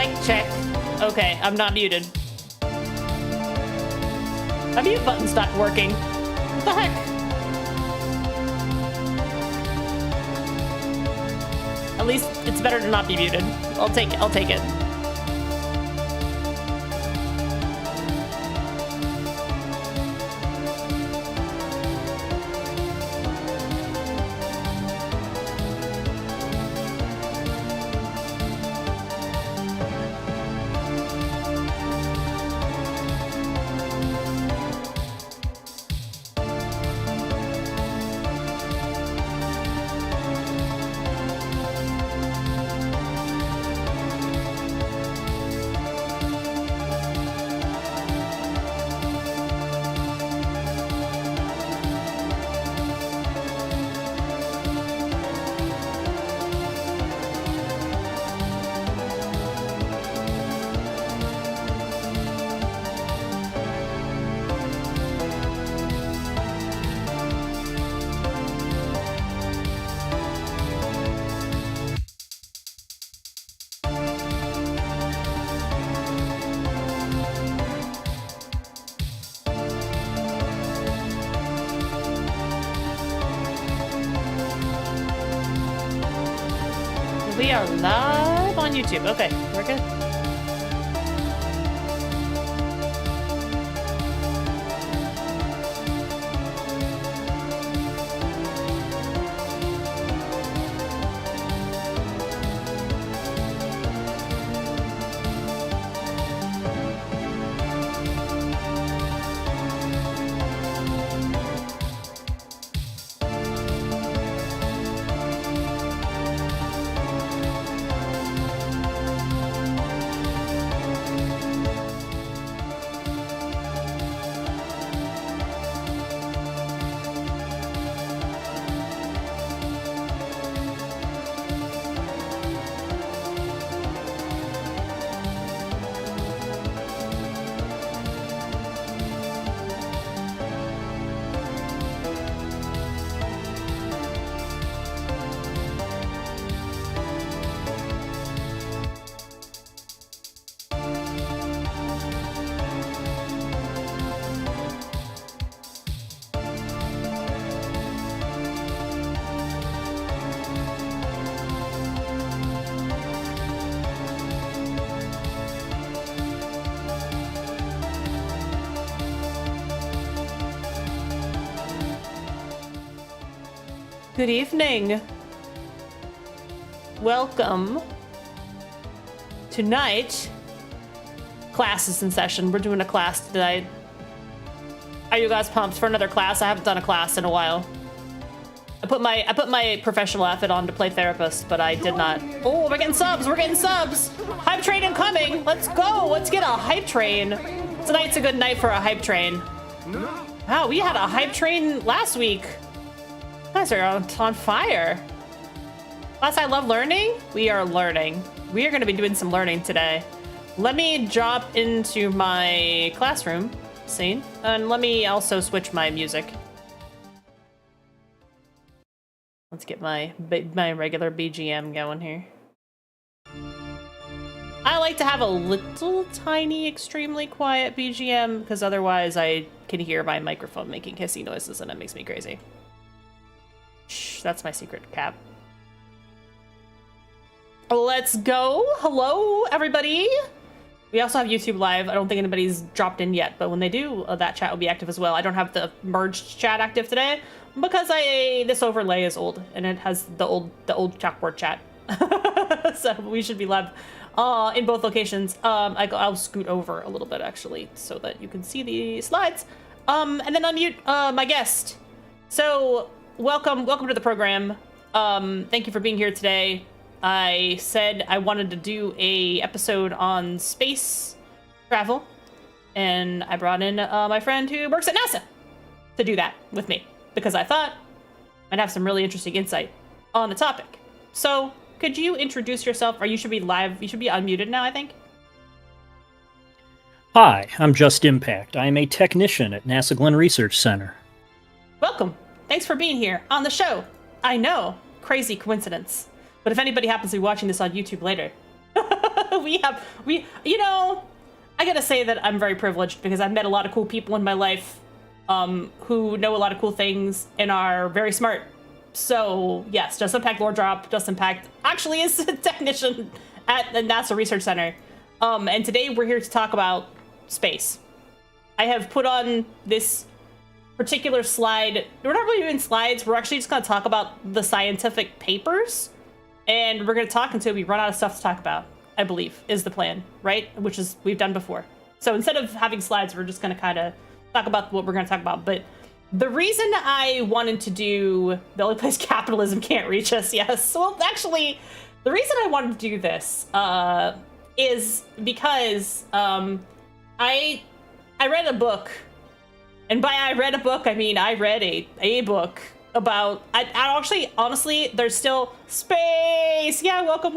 Mic check. Okay, I'm not muted. My mute button stopped working. What the heck? At least it's better to not be muted. I'll take it. We are live on YouTube. Okay, we're good. Good evening. Welcome. Tonight, class is in session. We're doing a class tonight. Are you guys pumped for another class? I haven't done a class in a while. I put my professional outfit on to play therapist, but I did not. Oh, we're getting subs. We're getting subs. Hype train incoming. Let's go. Let's get a hype train. Tonight's a good night for a hype train. Wow, we had a hype train last week. You guys are on fire. Class I love learning. We are learning. We are going to be doing some learning today. Let me drop into my classroom scene, and let me also switch my music. Let's get my regular BGM going here. I like to have a little tiny, extremely quiet BGM because otherwise I can hear my microphone making hissy noises and it makes me crazy. Shh, that's my secret cap. Let's go. Hello, everybody. We also have YouTube Live. I don't think anybody's dropped in yet, but when they do, that chat will be active as well. I don't have the merged chat active today because this overlay is old and it has the old chalkboard chat. So we should be live in both locations. I'll scoot over a little bit actually so that you can see the slides. And then unmute my guest. So welcome to the program. Thank you for being here today. I said I wanted to do a episode on space travel, and I brought in my friend who works at NASA to do that with me because I thought I'd have some really interesting insight on the topic. So could you introduce yourself? Or you should be live. You should be unmuted now, I think. Hi, I'm Just Impact. I am a technician at NASA Glenn Research Center. Welcome. Thanks for being here on the show. I know, crazy coincidence. But if anybody happens to be watching this on YouTube later, I gotta say that I'm very privileged because I've met a lot of cool people in my life who know a lot of cool things and are very smart. So yes, Just Impact Lore Drop. Just Impact actually is a technician at the NASA Research Center. And today we're here to talk about space. I have put on this particular slide. We're not really doing slides. We're actually just going to talk about the scientific papers. And we're going to talk until we run out of stuff to talk about, I believe, is the plan, right? Which is we've done before. So instead of having slides, we're just going to kind of talk about what we're going to talk about. But the reason I wanted to do the only place capitalism can't reach us, yes. Well, actually, the reason I wanted to do this is because I read a book. And by I read a book, I mean I read a book about, I actually, honestly, there's still space. Yeah, welcome.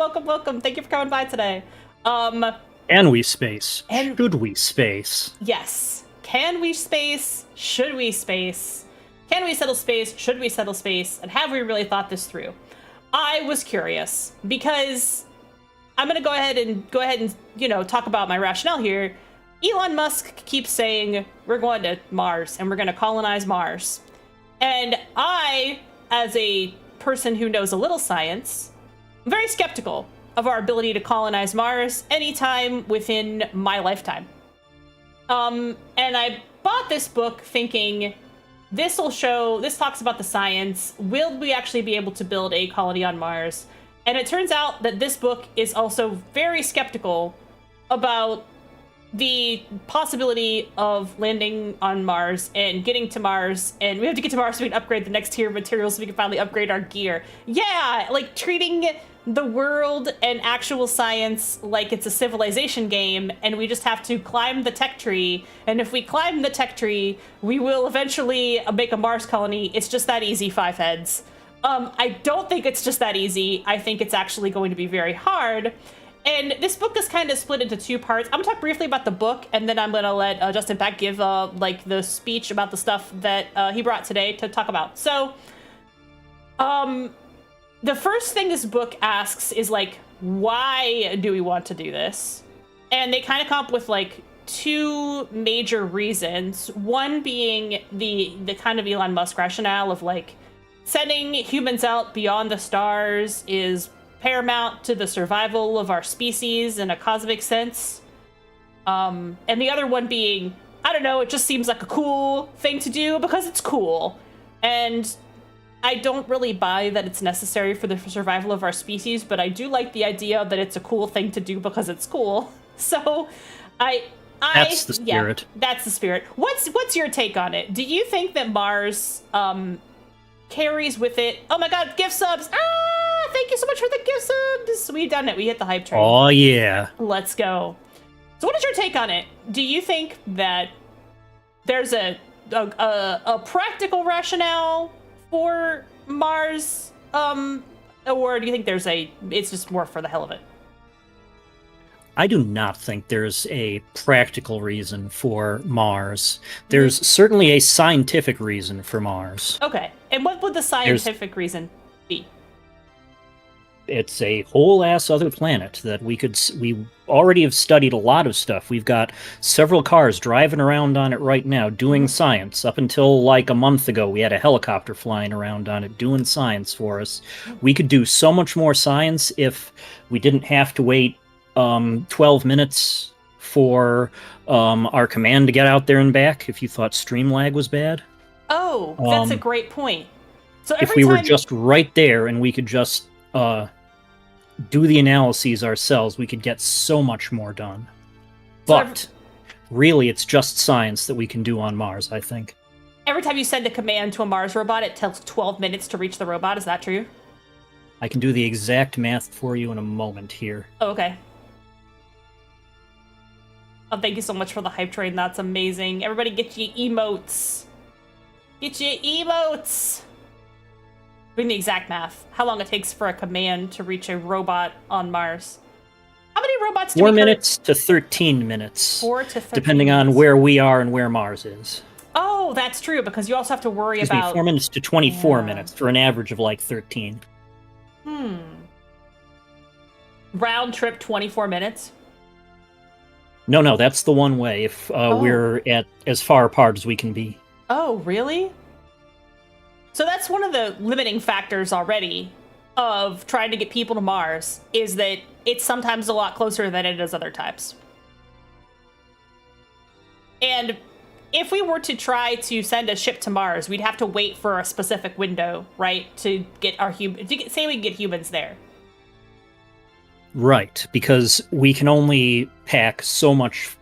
Thank you for coming by today. Can we space? Should we space? Yes. Can we space? Should we space? Can we settle space? Should we settle space? And have we really thought this through? I was curious because I'm going to go ahead and, talk about my rationale here. Elon Musk keeps saying we're going to Mars and we're going to colonize Mars. And I, as a person who knows a little science, I'm very skeptical of our ability to colonize Mars anytime within my lifetime. And I bought this book thinking this talks about the science. Will we actually be able to build a colony on Mars? And it turns out that this book is also very skeptical about the possibility of landing on Mars and getting to Mars, and we have to get to Mars so we can upgrade the next tier of materials so we can finally upgrade our gear. Yeah, like treating the world and actual science like it's a civilization game, and we just have to climb the tech tree, and if we climb the tech tree, we will eventually make a Mars colony. It's just that easy, five heads. I don't think it's just that easy. I think it's actually going to be very hard. And this book is kind of split into two parts. I'm going to talk briefly about the book, and then I'm going to let Justin Beck give the speech about the stuff that he brought today to talk about. So, the first thing this book asks is, why do we want to do this? And they kind of come up with, two major reasons. One being the kind of Elon Musk rationale of, sending humans out beyond the stars is paramount to the survival of our species in a cosmic sense. And the other one being, I don't know, it just seems like a cool thing to do because it's cool. And I don't really buy that it's necessary for the survival of our species, but I do like the idea that it's a cool thing to do because it's cool. So That's the spirit. Yeah, that's the spirit. What's your take on it? Do you think that Mars carries with it, oh my god, gift subs! Thank you so much for the gift subs! We've done it. We hit the hype train. Oh, yeah. Let's go. So what is your take on it? Do you think that there's a practical rationale for Mars? Or do you think it's just more for the hell of it? I do not think there's a practical reason for Mars. There's certainly a scientific reason for Mars. Okay. And what would the scientific reason be? It's a whole ass other planet that we already have studied a lot of stuff. We've got several cars driving around on it right now doing science. Up until a month ago, we had a helicopter flying around on it doing science for us. We could do so much more science if we didn't have to wait 12 minutes for our command to get out there and back if you thought stream lag was bad. Oh, that's a great point. So if we were just right there and we could just do the analyses ourselves, we could get so much more done. But really, it's just science that we can do on Mars, I think. Every time you send a command to a Mars robot, it takes 12 minutes to reach the robot. Is that true? I can do the exact math for you in a moment here. Oh, okay. Oh, thank you so much for the hype train. That's amazing. Everybody get your emotes. Get your emotes. Doing the exact math. How long it takes for a command to reach a robot on Mars. How many robots do 4 minutes to 13 minutes. 4 to 13 depending minutes. on where we are and where Mars is. Oh, that's true, because you also have to worry Excuse about... me, 4 minutes to 24 minutes for an average of 13. Round trip 24 minutes? No, that's the one way if we're at as far apart as we can be. Oh, really? So that's one of the limiting factors already of trying to get people to Mars, is that it's sometimes a lot closer than it is other times. And if we were to try to send a ship to Mars, we'd have to wait for a specific window, right, to get our say we can get humans there. Right, because we can only pack so much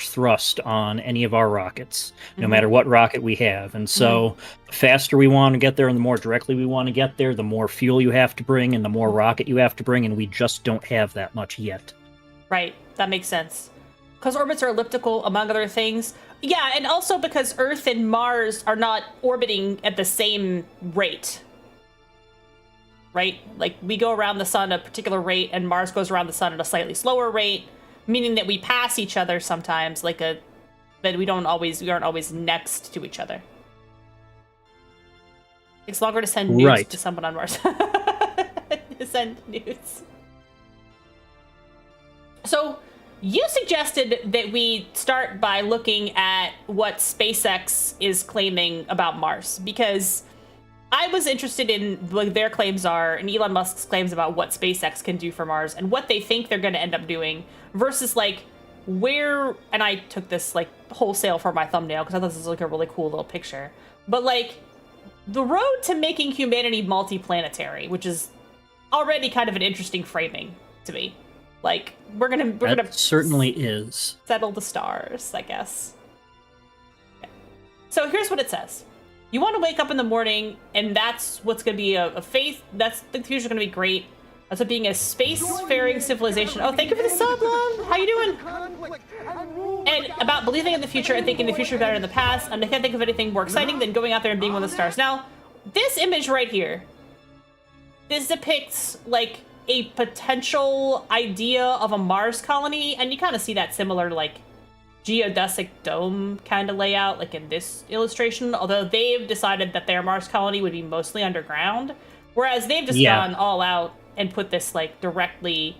thrust on any of our rockets, no matter what rocket we have. And so the faster we want to get there and the more directly we want to get there, the more fuel you have to bring and the more rocket you have to bring, and we just don't have that much yet. Right, that makes sense. Because orbits are elliptical, among other things. Yeah, and also because Earth and Mars are not orbiting at the same rate. Right? Like, we go around the sun at a particular rate, and Mars goes around the sun at a slightly slower rate, meaning that we pass each other sometimes, but we aren't always next to each other. It's longer to send nudes to someone on Mars. To send nudes. So, you suggested that we start by looking at what SpaceX is claiming about Mars, because I was interested in what their claims are and Elon Musk's claims about what SpaceX can do for Mars and what they think they're going to end up doing versus where, and I took this wholesale for my thumbnail because I thought this was a really cool little picture, but the road to making humanity multiplanetary, which is already kind of an interesting framing to me. We're gonna certainly is settle the stars, I guess. Okay. So here's what it says. You want to wake up in the morning, and that's what's going to be a faith. That's the future going to be great. That's what being a spacefaring civilization. Oh, thank you for the sub, Lon. How you doing? And about believing in the future and thinking the future is better than the past. And I can't think of anything more exciting than going out there and being one of the stars. Now, this image right here, this depicts a potential idea of a Mars colony, and you kind of see that similar geodesic dome kind of layout in this illustration, although they've decided that their Mars colony would be mostly underground, whereas they've just gone all out and put this directly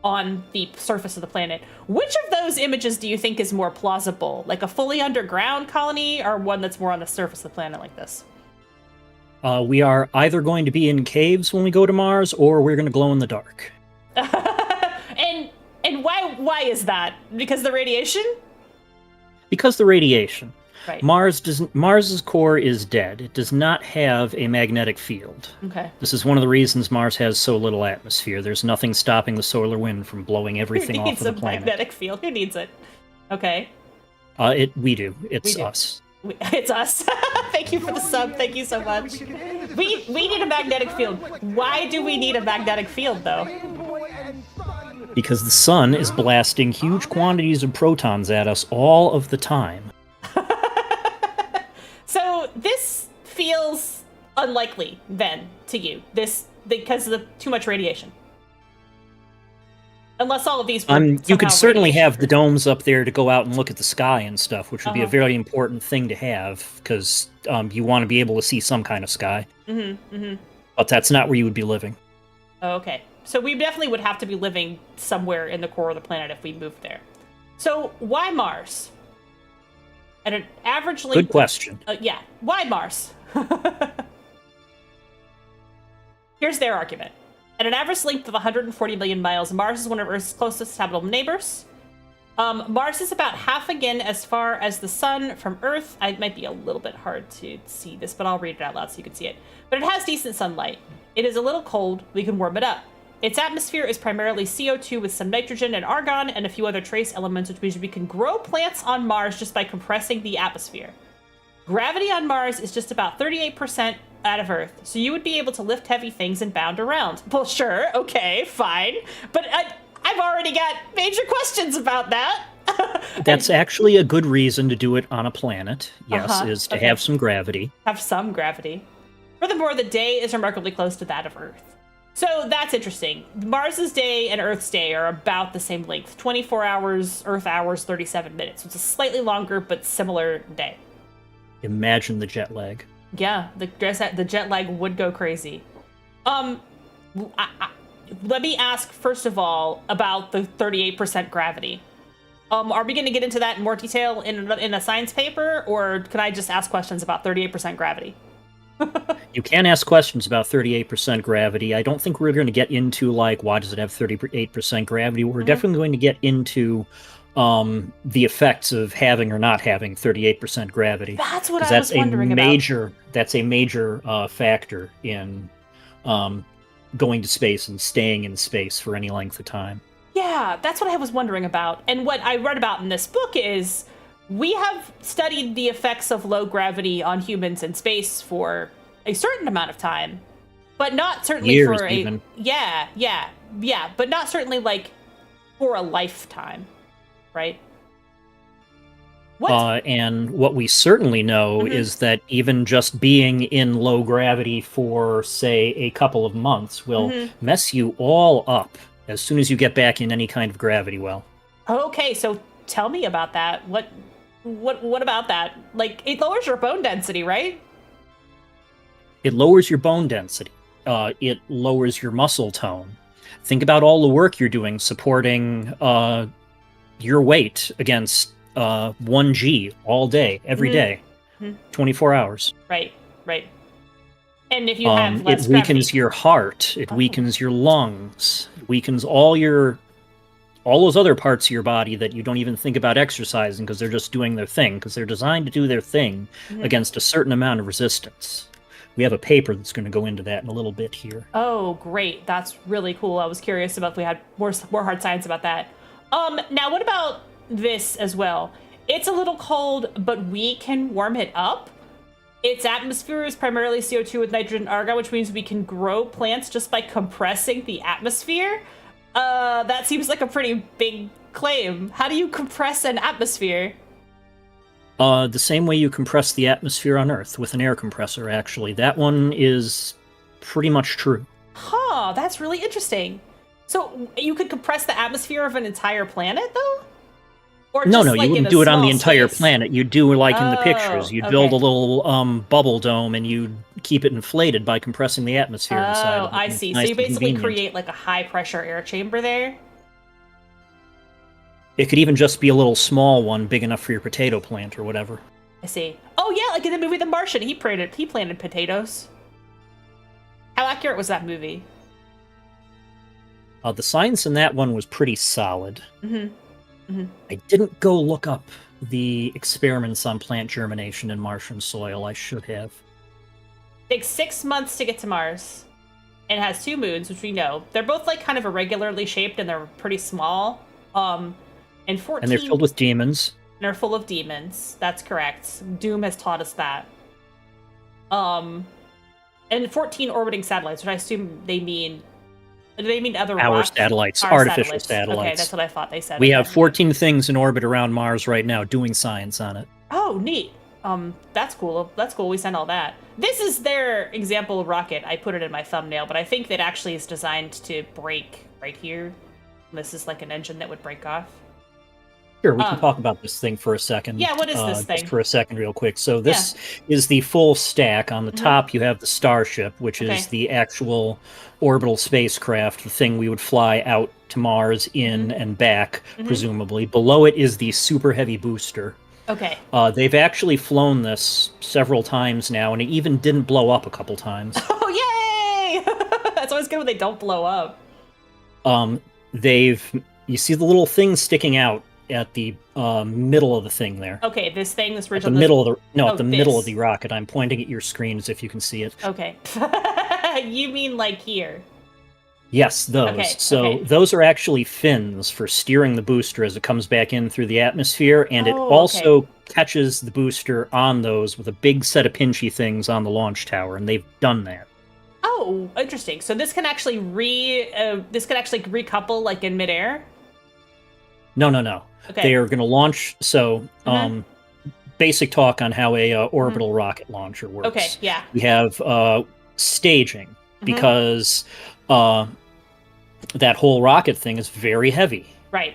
on the surface of the planet. Which of those images do you think is more plausible? A fully underground colony or one that's more on the surface of the planet like this? We are either going to be in caves when we go to Mars, or we're going to glow in the dark. And why is that? Because the radiation? Because the radiation. Right. Mars's core is dead. It does not have a magnetic field. Okay. This is one of the reasons Mars has so little atmosphere. There's nothing stopping the solar wind from blowing everything off of the planet. Who needs a magnetic field? Who needs it? Okay. We do. It's us. It's us. Thank you for the sub. Thank you so much. We need a magnetic field. Why do we need a magnetic field, though? Because the sun is blasting huge quantities of protons at us all of the time. So this feels unlikely, then, to you. Because of too much radiation. Unless all of these you could certainly have the domes up there to go out and look at the sky and stuff, which would be a very important thing to have, because you want to be able to see some kind of sky. But that's not where you would be living. Oh, okay. So we definitely would have to be living somewhere in the core of the planet if we moved there. So why Mars? At an average length... Good question. Yeah. Why Mars? Here's their argument. At an average length of 140 million miles, Mars is one of Earth's closest habitable neighbors. Mars is about half again as far as the sun from Earth. It might be a little bit hard to see this, but I'll read it out loud so you can see it. But it has decent sunlight. It is a little cold. We can warm it up. Its atmosphere is primarily CO2 with some nitrogen and argon and a few other trace elements, which means we can grow plants on Mars just by compressing the atmosphere. Gravity on Mars is just about 38% out of Earth, so you would be able to lift heavy things and bound around. Well, sure, okay, fine. But I've already got major questions about that. That's actually a good reason to do it on a planet, yes, is to have some gravity. Have some gravity. Furthermore, the day is remarkably close to that of Earth. So that's interesting. Mars's day and Earth's day are about the same length. 24 hours, Earth hours, 37 minutes. So it's a slightly longer but similar day. Imagine the jet lag. Yeah, the jet lag would go crazy. let me ask first of all about the 38% gravity. Are we going to get into that in more detail in a science paper, or can I just ask questions about 38% gravity? You can ask questions about 38% gravity. I don't think we're going to get into, like, why does it have 38% gravity? We're definitely going to get into the effects of having or not having 38% gravity. That's what I was wondering about. That's a major factor in going to space and staying in space for any length of time. Yeah, that's what I was wondering about. And what I read about in this book is we have studied the effects of low gravity on humans in space for a certain amount of time, but not certainly Years, for even. Yeah, but not certainly like for a lifetime, right? And what we certainly know is that even just being in low gravity for, say, a couple of months will mess you all up as soon as you get back in any kind of gravity well. Okay, so tell me about that. What about that? Like, it lowers your bone density, right? It lowers your bone density. It lowers your muscle tone. Think about all the work you're doing supporting your weight against 1G all day, every day, 24 hours. Right. And if you have less it weakens your heart, it weakens your lungs, it weakens all those other parts of your body that you don't even think about exercising because they're just doing their thing, because they're designed to do their thing against a certain amount of resistance. We have a paper that's going to go into that in a little bit here. Oh, great. That's really cool. I was curious about if we had more hard science about that. Now, what about this as well? It's a little cold, but we can warm it up. Its atmosphere is primarily CO2 with nitrogen and argon, which means we can grow plants just by compressing the atmosphere. That seems like a pretty big claim. How do you compress an atmosphere? The same way you compress the atmosphere on Earth, with an air compressor, actually. That one is pretty much true. Huh, that's really interesting. So you could compress the atmosphere of an entire planet, though? Or no, like you wouldn't do it on the entire space? planet. You'd do like in the pictures. You'd build a little bubble dome, and you'd keep it inflated by compressing the atmosphere inside. Oh, I see. So you basically create like a high-pressure air chamber there? It could even just be a little small one, big enough for your potato plant or whatever. I see. Oh yeah, like in the movie The Martian, he planted potatoes. How accurate was that movie? The science in that one was pretty solid. I didn't go look up the experiments on plant germination in Martian soil. I should have. It takes 6 months to get to Mars. And it has 2 moons, which we know. They're both like kind of irregularly shaped, and they're pretty small. And they're filled with demons. They're full of demons. That's correct. Doom has taught us that. And 14 orbiting satellites, which I assume they mean... Do they mean other satellites, artificial satellites. Okay, that's what I thought they said. We have 14 things in orbit around Mars right now doing science on it. Oh, neat. That's cool. That's cool. We sent all that. This is their example rocket. I put it in my thumbnail, but I think that actually is designed to break right here. This is like an engine that would break off. Sure, we can talk about this thing for a second. Yeah, what is this thing? Just for a second, real quick. So this is the full stack. On the top, you have the Starship, which is the actual orbital spacecraft, the thing we would fly out to Mars in and back, presumably. Below it is the Super Heavy booster. Okay. They've actually flown this several times now, and it even didn't blow up a couple times. Oh, yay! That's always good when they don't blow up. You see the little thing sticking out at the middle of the thing there. Okay, this thing, this at the middle of the rocket. I'm pointing at your screen as if you can see it. Okay. You mean like here? Yes, those. Okay, those are actually fins for steering the booster as it comes back in through the atmosphere, and it also catches the booster on those with a big set of pinchy things on the launch tower, and they've done that. Oh, interesting. So this can actually recouple like in midair? No. Okay. They are going to launch. So, basic talk on how a orbital rocket launcher works. Okay, yeah. We have staging because that whole rocket thing is very heavy. Right.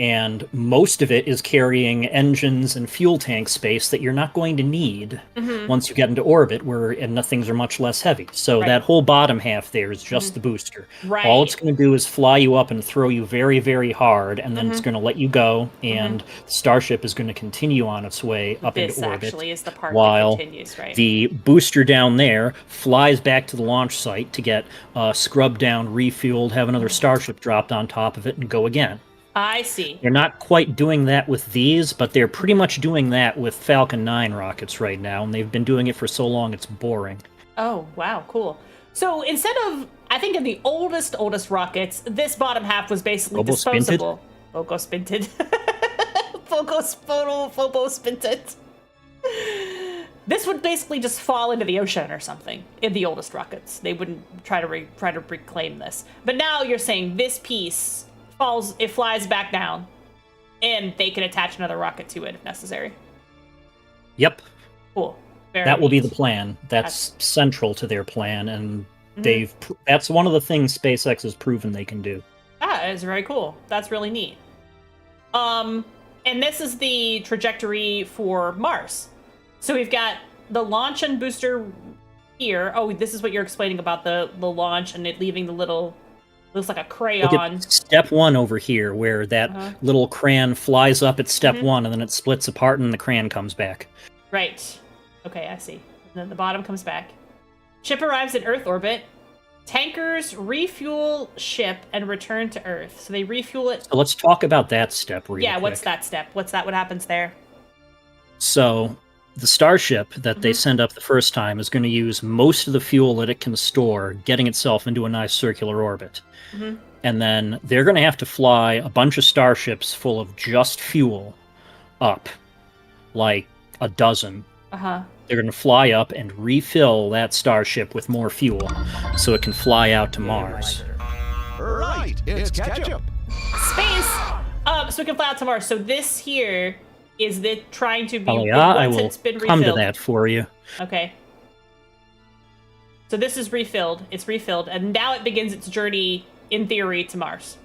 and most of it is carrying engines and fuel tank space that you're not going to need once you get into orbit, and things are much less heavy. So Right. that whole bottom half there is just the booster. Right. All it's going to do is fly you up and throw you very, very hard, and then it's going to let you go, and the Starship is going to continue on its way up into orbit. This actually is the part while that continues, right? the booster down there flies back to the launch site to get scrubbed down, refueled, have another Starship dropped on top of it, and go again. I see. They're not quite doing that with these, but they're pretty much doing that with Falcon 9 rockets right now, and they've been doing it for so long it's boring. Oh, wow, cool. So instead of, I think in the oldest rockets, this bottom half was basically disposable. Foco-spinted. Foco-spinted. This would basically just fall into the ocean or something in the oldest rockets. They wouldn't try to reclaim this. But now you're saying this piece flies back down, and they can attach another rocket to it if necessary. Yep. Cool. That will be the plan. That's central to their plan, and that's one of the things SpaceX has proven they can do. That is very cool. That's really neat. And this is the trajectory for Mars. So we've got the launch and booster here. Oh, this is what you're explaining about the launch and it leaving the little, looks like a crayon. Look at step 1 over here, where that little crayon flies up at step 1, and then it splits apart, and the crayon comes back. Right. Okay, I see. And then the bottom comes back. Ship arrives in Earth orbit. Tankers refuel ship and return to Earth. So they refuel it. So let's talk about that step real quick. What's that step? What happens there? So the Starship that they send up the first time is going to use most of the fuel that it can store, getting itself into a nice circular orbit. And then they're going to have to fly a bunch of Starships full of just fuel up, like a dozen. They're going to fly up and refill that Starship with more fuel so it can fly out to Mars. Right, it's ketchup. Space! So we can fly out to Mars. So this here is trying to be... Oh yeah, I will it's been come to refilled. that for you. Okay. So this is refilled. It's refilled. And now it begins its journey, in theory, to Mars.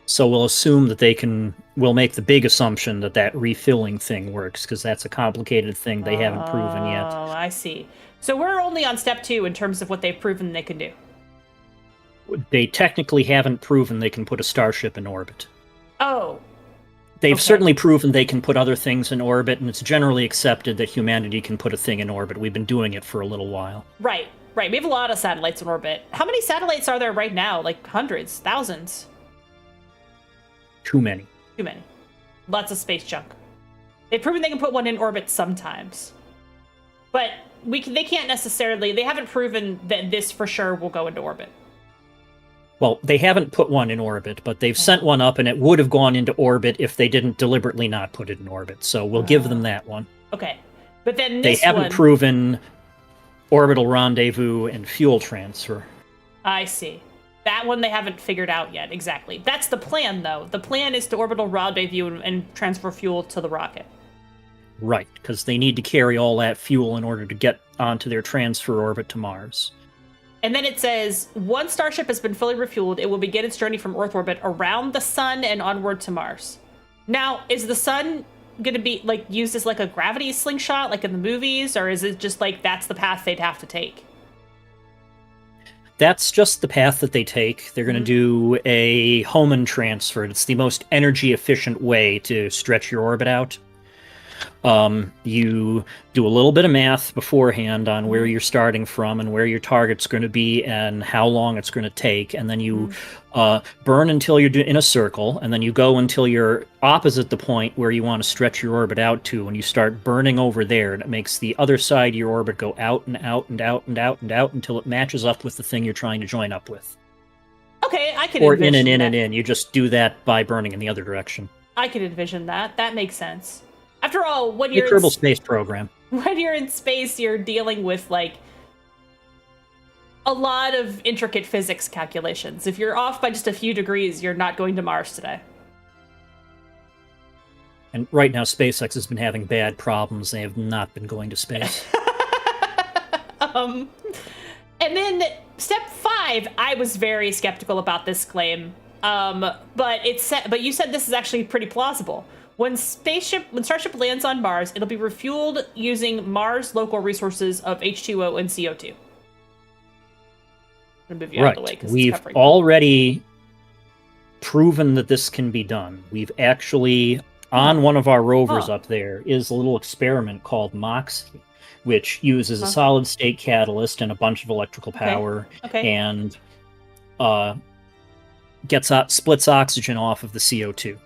So we'll assume that we'll make the big assumption that refilling thing works, because that's a complicated thing they haven't proven yet. Oh, I see. So we're only on step 2 in terms of what they've proven they can do. They technically haven't proven they can put a Starship in orbit. Oh. They've certainly proven they can put other things in orbit, and it's generally accepted that humanity can put a thing in orbit. We've been doing it for a little while. Right. We have a lot of satellites in orbit. How many satellites are there right now? Like hundreds, thousands? Too many. Too many. Lots of space junk. They've proven they can put one in orbit sometimes. But they can't necessarily... They haven't proven that this for sure will go into orbit. Well, they haven't put one in orbit, but they've sent one up, and it would have gone into orbit if they didn't deliberately not put it in orbit. So we'll give them that one. Okay. But then they haven't proven orbital rendezvous and fuel transfer. I see. That one they haven't figured out yet, exactly. That's the plan, though. The plan is to orbital rendezvous and transfer fuel to the rocket. Right, because they need to carry all that fuel in order to get onto their transfer orbit to Mars. And then it says, once Starship has been fully refueled, it will begin its journey from Earth orbit around the sun and onward to Mars. Now, is the sun going to be used as a gravity slingshot like in the movies, or is it just that's the path they'd have to take? That's just the path that they take. They're going to do a Hohmann transfer. It's the most energy efficient way to stretch your orbit out. You do a little bit of math beforehand on where you're starting from and where your target's going to be and how long it's going to take, and then you burn until you're in a circle, and then you go until you're opposite the point where you want to stretch your orbit out to, and you start burning over there, and it makes the other side of your orbit go out and out and out and out and out until it matches up with the thing you're trying to join up with. Okay, I can or in and in that. and in. You just do that by burning in the other direction. I can envision that. That makes sense. After all, when you're Kerbal Space Program. When you're in space, you're dealing with a lot of intricate physics calculations. If you're off by just a few degrees, you're not going to Mars today. And right now, SpaceX has been having bad problems. They have not been going to space. And then step 5, I was very skeptical about this claim. But you said this is actually pretty plausible. When Starship lands on Mars, it'll be refueled using Mars local resources of H2O and CO2. I'm gonna move you out of the way 'cause We've it's covering. already proven that this can be done. We've actually, on one of our rovers up there, is a little experiment called Moxie, which uses a solid state catalyst and a bunch of electrical power, and splits oxygen off of the CO2.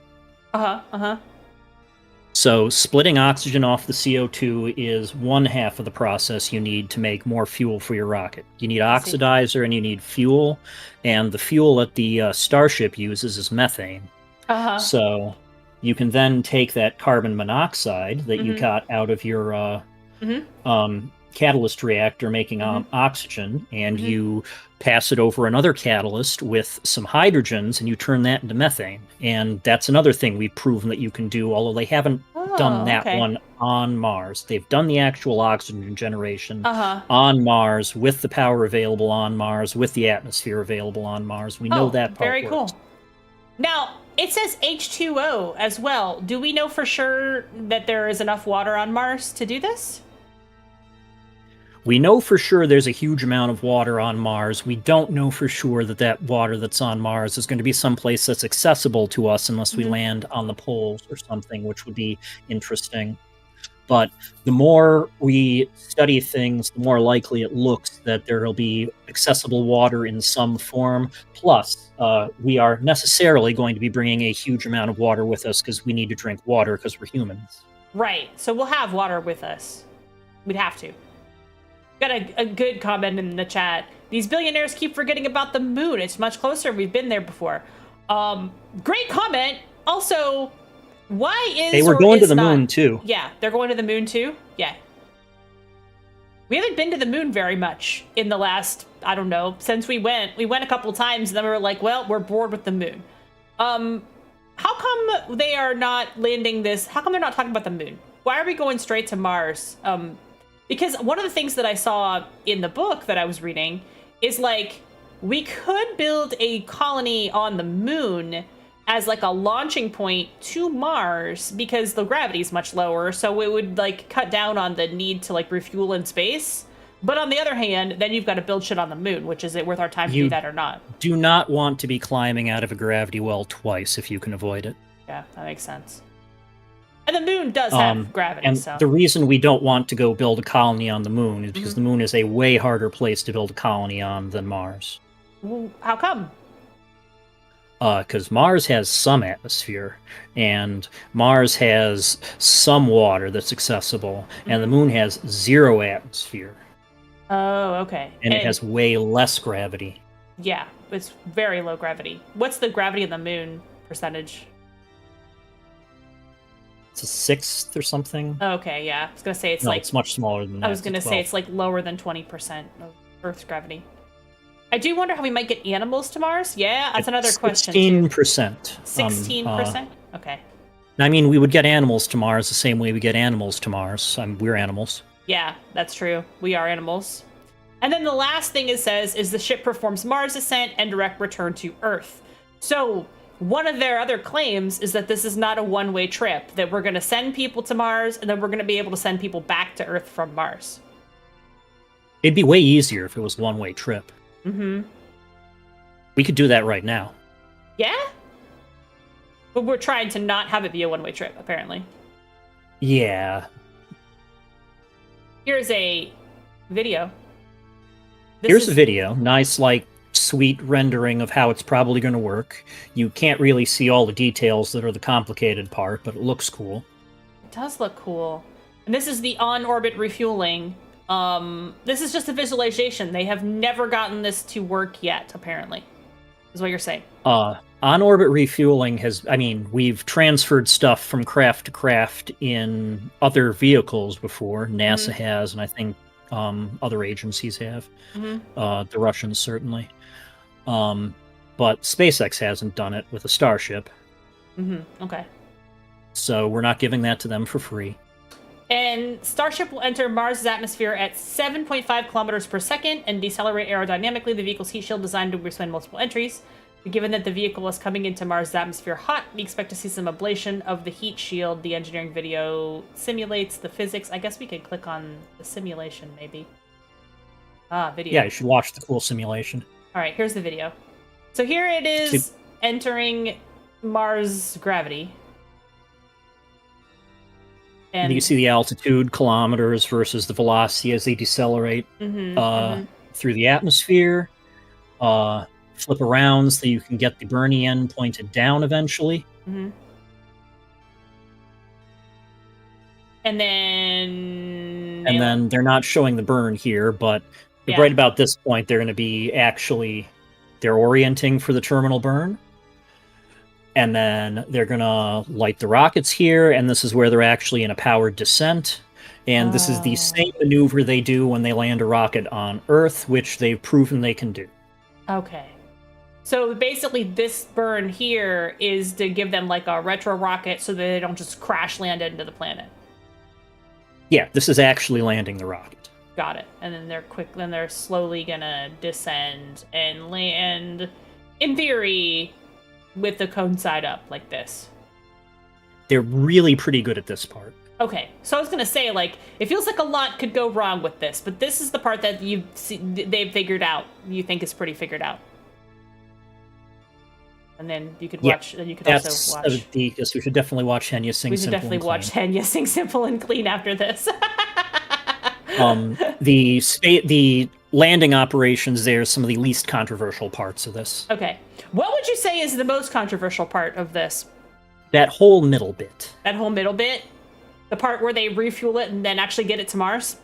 So splitting oxygen off the CO2 is one half of the process you need to make more fuel for your rocket. You need oxidizer and you need fuel, and the fuel that the Starship uses is methane. So you can then take that carbon monoxide that you got out of your catalyst reactor making oxygen, and you pass it over another catalyst with some hydrogens, and you turn that into methane. And that's another thing we've proven that you can do, although they haven't done that one on Mars. They've done the actual oxygen generation on Mars with the power available on Mars, with the atmosphere available on Mars. We know that part very works. cool. Now, it says H2O as well. Do we know for sure that there is enough water on Mars to do this? We know for sure there's a huge amount of water on Mars. We don't know for sure that that water that's on Mars is going to be someplace that's accessible to us unless we land on the poles or something, which would be interesting. But the more we study things, the more likely it looks that there will be accessible water in some form. Plus, we are necessarily going to be bringing a huge amount of water with us because we need to drink water because we're humans. Right. So we'll have water with us. We'd have to. Got a good comment in the chat. These billionaires keep forgetting about the moon. It's much closer. We've been there before. Great comment. Also, why is they were going to the moon too? Yeah, they're going to the moon too. Yeah. We haven't been to the moon very much in the last, I don't know, since we went. We went a couple times, and then we were like, well, we're bored with the moon. How come they are not landing this? How come they're not talking about the moon? Why are we going straight to Mars? Because one of the things that I saw in the book that I was reading is like, we could build a colony on the moon as like a launching point to Mars because the gravity is much lower. So it would like cut down on the need to like refuel in space. But on the other hand, then you've got to build shit on the moon, which is it worth our time to do that or not? Do not want to be climbing out of a gravity well twice if you can avoid it. Yeah, that makes sense. And the moon does have gravity, and so. the reason we don't want to go build a colony on the moon is because the moon is a way harder place to build a colony on than Mars. Well, how come? Because Mars has some atmosphere, and Mars has some water that's accessible, and the moon has zero atmosphere. Oh, okay. And it has way less gravity. Yeah, it's very low gravity. What's the gravity of the moon percentage? It's a sixth or something. Okay, yeah. I was going to say it's no, like... it's much smaller than that. I was going to say it's like lower than 20% of Earth's gravity. I do wonder how we might get animals to Mars. Yeah, that's another question. 16%. 16%? Okay. I mean, we would get animals to Mars the same way we get animals to Mars. We're animals. Yeah, that's true. We are animals. And then the last thing it says is the ship performs Mars descent and direct return to Earth. So one of their other claims is that this is not a one-way trip, that we're going to send people to Mars and then we're going to be able to send people back to Earth from Mars. It'd be way easier if it was a one-way trip. Mm-hmm. We could do that right now. Yeah? But we're trying to not have it be a one-way trip, apparently. Yeah. Here's a video. Here's a video. Nice, like, sweet rendering of how it's probably going to work. You can't really see all the details that are the complicated part, but it looks cool. It does look cool. And this is the on-orbit refueling. This is just a visualization. They have never gotten this to work yet, apparently. Is what you're saying. On-orbit refueling has... I mean, we've transferred stuff from craft to craft in other vehicles before. NASA has, and I think other agencies have. The Russians, certainly. But SpaceX hasn't done it with a Starship. Okay. So we're not giving that to them for free. And Starship will enter Mars' atmosphere at 7.5 kilometers per second and decelerate aerodynamically. The vehicle's heat shield designed to withstand multiple entries. Given that the vehicle is coming into Mars' atmosphere hot, we expect to see some ablation of the heat shield. The engineering video simulates the physics. I guess we could click on the simulation, maybe. Video. Yeah, you should watch the cool simulation. All right, here's the video. So here it is entering Mars gravity. And you see the altitude, kilometers, versus the velocity as they decelerate through the atmosphere. Flip around so you can get the burny end pointed down eventually. And then they're not showing the burn here, but right about this point, they're going to be they're orienting for the terminal burn. And then they're going to light the rockets here, and this is where they're actually in a powered descent. And this is the same maneuver they do when they land a rocket on Earth, which they've proven they can do. Okay. So basically this burn here is to give them like a retro rocket so that they don't just crash land into the planet. Yeah, this is actually landing the rocket. Got it. And then they're slowly gonna descend and land, in theory, with the cone side up like this. They're really pretty good at this part. Okay, so I was gonna say, like, it feels like a lot could go wrong with this, but this is the part that they've figured out. You think is pretty figured out. And then you could watch. Then you could also watch. Yes, we should definitely watch Henya sing. We should definitely watch Henya sing "Simple and Clean" after this. The landing operations there are some of the least controversial parts of this. Okay, what would you say is the most controversial part of this? That whole middle bit. That whole middle bit, the part where they refuel it and then actually get it to Mars.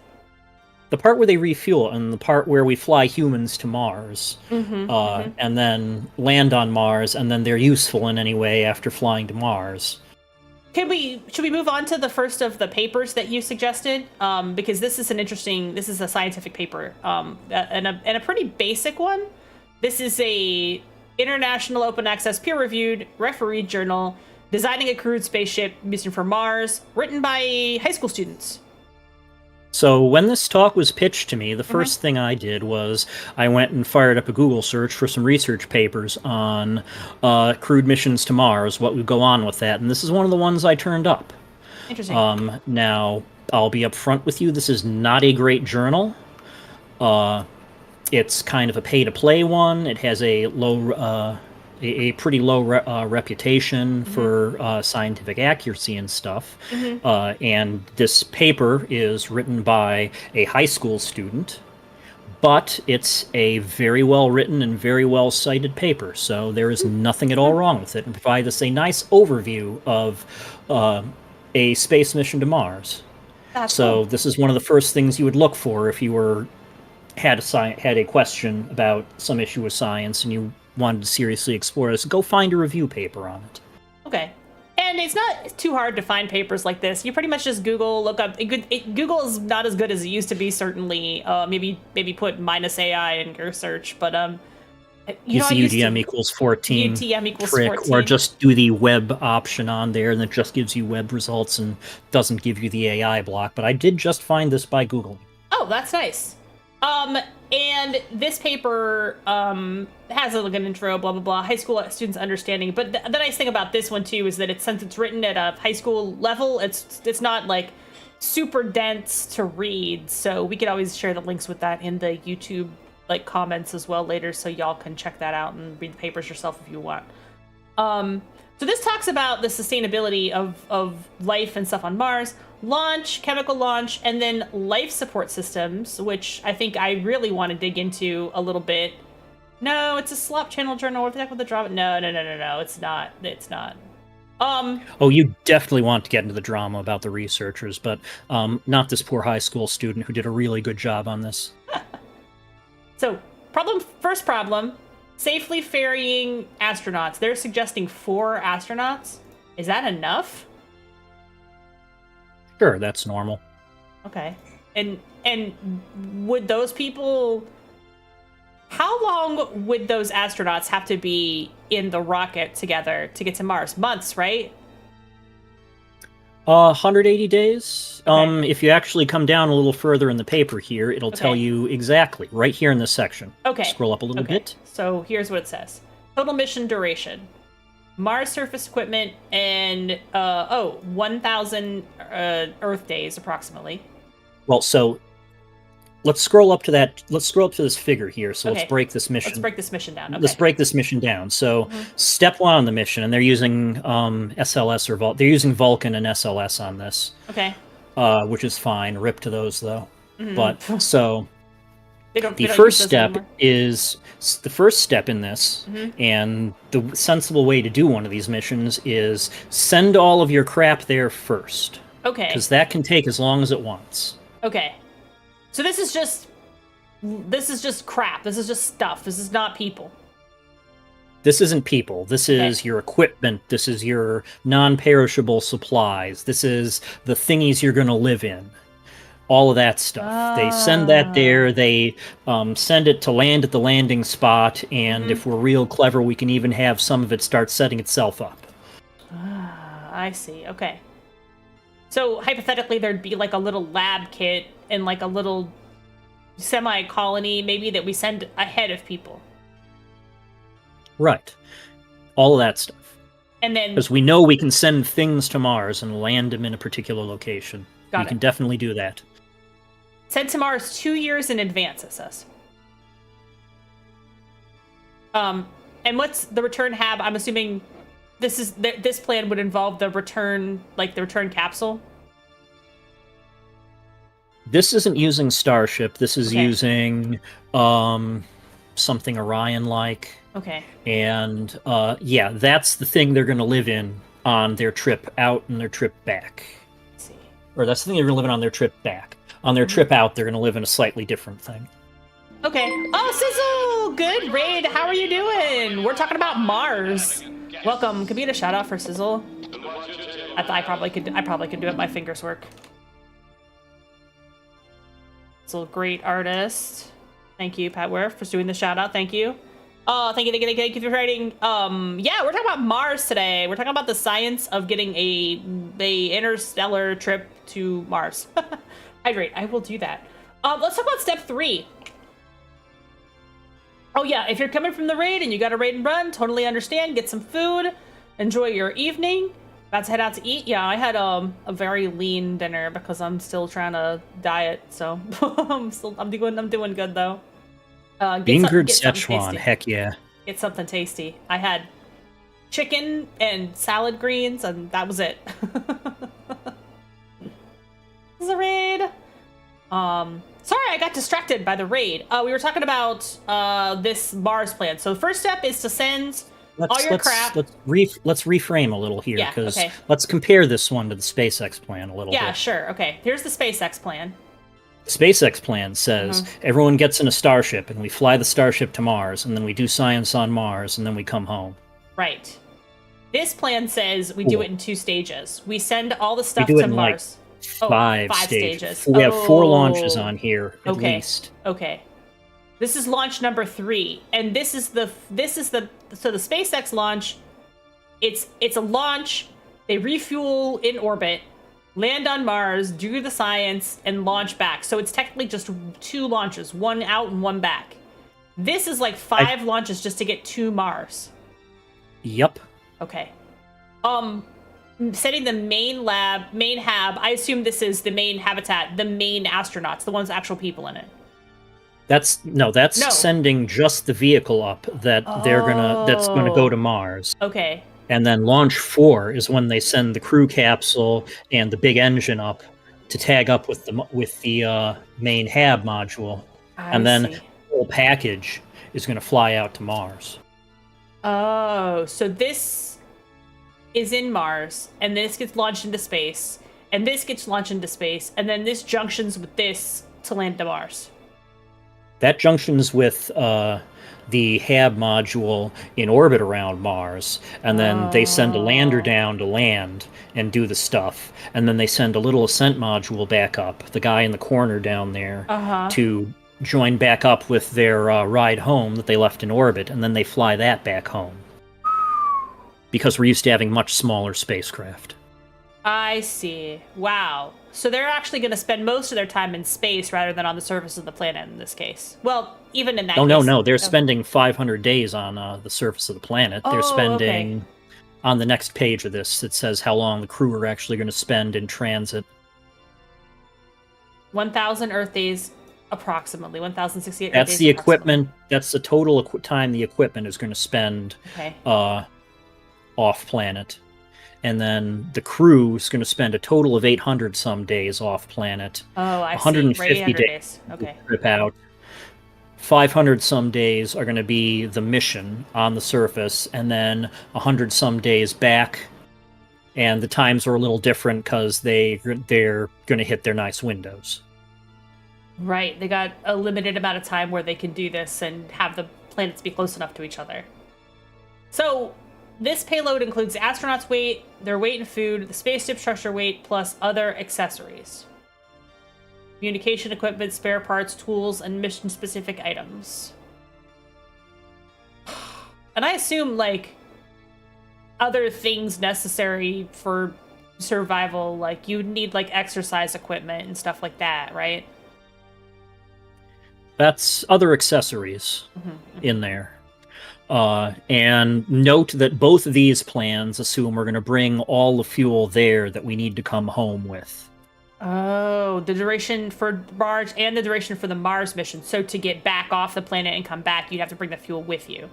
The part where they refuel and the part where we fly humans to Mars, and then land on Mars, and then they're useful in any way after flying to Mars. Should we move on to the first of the papers that you suggested? Because this is this is a scientific paper, and a pretty basic one. This is a international open access peer reviewed refereed journal, Designing a Crewed Spaceship Mission for Mars, written by high school students. So when this talk was pitched to me, the first thing I did was I went and fired up a Google search for some research papers on crewed missions to Mars, what would go on with that, and this is one of the ones I turned up. Interesting. Now, I'll be upfront with you, this is not a great journal. It's kind of a pay-to-play one. It has a pretty low reputation for scientific accuracy and stuff. And this paper is written by a high school student, but it's a very well written and very well cited paper, so there is nothing at all wrong with it, and provides us a nice overview of a space mission to Mars. That's cool. This is one of the first things you would look for if you had a question about some issue with science and you wanted to seriously explore this. Go find a review paper on it. Okay. And it's not too hard to find papers like this. You pretty much just look up. Google is not as good as it used to be, certainly. Maybe put -AI in your search, but use the UTM equals 14 UTM equals trick, 14. or just do the web option on there, and it just gives you web results and doesn't give you the AI block. But I did just find this by Googling. Oh, that's nice. And this paper has like an intro, blah, blah, blah, high school students' understanding. But the nice thing about this one, too, is that since it's written at a high school level, it's not, like, super dense to read. So we could always share the links with that in the YouTube, like, comments as well later, so y'all can check that out and read the papers yourself if you want. So this talks about the sustainability of life and stuff on Mars, launch, chemical launch, and then life support systems, which I think I really want to dig into a little bit. No, it's a slop channel journal. What the heck with the drama? No, it's not. It's not. Oh, you definitely want to get into the drama about the researchers, but not this poor high school student who did a really good job on this. So, first problem. Safely ferrying astronauts. They're suggesting 4 astronauts. Is that enough? Sure, that's normal. Okay. And would those people... How long would those astronauts have to be in the rocket together to get to Mars? Months, right? 180 days. Okay. If you actually come down a little further in the paper here, it'll tell you exactly, right here in this section. Okay. Scroll up a little bit. So here's what it says. Total mission duration. Mars surface equipment and 1,000 Earth days approximately. Well, so let's scroll up to that. Let's scroll up to this figure here. So Okay. let's break this mission. Let's break this mission down. Okay. Let's break this mission down. So step 1 on the mission, and they're using SLS or they're using Vulcan and SLS on this. Okay. Which is fine. Rip to those though. But so the first step in this, and the sensible way to do one of these missions is send all of your crap there first. Okay. Because that can take as long as it wants. Okay. So this is just crap. This is just stuff. This is not people. This isn't people. This is your equipment. This is your non-perishable supplies. This is the thingies you're going to live in. All of that stuff. They send that there. They send it to land at the landing spot. And if we're real clever, we can even have some of it start setting itself up. I see. Okay. So hypothetically, there'd be like a little lab kit and like a little semi-colony maybe that we send ahead of people. Right. All of that stuff. And then... Because we know we can send things to Mars and land them in a particular location. We can definitely do that. Sent to Mars 2 years in advance, it says. And what's the return hab? I'm assuming this plan would involve the return capsule. This isn't using Starship. This is using something Orion-like. Okay. And yeah, that's the thing they're going to live in on their trip out and their trip back. Let's see. Or that's the thing they're going to live in on their trip back. On their trip out, they're going to live in a slightly different thing. Okay. Oh, Sizzle! Good raid. How are you doing? We're talking about Mars. Welcome. Could we get a shout out for Sizzle? I probably could do it. My fingers work. Sizzle, great artist. Thank you, Pat Ware, for doing the shout out. Thank you. Thank you for writing. Yeah, we're talking about Mars today. We're talking about the science of getting a interstellar trip to Mars. Hydrate. I will do that. Let's talk about step 3. Oh yeah, if you're coming from the raid and you got a raid and run, totally understand. Get some food, enjoy your evening. About to head out to eat. Yeah, I had a very lean dinner because I'm still trying to diet. So I'm doing good though. Bean curd Szechuan, heck yeah. Get something tasty. I had chicken and salad greens, and that was it. This is a raid. Sorry, I got distracted by the raid. We were talking about this Mars plan. So the first step is to send all your crap. Let's reframe a little here, because let's compare this one to the SpaceX plan a little bit. Yeah, sure. Okay, here's the SpaceX plan. SpaceX plan says everyone gets in a starship and we fly the starship to Mars, and then we do science on Mars, and then we come home. Right. This plan says we do it in 2 stages. We send all the stuff to Mars. Five stages. We have 4 launches on here at least. Okay. This is launch number 3, and so the SpaceX launch. It's a launch. They refuel in orbit, land on Mars, do the science, and launch back. So it's technically just 2 launches, 1 out and 1 back. This is like 5 launches just to get to Mars. Yep. Okay. Setting the main hab. I assume this is the main habitat, the main astronauts, the ones actual people in it. That's sending just the vehicle up that's gonna go to Mars. Okay. And then launch 4 is when they send the crew capsule and the big engine up to tag up with the main hab module. Then the whole package is going to fly out to Mars. Oh, so this is in Mars, and this gets launched into space, and this gets launched into space, and then this junctions with this to land to Mars. That junctions with the HAB module in orbit around Mars, and then they send a lander down to land and do the stuff, and then they send a little ascent module back up, the guy in the corner down there, to join back up with their ride home that they left in orbit, and then they fly that back home. Because we're used to having much smaller spacecraft. I see. Wow. So they're actually going to spend most of their time in space rather than on the surface of the planet in this case. Well, even in that No, case. no, no. They're Oh. spending 500 days on the surface of the planet. They're Oh, spending okay. on the next page of this. It says how long the crew are actually going to spend in transit. 1,000 Earth days, approximately. 1,068 Earth That's days. the approximately. equipment. That's the total time the equipment is going to spend Okay. off planet. And then the crew is going to spend a total of 800 some days off planet. Oh, I see. 150 Right, 800 days days. Okay. trip out. 500 some days are going to be the mission on the surface, and then 100 some days back. And the times are a little different because they're going to hit their nice windows. Right. They got a limited amount of time where they can do this and have the planets be close enough to each other. So this payload includes the astronauts' weight, their weight and food, the spaceship structure weight, plus other accessories. Communication equipment, spare parts, tools, and mission-specific items. And I assume, like, other things necessary for survival, like, you'd need, like, exercise equipment and stuff like that, right? That's other accessories in there. And note that both of these plans assume we're going to bring all the fuel there that we need to come home with. Oh, the duration for Mars and the duration for the Mars mission. So to get back off the planet and come back, you'd have to bring the fuel with you.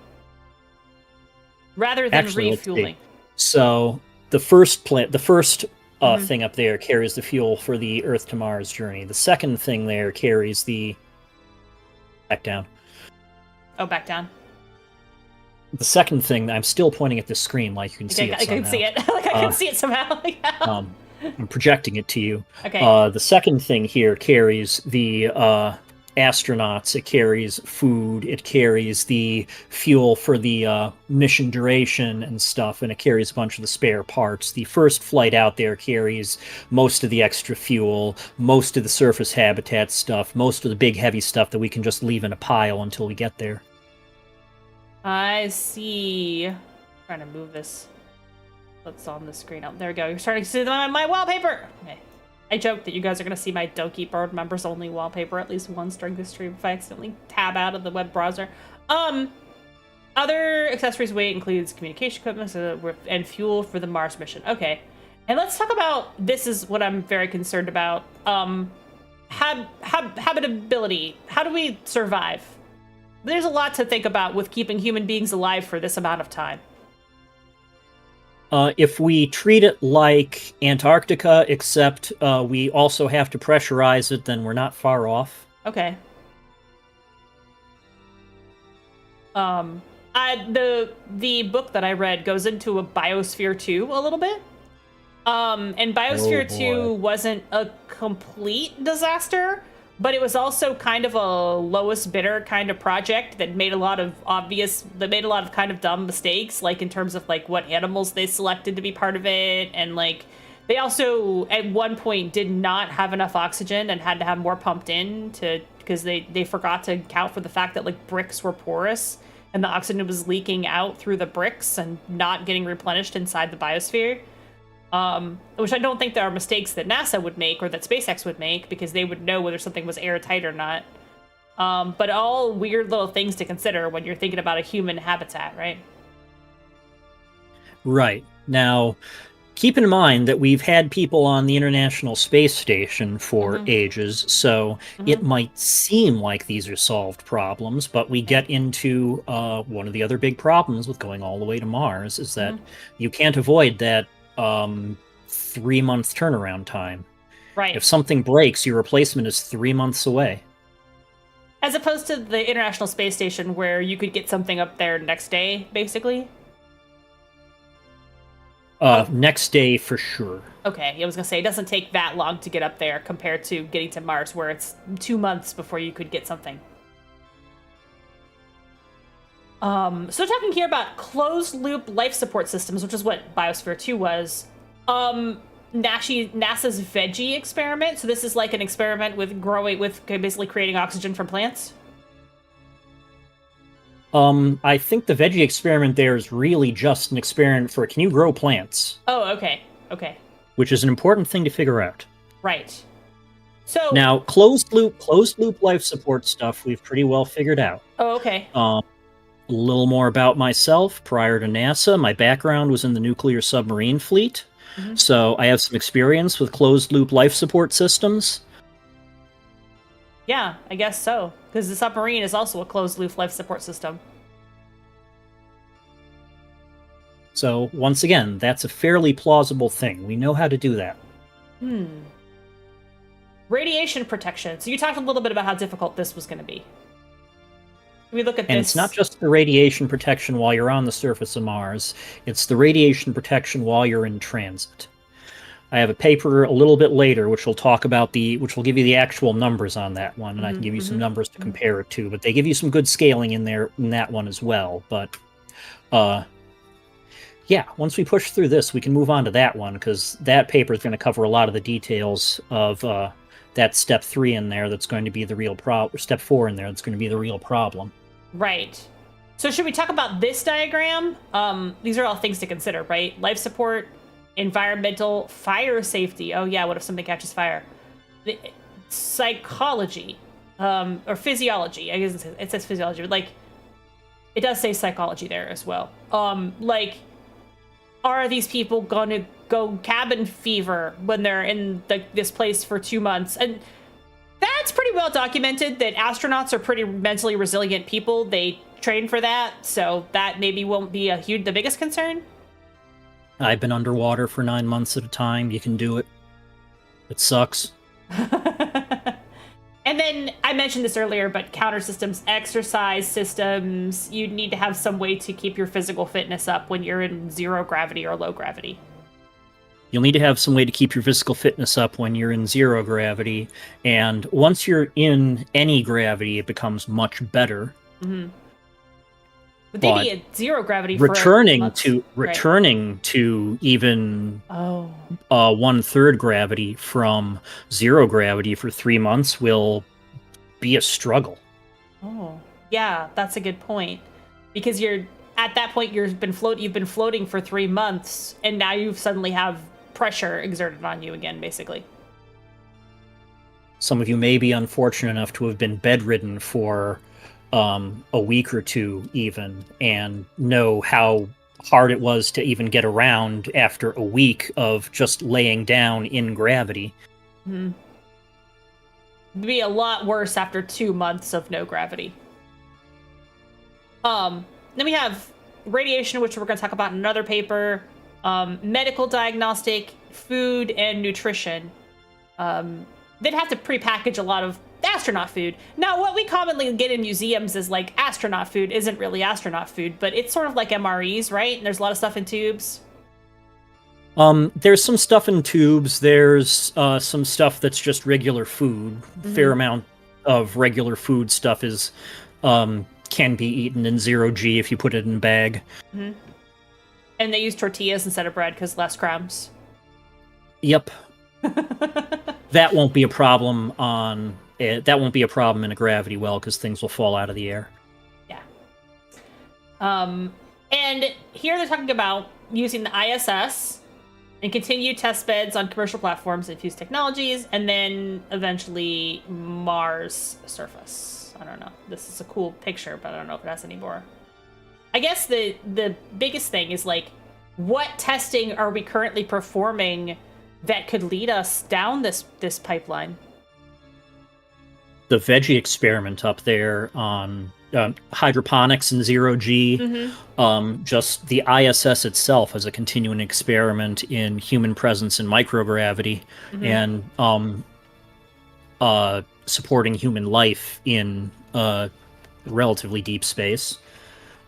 Rather than Actually, let's see. refueling. So the first thing up there carries the fuel for the Earth to Mars journey. The second thing there carries the... Back down. Oh, back down. The second thing, I'm still pointing at the screen like you can see it I can somehow. see it. Like I can see it somehow. Yeah. I'm projecting it to you. Okay. The second thing here carries the astronauts. It carries food. It carries the fuel for the mission duration and stuff, and it carries a bunch of the spare parts. The first flight out there carries most of the extra fuel, most of the surface habitat stuff, most of the big heavy stuff that we can just leave in a pile until we get there. I see. Trying to move this. What's on the screen? Oh, there we go. You're starting to see my wallpaper. Okay. I joke that you guys are going to see my Don't Keep Bird members only wallpaper at least once during the stream if I accidentally tab out of the web browser. Other accessories weight includes communication equipment and fuel for the Mars mission. Okay. And let's talk about, this is what I'm very concerned about. Habitability. How do we survive? There's a lot to think about with keeping human beings alive for this amount of time. If we treat it like Antarctica, except we also have to pressurize it, then we're not far off. Okay. The book that I read goes into a Biosphere 2 a little bit. And Biosphere 2 wasn't a complete disaster, but it was also kind of a lowest bidder kind of project that made a lot of kind of dumb mistakes, like in terms of like what animals they selected to be part of it. And like, they also at one point did not have enough oxygen and had to have more pumped in because they forgot to account for the fact that like bricks were porous and the oxygen was leaking out through the bricks and not getting replenished inside the biosphere. Which I don't think there are mistakes that NASA would make or that SpaceX would make because they would know whether something was airtight or not. But all weird little things to consider when you're thinking about a human habitat, right? Right. Now, keep in mind that we've had people on the International Space Station for ages, so it might seem like these are solved problems, but we get into one of the other big problems with going all the way to Mars is that you can't avoid that 3-month turnaround time. Right. If something breaks, your replacement is 3 months away. As opposed to the International Space Station where you could get something up there next day, basically. Next day for sure. Okay, I was gonna say it doesn't take that long to get up there compared to getting to Mars where it's 2 months before you could get something. So talking here about closed loop life support systems, which is what Biosphere 2 was. NASA's veggie experiment. So this is like an experiment with basically creating oxygen from plants. I think the veggie experiment there is really just an experiment for can you grow plants? Oh, okay. Okay. which is an important thing to figure out. Right. So Now, closed loop life support stuff we've pretty well figured out. Oh, okay. A little more about myself. Prior to NASA, my background was in the nuclear submarine fleet, so I have some experience with closed loop life support systems. Yeah, I guess so. Because the submarine is also a closed loop life support system. So, once again, that's a fairly plausible thing. We know how to do that. Radiation protection. So you talked a little bit about how difficult this was going to be. We look at And this. it's not just the radiation protection while you're on the surface of Mars, it's the radiation protection while you're in transit. I have a paper a little bit later which will talk about which will give you the actual numbers on that one, and I can give you some numbers to compare it to, but they give you some good scaling in there in that one as well. But yeah, once we push through this, we can move on to that one, because that paper is going to cover a lot of the details of that step 3 in there that's going to be the real problem, step 4 in there that's going to be the real problem. Right. So should we talk about this diagram? These are all things to consider, right? Life support, environmental, fire safety. Oh yeah, what if something catches fire? Psychology, or physiology. I guess it says physiology, but like, it does say psychology there as well. Like, are these people gonna go cabin fever when they're in this place for 2 months? And that's pretty well documented that astronauts are pretty mentally resilient people. They train for that, so that maybe won't be the biggest concern. I've been underwater for 9 months at a time. You can do it. It sucks. And then I mentioned this earlier, but counter systems, exercise systems, you need to have some way to keep your physical fitness up when you're in zero gravity or low gravity. You'll need to have some way to keep your physical fitness up when you're in zero gravity, and once you're in any gravity, it becomes much better. Would they be at zero gravity for returning months? to even 1/3 gravity from zero gravity for 3 months will be a struggle. Oh, yeah, that's a good point. Because you're at that point you've been floating for 3 months, and now you suddenly have pressure exerted on you again, basically. Some of you may be unfortunate enough to have been bedridden for a week or two even, and know how hard it was to even get around after a week of just laying down in gravity. It'd be a lot worse after 2 months of no gravity. Then we have radiation, which we're going to talk about in another paper, medical diagnostic, food, and nutrition. They'd have to prepackage a lot of astronaut food. Now, what we commonly get in museums is like astronaut food isn't really astronaut food, but it's sort of like MREs, right? And there's a lot of stuff in tubes. There's some stuff in tubes. There's some stuff that's just regular food. Fair amount of regular food stuff is can be eaten in 0G if you put it in a bag. And they use tortillas instead of bread because less crumbs. Yep. That won't be a problem that won't be a problem in a gravity well, because things will fall out of the air. Yeah. And here they're talking about using the ISS and continue test beds on commercial platforms and fuse technologies, and then eventually Mars surface. I don't know. This is a cool picture, but I don't know if it has any more. I guess the biggest thing is, like, what testing are we currently performing that could lead us down this pipeline? The veggie experiment up there on hydroponics and 0G, just the ISS itself as a continuing experiment in human presence in microgravity, and supporting human life in relatively deep space.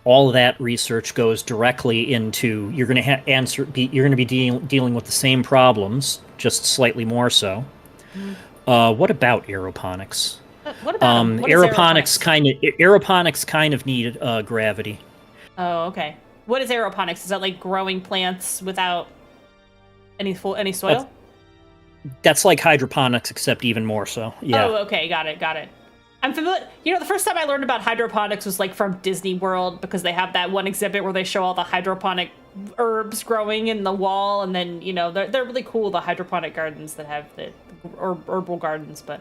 All of that research goes directly into you're going to be dealing with the same problems, just slightly more so. What about aeroponics? What about what is aeroponics kind of need gravity. Oh, okay. What is aeroponics? Is that like growing plants without any soil? That's like hydroponics, except even more so. Yeah. Oh, okay, got it. I'm familiar. You know, the first time I learned about hydroponics was like from Disney World, because they have that one exhibit where they show all the hydroponic herbs growing in the wall, and then they're really cool. The hydroponic gardens that have the herbal gardens, but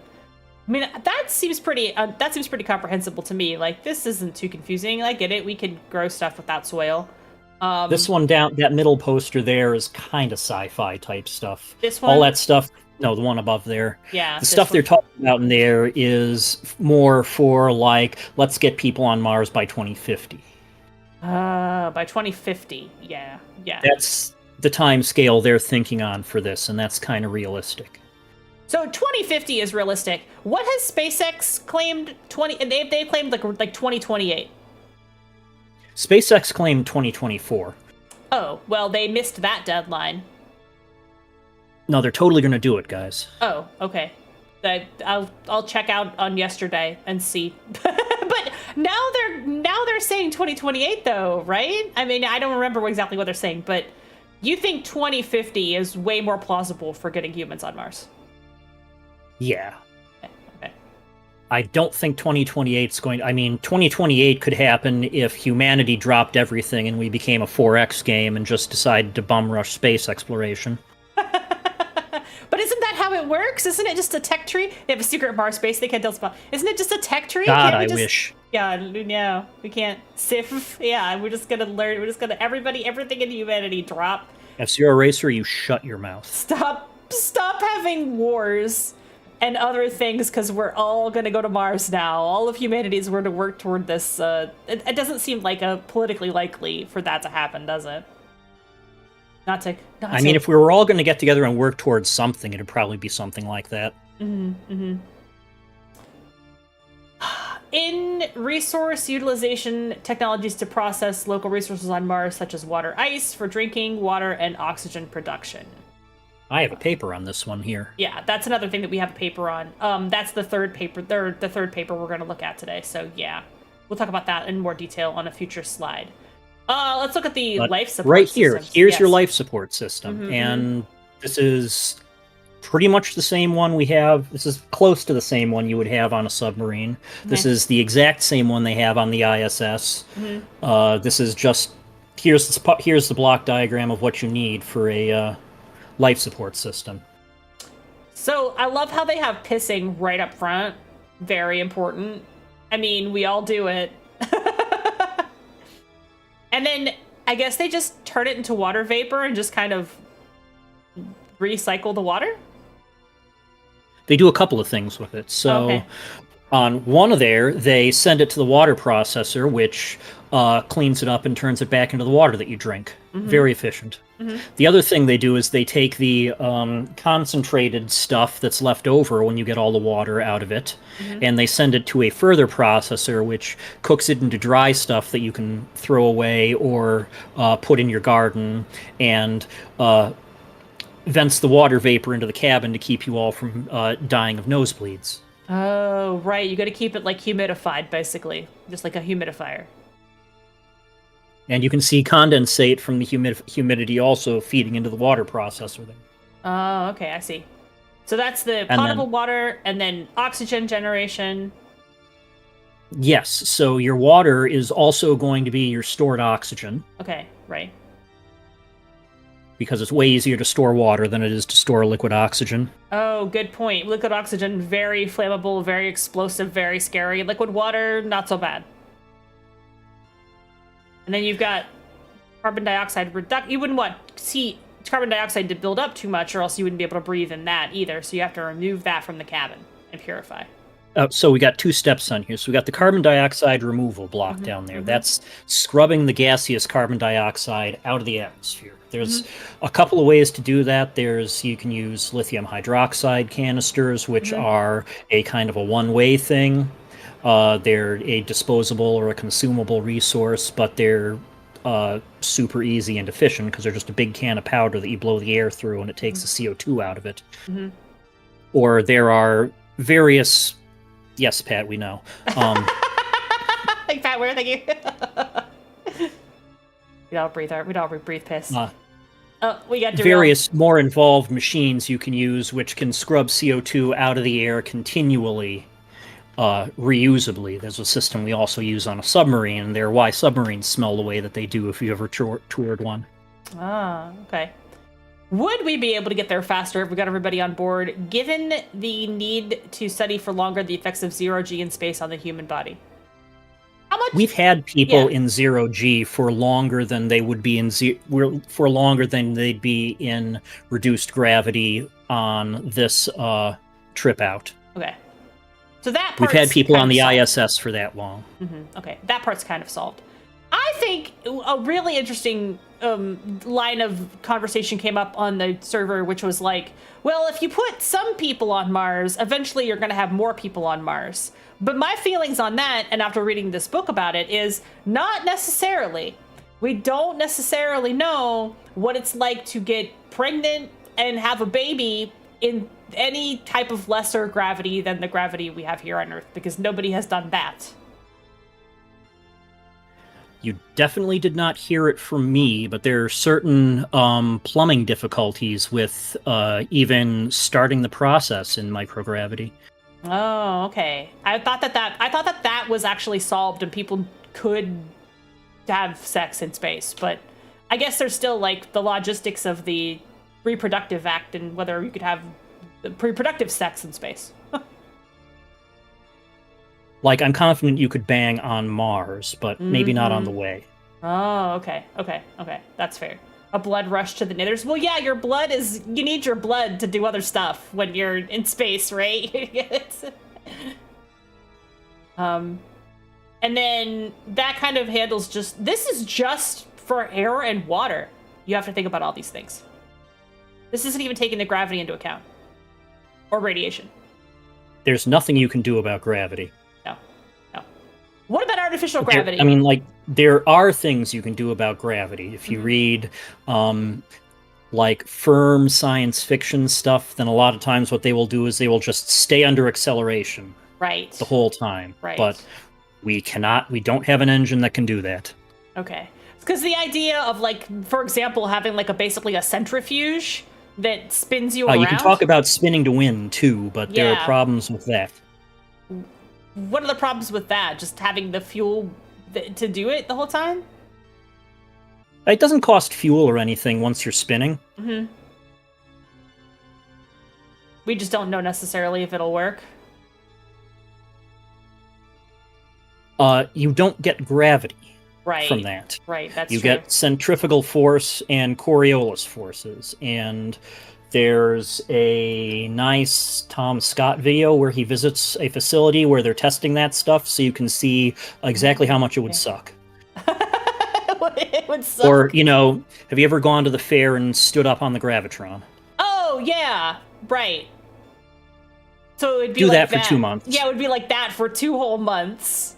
I mean that seems pretty comprehensible to me. Like, this isn't too confusing. I get it. We can grow stuff without soil. This one down, that middle poster there is kind of sci-fi type stuff. This one, all that stuff. No, the one above there. Yeah. The stuff they're talking about in there is more for, like, let's get people on Mars by 2050. By 2050, yeah. That's the time scale they're thinking on for this, and that's kind of realistic. So 2050 is realistic. What has SpaceX claimed? They claimed like 2028. SpaceX claimed 2024. Oh, well, they missed that deadline. No, they're totally going to do it, guys. Oh, okay. I'll check out on yesterday and see. But now they're saying 2028 though, right? I mean, I don't remember exactly what they're saying, but you think 2050 is way more plausible for getting humans on Mars? Yeah. Okay. I don't think 2028 is going to... I mean, 2028 could happen if humanity dropped everything and we became a 4X game and just decided to bum rush space exploration. But isn't that how it works? Isn't it just a tech tree? They have a secret Mars base they can't tell us about. Isn't it just a tech tree? God, I wish. Yeah, no, we can't sift. Yeah, we're just gonna learn. We're just gonna everything in humanity drop. F-Zero Racer, you shut your mouth. Stop having wars and other things, because we're all gonna go to Mars now. All of humanity is going to work toward this. It doesn't seem like a politically likely for that to happen, does it? I mean, if we were all going to get together and work towards something, it'd probably be something like that. Mm-hmm. In resource utilization technologies to process local resources on Mars, such as water, ice for drinking, water, and oxygen production. I have a paper on this one here. Yeah, that's another thing that we have a paper on. That's the third paper. The third paper we're going to look at today. So yeah, we'll talk about that in more detail on a future slide. Let's look at the life support right here. systems. Here's Yes. your life support system. Mm-hmm, and this is pretty much the same one we have. This is close to the same one you would have on a submarine. This is the exact same one they have on the ISS. This is just... Here's the block diagram of what you need for a life support system. So I love how they have pissing right up front. Very important. I mean, we all do it. And then I guess they just turn it into water vapor and just kind of recycle the water? They do a couple of things with it. So on one of there, they send it to the water processor, which cleans it up and turns it back into the water that you drink. Very efficient. The other thing they do is they take the concentrated stuff that's left over when you get all the water out of it, and they send it to a further processor, which cooks it into dry stuff that you can throw away or put in your garden, and vents the water vapor into the cabin to keep you all from dying of nosebleeds. Oh, right. You got to keep it like humidified, basically. Just like a humidifier. And you can see condensate from the humidity also feeding into the water processor there. Oh, okay, I see. So that's the potable water, and then oxygen generation. Yes, so your water is also going to be your stored oxygen. Okay, right. Because it's way easier to store water than it is to store liquid oxygen. Oh, good point. Liquid oxygen, very flammable, very explosive, very scary. Liquid water, not so bad. And then you've got carbon dioxide reduction. You wouldn't want carbon dioxide to build up too much, or else you wouldn't be able to breathe in that either. So you have to remove that from the cabin and purify. So we got two steps on here. So we got the carbon dioxide removal block down there. That's scrubbing the gaseous carbon dioxide out of the atmosphere. There's a couple of ways to do that. You can use lithium hydroxide canisters, which are a kind of a one-way thing. They're a disposable or a consumable resource, but they're super easy and efficient because they're just a big can of powder that you blow the air through and it takes the CO2 out of it. Or there are various... Yes, Pat, we know. Like Pat, where? Thank you. We don't breathe piss. We got various more involved machines you can use which can scrub CO2 out of the air continually reusably. There's a system we also use on a submarine, and they're why submarines smell the way that they do if you ever toured one. Ah, okay. Would we be able to get there faster if we got everybody on board, given the need to study for longer the effects of zero-G in space on the human body? How much? We've had people in zero G for longer than they would be for longer than they'd be in reduced gravity on this trip out. Okay. So that we've part's had people on the solved. ISS for that long. Mm-hmm. Okay, that part's kind of solved. I think a really interesting line of conversation came up on the server, which was like, well, if you put some people on Mars, eventually you're going to have more people on Mars. But my feelings on that, and after reading this book about it, is not necessarily. We don't necessarily know what it's like to get pregnant and have a baby in any type of lesser gravity than the gravity we have here on Earth, because nobody has done that. You definitely did not hear it from me, but there are certain plumbing difficulties with even starting the process in microgravity. Oh, okay. I thought that was actually solved and people could have sex in space, but I guess there's still like the logistics of the reproductive act and whether you could have reproductive sex in space. Like, I'm confident you could bang on Mars, but maybe not on the way. Oh, okay. That's fair. A blood rush to the nithers. Well, yeah, you need your blood to do other stuff when you're in space, right? And then that kind of handles this is just for air and water. You have to think about all these things. This isn't even taking the gravity into account. Or radiation. There's nothing you can do about gravity. No. What about artificial gravity? I mean, like, there are things you can do about gravity. If you read, like, firm science fiction stuff, then a lot of times what they will do is they will just stay under acceleration. Right. The whole time. Right. But we don't have an engine that can do that. Okay. Because the idea of, like, for example, having, like, basically a centrifuge that spins you around. You can talk about spinning to win, too, but there Yeah. are problems with that. What are the problems with that? Just having the fuel to do it the whole time? It doesn't cost fuel or anything once you're spinning. Mm-hmm. We just don't know necessarily if it'll work. You don't get gravity Right. from that. Right, that's You true. get centrifugal force and Coriolis forces, and there's a nice Tom Scott video where he visits a facility where they're testing that stuff, so you can see exactly how much it would suck. It would suck. Or, have you ever gone to the fair and stood up on the Gravitron? Oh, yeah. Right. So it would be Do like that for 2 months. Yeah, it would be like that for 2 whole months.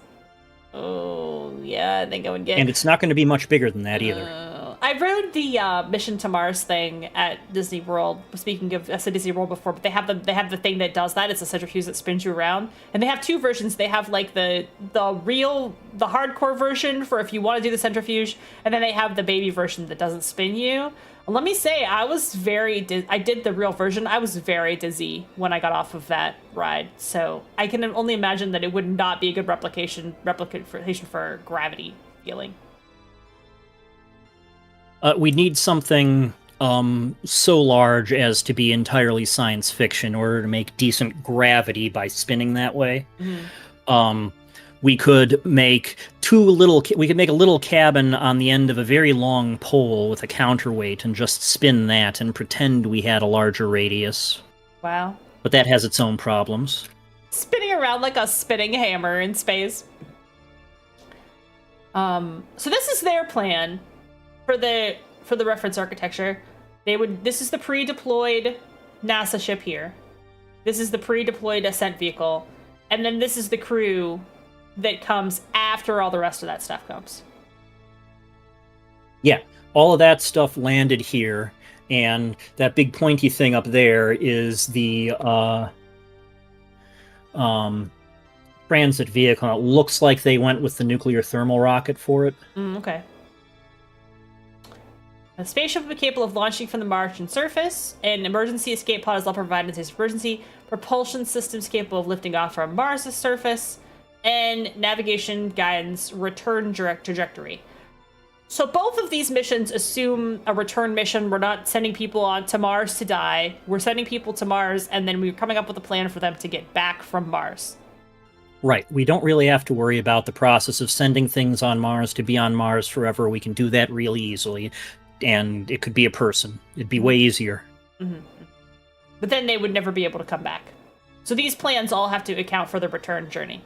Oh, yeah, I think I would get... And it's not going to be much bigger than that either. I rode the Mission to Mars thing at Disney World. Speaking of, I said Disney World before, but they have the thing that does that. It's a centrifuge that spins you around, and they have 2 versions. They have like the hardcore version for if you want to do the centrifuge, and then they have the baby version that doesn't spin you. And let me say, I did the real version. I was very dizzy when I got off of that ride, so I can only imagine that it would not be a good replication for gravity feeling. We need something so large as to be entirely science fiction in order to make decent gravity by spinning that way. Mm-hmm. We could make a little cabin on the end of a very long pole with a counterweight and just spin that and pretend we had a larger radius. Wow. But that has its own problems. Spinning around like a spinning hammer in space. So this is their plan for the reference architecture. This is the pre-deployed NASA ship here. This is the pre-deployed ascent vehicle. And then this is the crew that comes after all the rest of that stuff comes. Yeah, all of that stuff landed here, and that big pointy thing up there is the transit vehicle. It looks like they went with the nuclear thermal rocket for it. Okay. A spaceship will be capable of launching from the Martian surface. An emergency escape pod is all provided in case of emergency. Propulsion systems capable of lifting off from Mars' surface. And navigation guidance return trajectory. So both of these missions assume a return mission. We're not sending people on to Mars to die. We're sending people to Mars, and then we're coming up with a plan for them to get back from Mars. Right. We don't really have to worry about the process of sending things on Mars to be on Mars forever. We can do that really easily. And it could be a person. It'd be way easier. Mm-hmm. But then they would never be able to come back. So these plans all have to account for the return journey.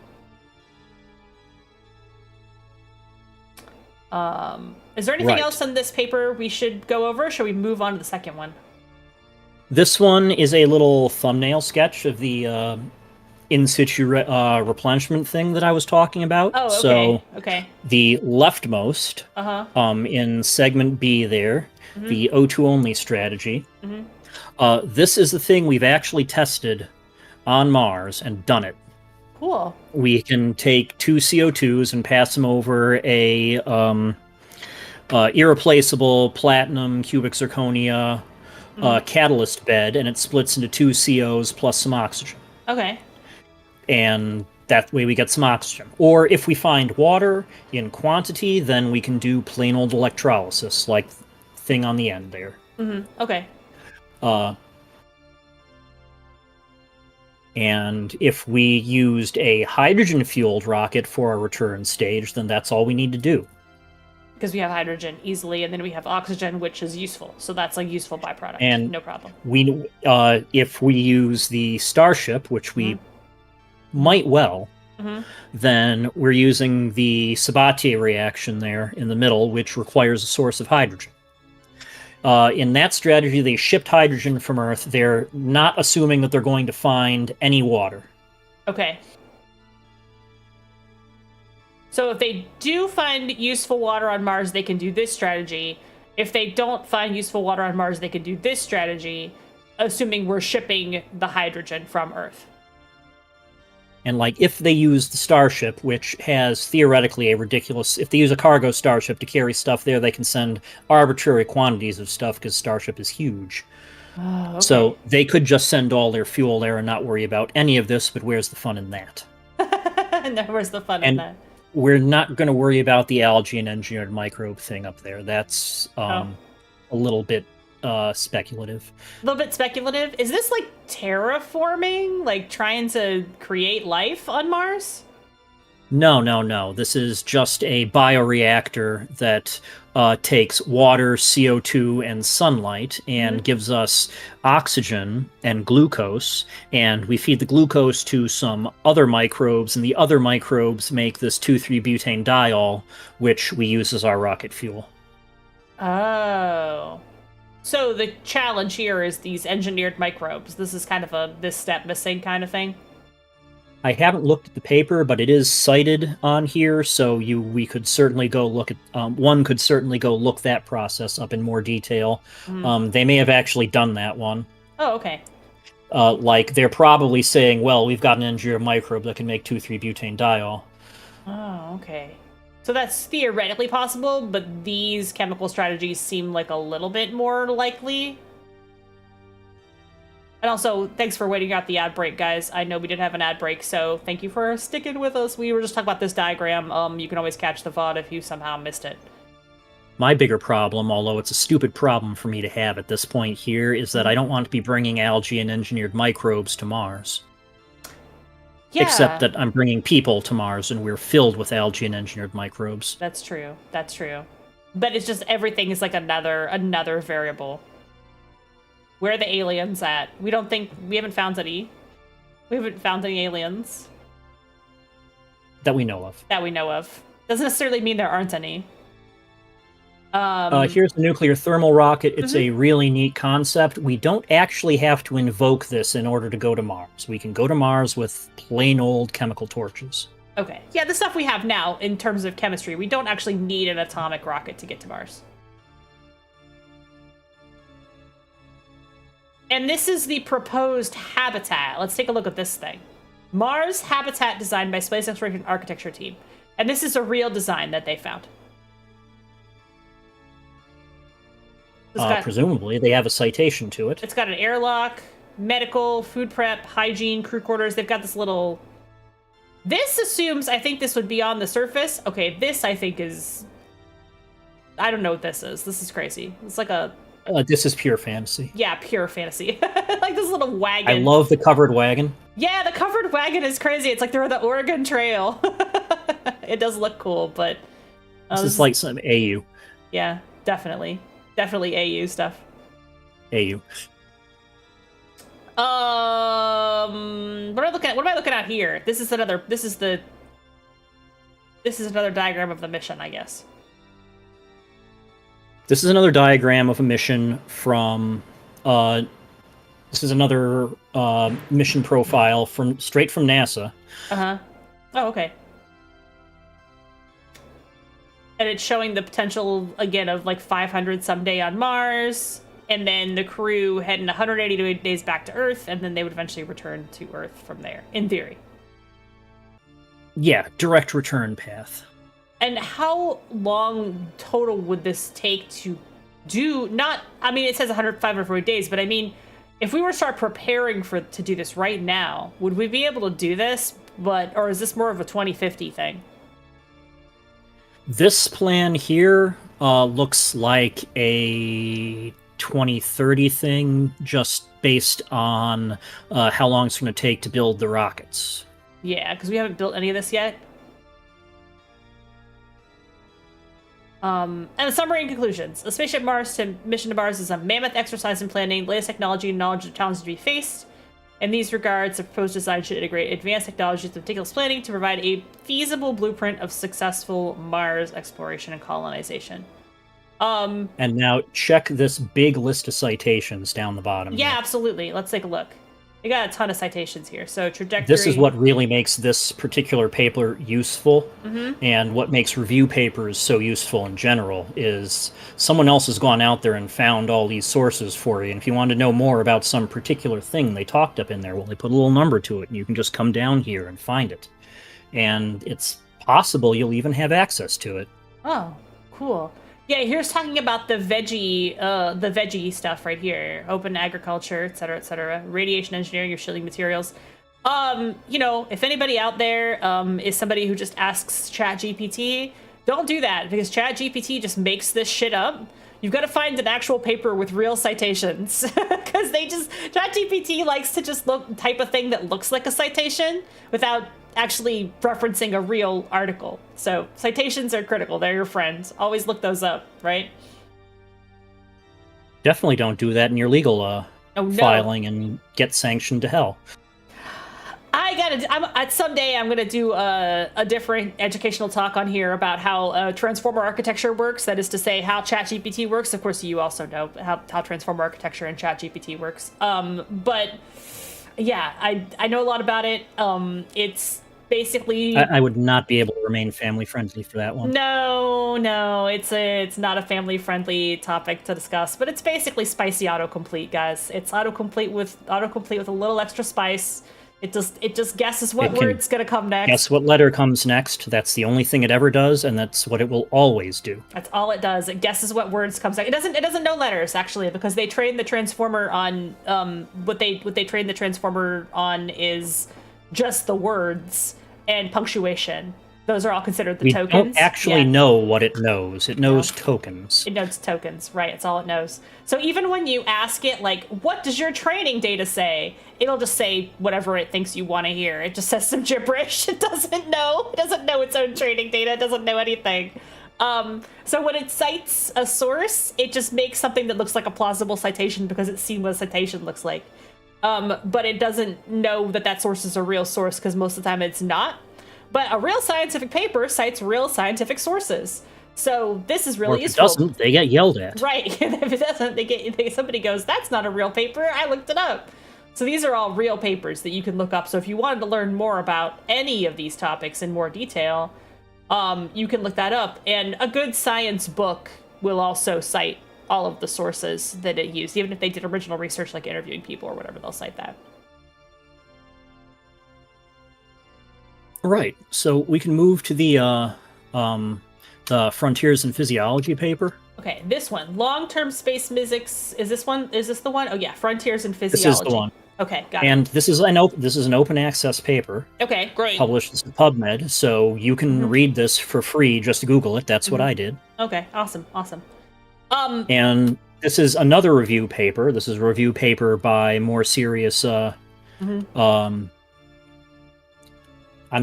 Is there anything else on this paper we should go over? Or should we move on to the second one? This one is a little thumbnail sketch of the in situ replenishment thing that I was talking about. Oh, okay. So okay. The leftmost, in segment B there, the O2 only strategy. This is the thing we've actually tested on Mars and done it. Cool. We can take 2 CO2s and pass them over a irreplaceable platinum cubic zirconia catalyst bed, and it splits into 2 COs plus some oxygen. Okay. And that way we get some oxygen. Or if we find water in quantity, then we can do plain old electrolysis, like thing on the end there. Okay. And if we used a hydrogen-fueled rocket for our return stage, then that's all we need to do. Because we have hydrogen easily, and then we have oxygen, which is useful. So that's a useful byproduct. And no problem. We, if we use the Starship, which we might well, then we're using the Sabatier reaction there in the middle, which requires a source of hydrogen. In that strategy, they shipped hydrogen from Earth. They're not assuming that they're going to find any water. Okay. So if they do find useful water on Mars, they can do this strategy. If they don't find useful water on Mars, they can do this strategy, assuming we're shipping the hydrogen from Earth. And, like, if they use the Starship, which has theoretically a ridiculous... If they use a cargo Starship to carry stuff there, they can send arbitrary quantities of stuff, because Starship is huge. Oh, okay. So they could just send all their fuel there and not worry about any of this, but where's the fun in that? No, where's the fun in that? We're not going to worry about the algae and engineered microbe thing up there. That's a little bit speculative. A little bit speculative? Is this like terraforming? Like trying to create life on Mars? No. This is just a bioreactor that takes water, CO2, and sunlight and gives us oxygen and glucose. And we feed the glucose to some other microbes, and the other microbes make this 2,3-butane diol, which we use as our rocket fuel. Oh. So the challenge here is these engineered microbes. This is kind of a this step missing kind of thing. I haven't looked at the paper, but it is cited on here, so we could certainly go look at one could certainly go look that process up in more detail. They may have actually done that one. Oh, okay. Like they're probably saying, well, we've got an engineered microbe that can make 2,3-butane diol. Oh, okay. So that's theoretically possible, but these chemical strategies seem like a little bit more likely. And also, thanks for waiting out the ad break, guys. I know we did have an ad break, so thank you for sticking with us. We were just talking about this diagram. You can always catch the VOD if you somehow missed it. My bigger problem, although it's a stupid problem for me to have at this point here, is that I don't want to be bringing algae and engineered microbes to Mars. Yeah. Except that I'm bringing people to Mars, and we're filled with algae and engineered microbes. That's true. That's true. But it's just everything is like another variable. Where are the aliens at? We haven't found any. We haven't found any aliens. That we know of. That we know of. Doesn't necessarily mean there aren't any. Here's the nuclear thermal rocket. It's a really neat concept. We don't actually have to invoke this in order to go to Mars. We can go to Mars with plain old chemical torches. Okay. Yeah, the stuff we have now in terms of chemistry, we don't actually need an atomic rocket to get to Mars. And this is the proposed habitat. Let's take a look at this thing. Mars habitat designed by Space Exploration Architecture Team. And this is a real design that they found. Presumably, they have a citation to it. It's got an airlock, medical, food prep, hygiene, crew quarters. They've got this little... This assumes, I think this would be on the surface. Okay, this I think is... I don't know what this is. This is crazy. It's like a... This is pure fantasy. Yeah, pure fantasy. Like this little wagon. I love the covered wagon. Yeah, the covered wagon is crazy. It's like they're on the Oregon Trail. It does look cool, but... This is like some AU. Yeah, definitely. Definitely AU stuff. AU. What am I looking at here? This is another diagram of the mission, I guess. This is another diagram of a mission from this is another mission profile straight from NASA. Uh-huh. Oh, okay. And it's showing the potential, again, of like 500 someday on Mars, and then the crew heading 180 days back to Earth, and then they would eventually return to Earth from there, in theory. Yeah, direct return path. And how long total would this take to do? Not, I mean, it says 540 days, but I mean, if we were to start preparing to do this right now, would we be able to do this? Or is this more of a 2050 thing? This plan here looks like a 2030 thing, just based on how long it's going to take to build the rockets. Yeah, because we haven't built any of this yet. And the summary and conclusions. A spaceship mission to Mars is a mammoth exercise in planning, latest technology, and knowledge of challenges to be faced. In these regards, the proposed design should integrate advanced technologies with meticulous planning to provide a feasible blueprint of successful Mars exploration and colonization. And now check this big list of citations down the bottom. Yeah, here. Absolutely. Let's take a look. We got a ton of citations here. So trajectory. This is what really makes this particular paper useful, and what makes review papers so useful in general is someone else has gone out there and found all these sources for you. And if you want to know more about some particular thing they talked up in there, well, they put a little number to it, and you can just come down here and find it. And it's possible you'll even have access to it. Oh, cool. Yeah, here's talking about the veggie stuff right here. Open agriculture, et cetera, radiation engineering or shielding materials. If anybody out there is somebody who just asks ChatGPT, don't do that, because ChatGPT just makes this shit up. You've got to find an actual paper with real citations, because ChatGPT likes to just type a thing that looks like a citation without actually referencing a real article. So citations are critical. They're your friends. Always look those up, right? Definitely don't do that in your legal filing and get sanctioned to hell. Someday I'm gonna do a different educational talk on here about how transformer architecture works. That is to say, how ChatGPT works. Of course, you also know how transformer architecture and ChatGPT works. But yeah, I know a lot about it. It's basically... I would not be able to remain family-friendly for that one. No, it's not a family-friendly topic to discuss, but it's basically spicy autocomplete, guys. It's autocomplete with a little extra spice. It just guesses what word's gonna come next. Guess what letter comes next. That's the only thing it ever does, and that's what it will always do. That's all it does. It guesses what words comes next. It doesn't know letters, actually, because they train the transformer on what they train the transformer on is just the words and punctuation. Those are all considered the tokens. We don't actually know what it knows. It knows tokens. It knows tokens, right? It's all it knows. So even when you ask it, like, what does your training data say? It'll just say whatever it thinks you want to hear. It just says some gibberish. It doesn't know. It doesn't know its own training data. It doesn't know anything. So when it cites a source, it just makes something that looks like a plausible citation because it's seen what a citation looks like. But it doesn't know that source is a real source because most of the time it's not. But a real scientific paper cites real scientific sources. So this is really useful. If it doesn't, they get yelled at. Right. If it doesn't, somebody goes, that's not a real paper. I looked it up. So these are all real papers that you can look up. So if you wanted to learn more about any of these topics in more detail, you can look that up. And a good science book will also cite all of the sources that it used. Even if they did original research, like interviewing people or whatever, they'll cite that. Right. So we can move to the Frontiers in Physiology paper. Okay, this one. Long-term space physics. Is this one? Is this the one? Oh yeah, Frontiers in This Physiology. is the one. Okay, got it. And this is an open access paper Okay, great. published in PubMed, so you can read this for free. Just Google it. That's what I did. Okay, awesome. And this is another review paper. This is a review paper by more serious. I'm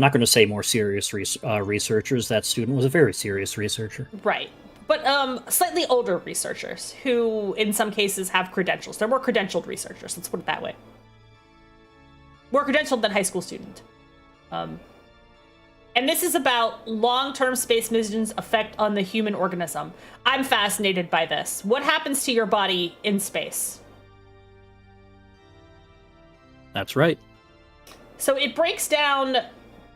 not going to say more serious researchers. That student was a very serious researcher. Right. But slightly older researchers who, in some cases, have credentials. They're more credentialed researchers. Let's put it that way. More credentialed than high school student. And this is about long-term space missions' effect on the human organism. I'm fascinated by this. What happens to your body in space? That's right. So it breaks down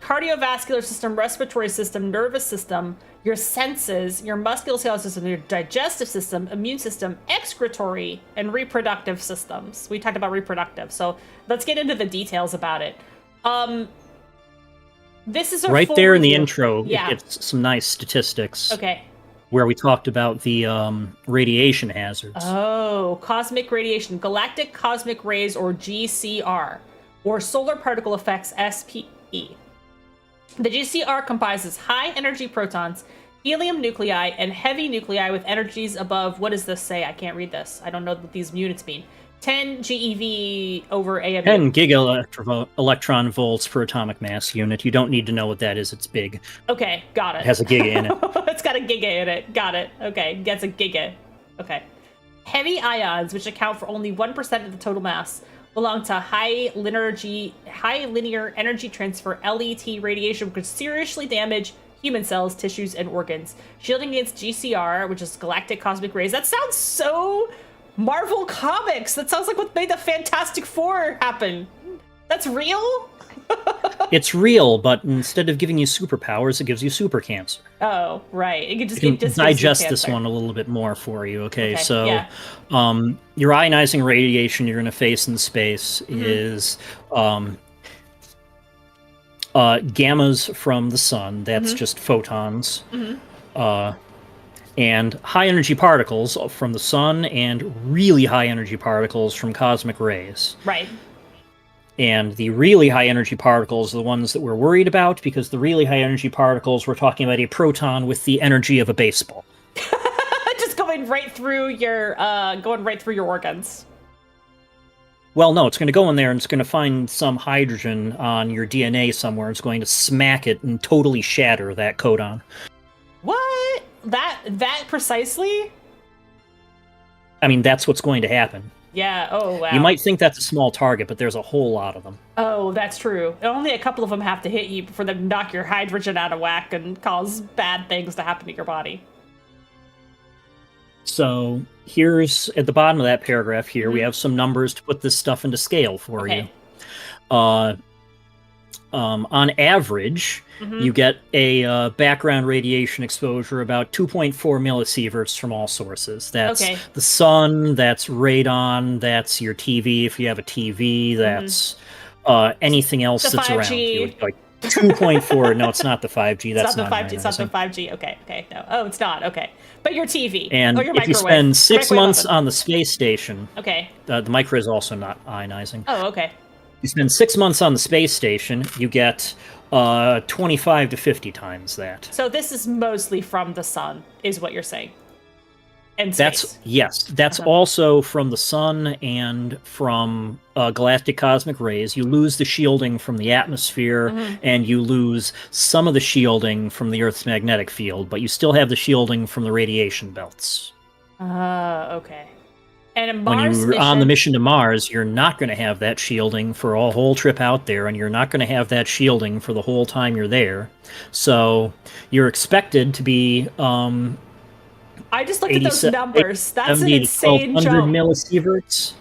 cardiovascular system, respiratory system, nervous system, your senses, your musculoskeletal system, your digestive system, immune system, excretory, and reproductive systems. We talked about reproductive, so let's get into the details about it. This is a right there in the review. intro. Yeah. It's some nice statistics. Okay. Where we talked about the radiation hazards. Oh, cosmic radiation, galactic cosmic rays, or GCR, or solar particle effects, SPE. The GCR comprises high-energy protons, helium nuclei, and heavy nuclei with energies above, what does this say? I can't read this. I don't know what these units mean. 10 GeV over AMU. 10 giga-electron volts per atomic mass unit. You don't need to know what that is. It's big. Okay, got it. It has a giga in it. It's got a giga in it. Got it. Okay, gets a giga. Okay. Heavy ions, which account for only 1% of the total mass, belong to high linear energy transfer LET radiation, which could seriously damage human cells, tissues, and organs. Shielding against GCR, which is galactic cosmic rays. That sounds so Marvel Comics. That sounds like what made the Fantastic Four happen. That's real? It's real, but instead of giving you superpowers, it gives you super cancer. Oh, right. It could just I give can digest this one a little bit more for you. Okay, so yeah. Your ionizing radiation you're going to face in space is gammas from the sun. That's just photons. And high energy particles from the sun, and really high energy particles from cosmic rays. Right. And the really high energy particles are the ones that we're worried about, because the really high energy particles, we're talking about a proton with the energy of a baseball. Just going right through your organs. Well, no, it's going to go in there and it's going to find some hydrogen on your DNA somewhere. It's going to smack it and totally shatter that codon. What? That precisely? I mean, that's what's going to happen. Yeah, oh wow. You might think that's a small target, but there's a whole lot of them. Oh, that's true. Only a couple of them have to hit you for them to knock your hydrogen out of whack and cause bad things to happen to your body. So here's, at the bottom of that paragraph here, we have some numbers to put this stuff into scale for you. On average, you get a background radiation exposure about 2.4 millisieverts from all sources. That's the sun, that's radon, that's your TV if you have a TV, that's anything else the that's 5G. around you. Like 2.4, no, it's not the 5G. That's not the 5G. It's not the 5G. Okay, no. Oh, it's not. Okay. But your TV. And or your if you spend 6 months on the space station, the micro is also not ionizing. Oh, okay. You spend 6 months on the space station, you get 25 to 50 times that. So this is mostly from the sun, is what you're saying. And space. That's also from the sun and from galactic cosmic rays. You lose the shielding from the atmosphere, and you lose some of the shielding from the Earth's magnetic field, but you still have the shielding from the radiation belts. Okay. And a Mars when you're on the mission to Mars, you're not going to have that shielding for a whole trip out there, and you're not going to have that shielding for the whole time you're there. So you're expected to be... I just looked at those numbers. That's an insane 1200 jump. Millisieverts.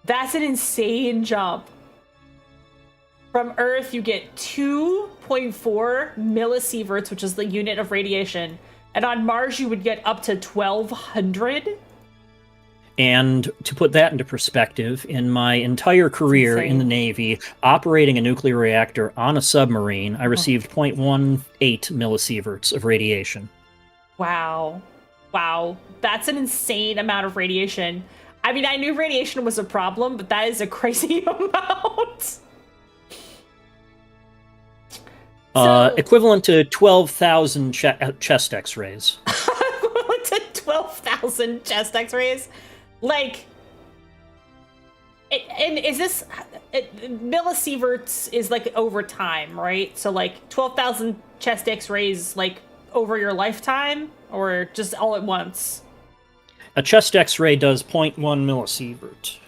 That's an insane jump. From Earth, you get 2.4 millisieverts, which is the unit of radiation. And on Mars, you would get up to 1200. And to put that into perspective, in my entire career in the Navy, operating a nuclear reactor on a submarine, I received 0.18 millisieverts of radiation. Wow. Wow, that's an insane amount of radiation. I mean, I knew radiation was a problem, but that is a crazy amount. Equivalent to 12,000 chest x-rays. Equivalent to 12,000 chest x-rays? Like, and is this... millisieverts is, like, over time, right? So, like, 12,000 chest x-rays, like, over your lifetime? Or just all at once? A chest x-ray does 0.1 millisievert.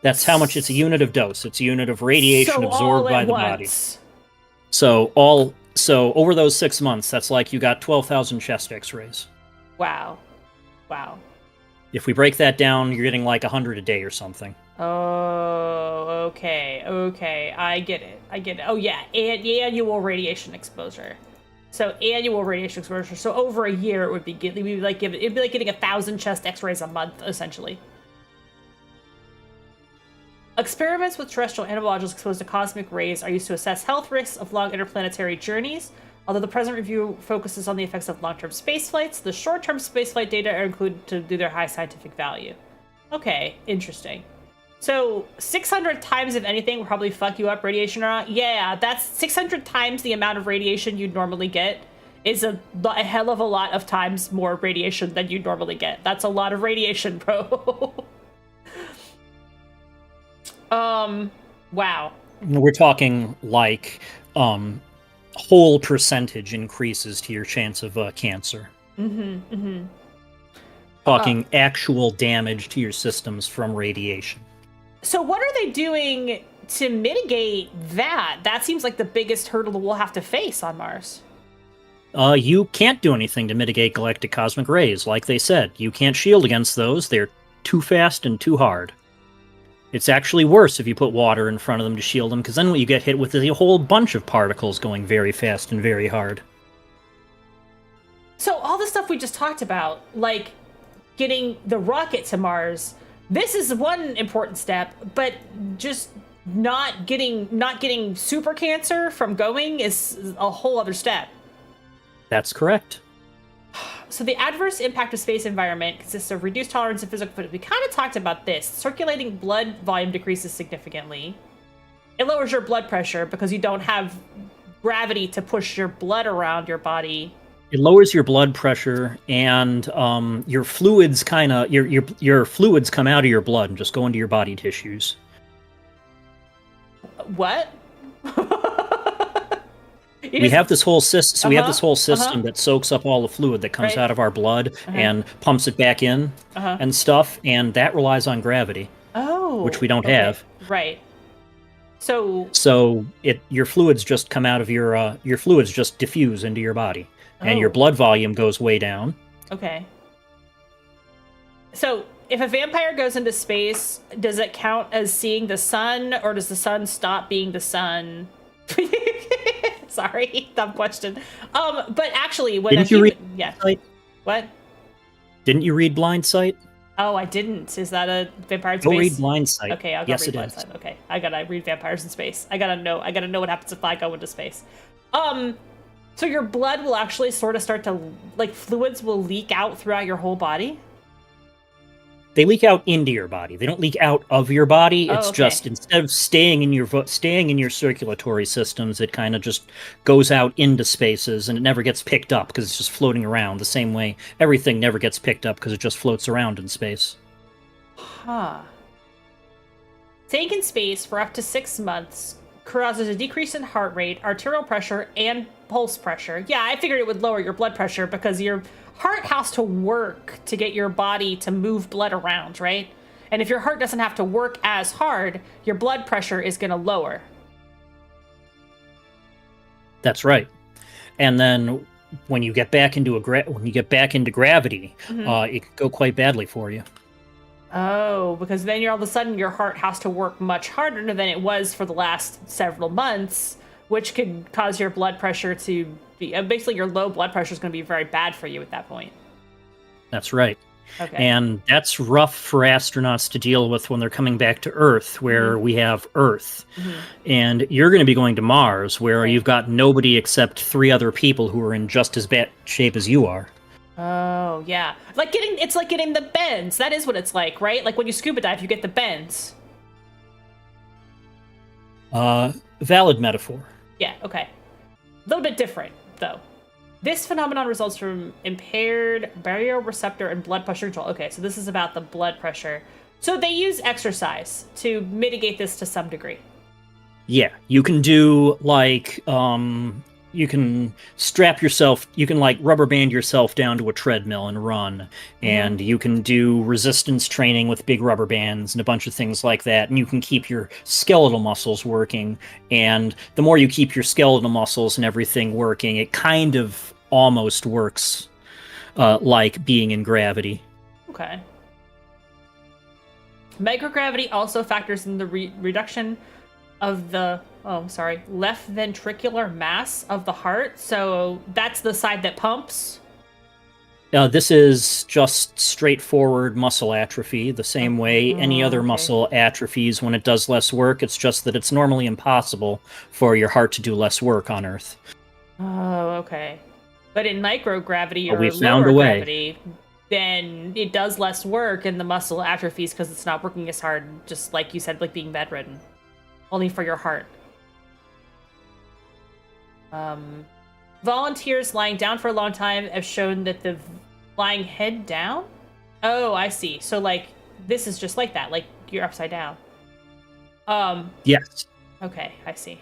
That's how much, it's a unit of dose. It's a unit of radiation absorbed by the body. So over those 6 months, that's like you got 12,000 chest x-rays. Wow. Wow. If we break that down, you're getting like 100 a day or something. Oh, okay. Okay, I get it. Oh, yeah, annual radiation exposure. So annual radiation exposure. So over a year, it'd be like getting 1,000 chest X-rays a month, essentially. Experiments with terrestrial animal exposed to cosmic rays are used to assess health risks of long interplanetary journeys. Although the present review focuses on the effects of long-term space flights, the short-term spaceflight data are included to do their high scientific value. Okay, interesting. So 600 times, if anything, will probably fuck you up, radiation or not. Yeah, that's 600 times the amount of radiation you'd normally get is a hell of a lot of times more radiation than you'd normally get. That's a lot of radiation, bro. Wow. We're talking like whole percentage increases to your chance of cancer. Talking actual damage to your systems from radiation. So what are they doing to mitigate that? That seems like the biggest hurdle we'll have to face on Mars. You can't do anything to mitigate galactic cosmic rays. Like they said, you can't shield against those. They're too fast and too hard. It's actually worse if you put water in front of them to shield them, because then what you get hit with is a whole bunch of particles going very fast and very hard. So all the stuff we just talked about, like getting the rocket to Mars, this is one important step, but just not getting super cancer from going is a whole other step. That's correct. So the adverse impact of space environment consists of reduced tolerance of physical fatigue. We kind of talked about this. Circulating blood volume decreases significantly. It lowers your blood pressure because you don't have gravity to push your blood around your body. It lowers your blood pressure, and your fluids your fluids come out of your blood and just go into your body tissues. What? We have this whole system. So we have this whole system that soaks up all the fluid that comes out of our blood and pumps it back in and stuff, and that relies on gravity. Oh, which we don't have. Right. So your fluids just come out of your fluids just diffuse into your body, and your blood volume goes way down. Okay. So if a vampire goes into space, does it count as seeing the sun, or does the sun stop being the sun? Sorry, dumb question. But actually, when Didn't you read Blindsight? What? Didn't you read Blindsight? Oh, I didn't. Is that a vampire in space? Go read Blindsight. Okay, I'll go read Blindsight. Okay, I gotta read vampires in space. I gotta know what happens if I go into space. So your blood will actually sort of start to, like, fluids will leak out throughout your whole body? They leak out into your body. They don't leak out of your body. It's just, instead of staying in your circulatory systems, it kind of just goes out into spaces, and it never gets picked up because it's just floating around, the same way everything never gets picked up because it just floats around in space. Huh. Staying in space for up to 6 months causes a decrease in heart rate, arterial pressure, and pulse pressure. Yeah, I figured it would lower your blood pressure because your heart has to work to get your body to move blood around, right? And if your heart doesn't have to work as hard, your blood pressure is going to lower. That's right. And then when you get back into gravity, it can go quite badly for you. Oh, because then all of a sudden your heart has to work much harder than it was for the last several months, which could cause your blood pressure to be... basically, your low blood pressure is going to be very bad for you at that point. That's right. Okay. And that's rough for astronauts to deal with when they're coming back to Earth, where we have Earth. And you're going to be going to Mars, where you've got nobody except 3 other people who are in just as bad shape as you are. Oh, yeah. It's like getting the bends. That is what it's like, right? Like when you scuba dive, you get the bends. Valid metaphor. Yeah, okay. A little bit different, though. This phenomenon results from impaired baroreceptor and blood pressure control. Okay, so this is about the blood pressure. So they use exercise to mitigate this to some degree. Yeah, you can do like you can strap yourself, you can like rubber band yourself down to a treadmill and run, and you can do resistance training with big rubber bands and a bunch of things like that, and you can keep your skeletal muscles working, and the more you keep your skeletal muscles and everything working, it kind of almost works like being in gravity. Okay. Microgravity also factors in the reduction of the left ventricular mass of the heart. So that's the side that pumps. This is just straightforward muscle atrophy, the same way any other muscle atrophies when it does less work. It's just that it's normally impossible for your heart to do less work on Earth. Oh, okay. But in microgravity or we found lower a way. gravity, then it does less work and the muscle atrophies because it's not working as hard, just like you said, like being bedridden. Only for your heart. Volunteers lying down for a long time have shown that the lying head down? Oh, I see. So, like, this is just like that. Like, you're upside down. Yes. Okay, I see.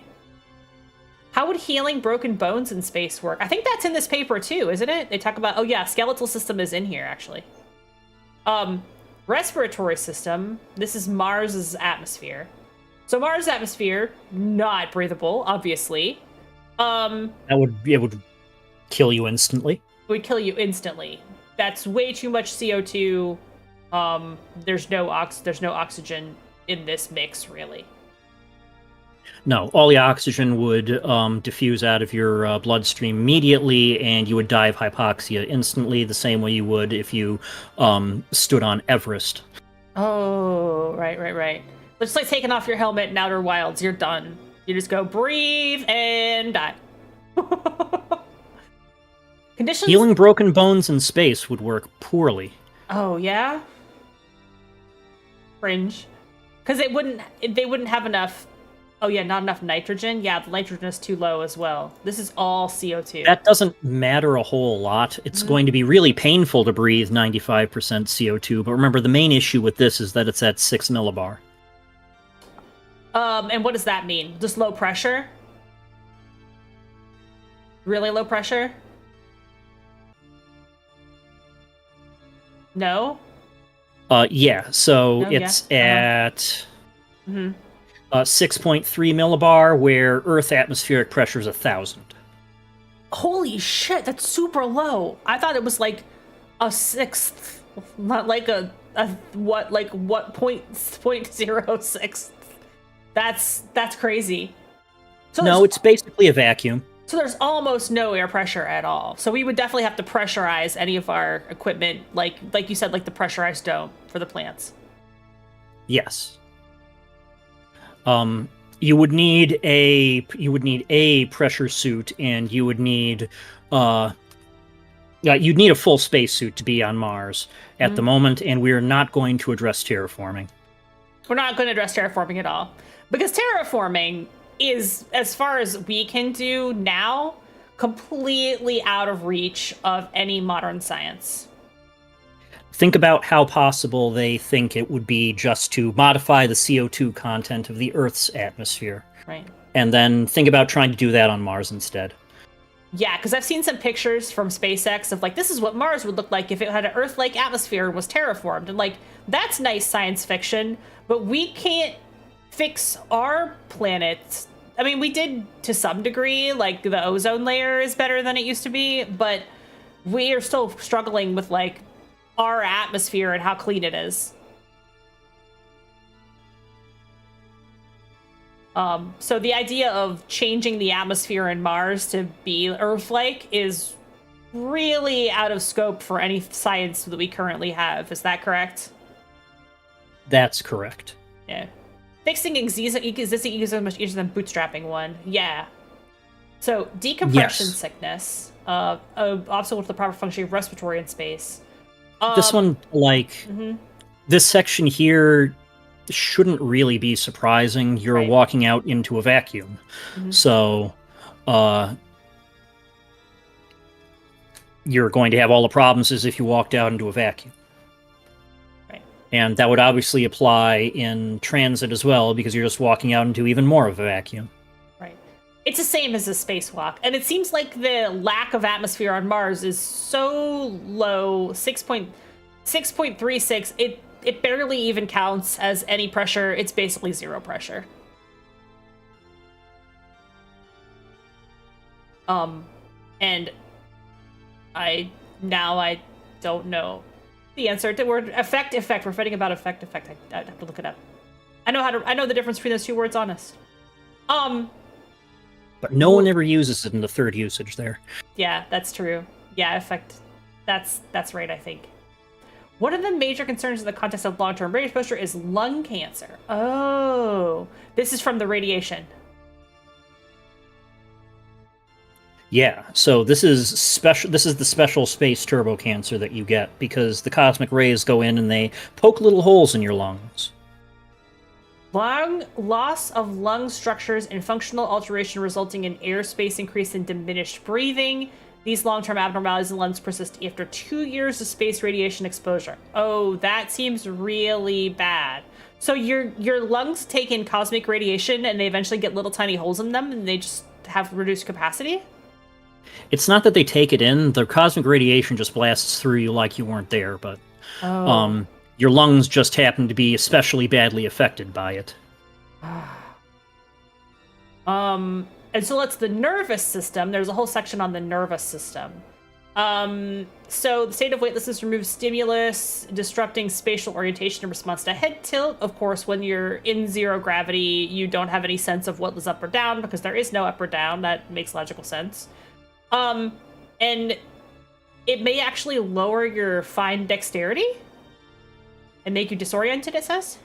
How would healing broken bones in space work? I think that's in this paper, too, isn't it? They talk about... Oh, yeah, skeletal system is in here, actually. Respiratory system. This is Mars's atmosphere. So Mars' atmosphere, not breathable, obviously. It would kill you instantly. It would kill you instantly. That's way too much CO2. There's no oxygen in this mix, really. No, all the oxygen would diffuse out of your bloodstream immediately, and you would die of hypoxia instantly, the same way you would if you stood on Everest. Oh, right. It's like taking off your helmet in Outer Wilds. You're done. You just go breathe and die. Conditions. Healing broken bones in space would work poorly. Oh yeah. Fringe, because they wouldn't have enough. Oh yeah, not enough nitrogen. Yeah, the nitrogen is too low as well. This is all CO2. That doesn't matter a whole lot. It's going to be really painful to breathe 95% CO2, but remember the main issue with this is that it's at 6 millibar. And what does that mean? Just low pressure? Really low pressure? No? Yeah, so it's at 6.3 millibar, where Earth atmospheric pressure is 1,000. Holy shit, that's super low. I thought it was like a sixth, not like a point 06. That's crazy. So no, it's basically a vacuum. So there's almost no air pressure at all. So we would definitely have to pressurize any of our equipment, like you said, like the pressurized dome for the plants. Yes. You would need a pressure suit, and you would need you'd need a full spacesuit to be on Mars at the moment, and we're not going to address terraforming. We're not going to address terraforming at all. Because terraforming is, as far as we can do now, completely out of reach of any modern science. Think about how possible they think it would be just to modify the CO2 content of the Earth's atmosphere. Right. And then think about trying to do that on Mars instead. Yeah, because I've seen some pictures from SpaceX of, like, this is what Mars would look like if it had an Earth-like atmosphere and was terraformed. And, like, that's nice science fiction, but we can't fix our planet. I mean, we did to some degree, like the ozone layer is better than it used to be, but we are still struggling with like our atmosphere and how clean it is. So the idea of changing the atmosphere in Mars to be Earth-like is really out of scope for any science that we currently have. Is that correct? That's correct. Yeah. Fixing existing ecosystem is much easier than bootstrapping one. Yeah. So decompression Yes. sickness, obstacle to the proper functioning of respiratory in space. This one, this section here shouldn't really be surprising. You're Right. walking out into a vacuum. So, you're going to have all the problems as if you walked out into a vacuum. Right. And that would obviously apply in transit as well, because you're just walking out into even more of a vacuum. Right. It's the same as a spacewalk, and it seems like the lack of atmosphere on Mars is so low, 6.36. It barely even counts as any pressure. It's basically zero pressure. And I don't know the answer to word effect. We're fighting about effect. I have to look it up. I know the difference between those two words. Honest. But no one ever uses it in the third usage there. Yeah, that's true. Yeah, effect. That's right. I think. One of the major concerns in the context of long-term radiation exposure is lung cancer. Oh, this is from the radiation. Yeah, so this is special. This is the special space turbo cancer that you get because the cosmic rays go in and they poke little holes in your lungs. Loss of lung structures and functional alteration resulting in airspace increase and diminished breathing. These long-term abnormalities in lungs persist after 2 years of space radiation exposure. Oh, that seems really bad. So your lungs take in cosmic radiation and they eventually get little tiny holes in them and they just have reduced capacity? It's not that they take it in; the cosmic radiation just blasts through you like you weren't there. But your lungs just happen to be especially badly affected by it. And so that's the nervous system. There's a whole section on the nervous system. So the state of weightlessness removes stimulus, disrupting spatial orientation in response to head tilt. Of course, when you're in zero gravity, you don't have any sense of what is up or down because there is no up or down. That makes logical sense. And it may actually lower your fine dexterity and make you disoriented, it says.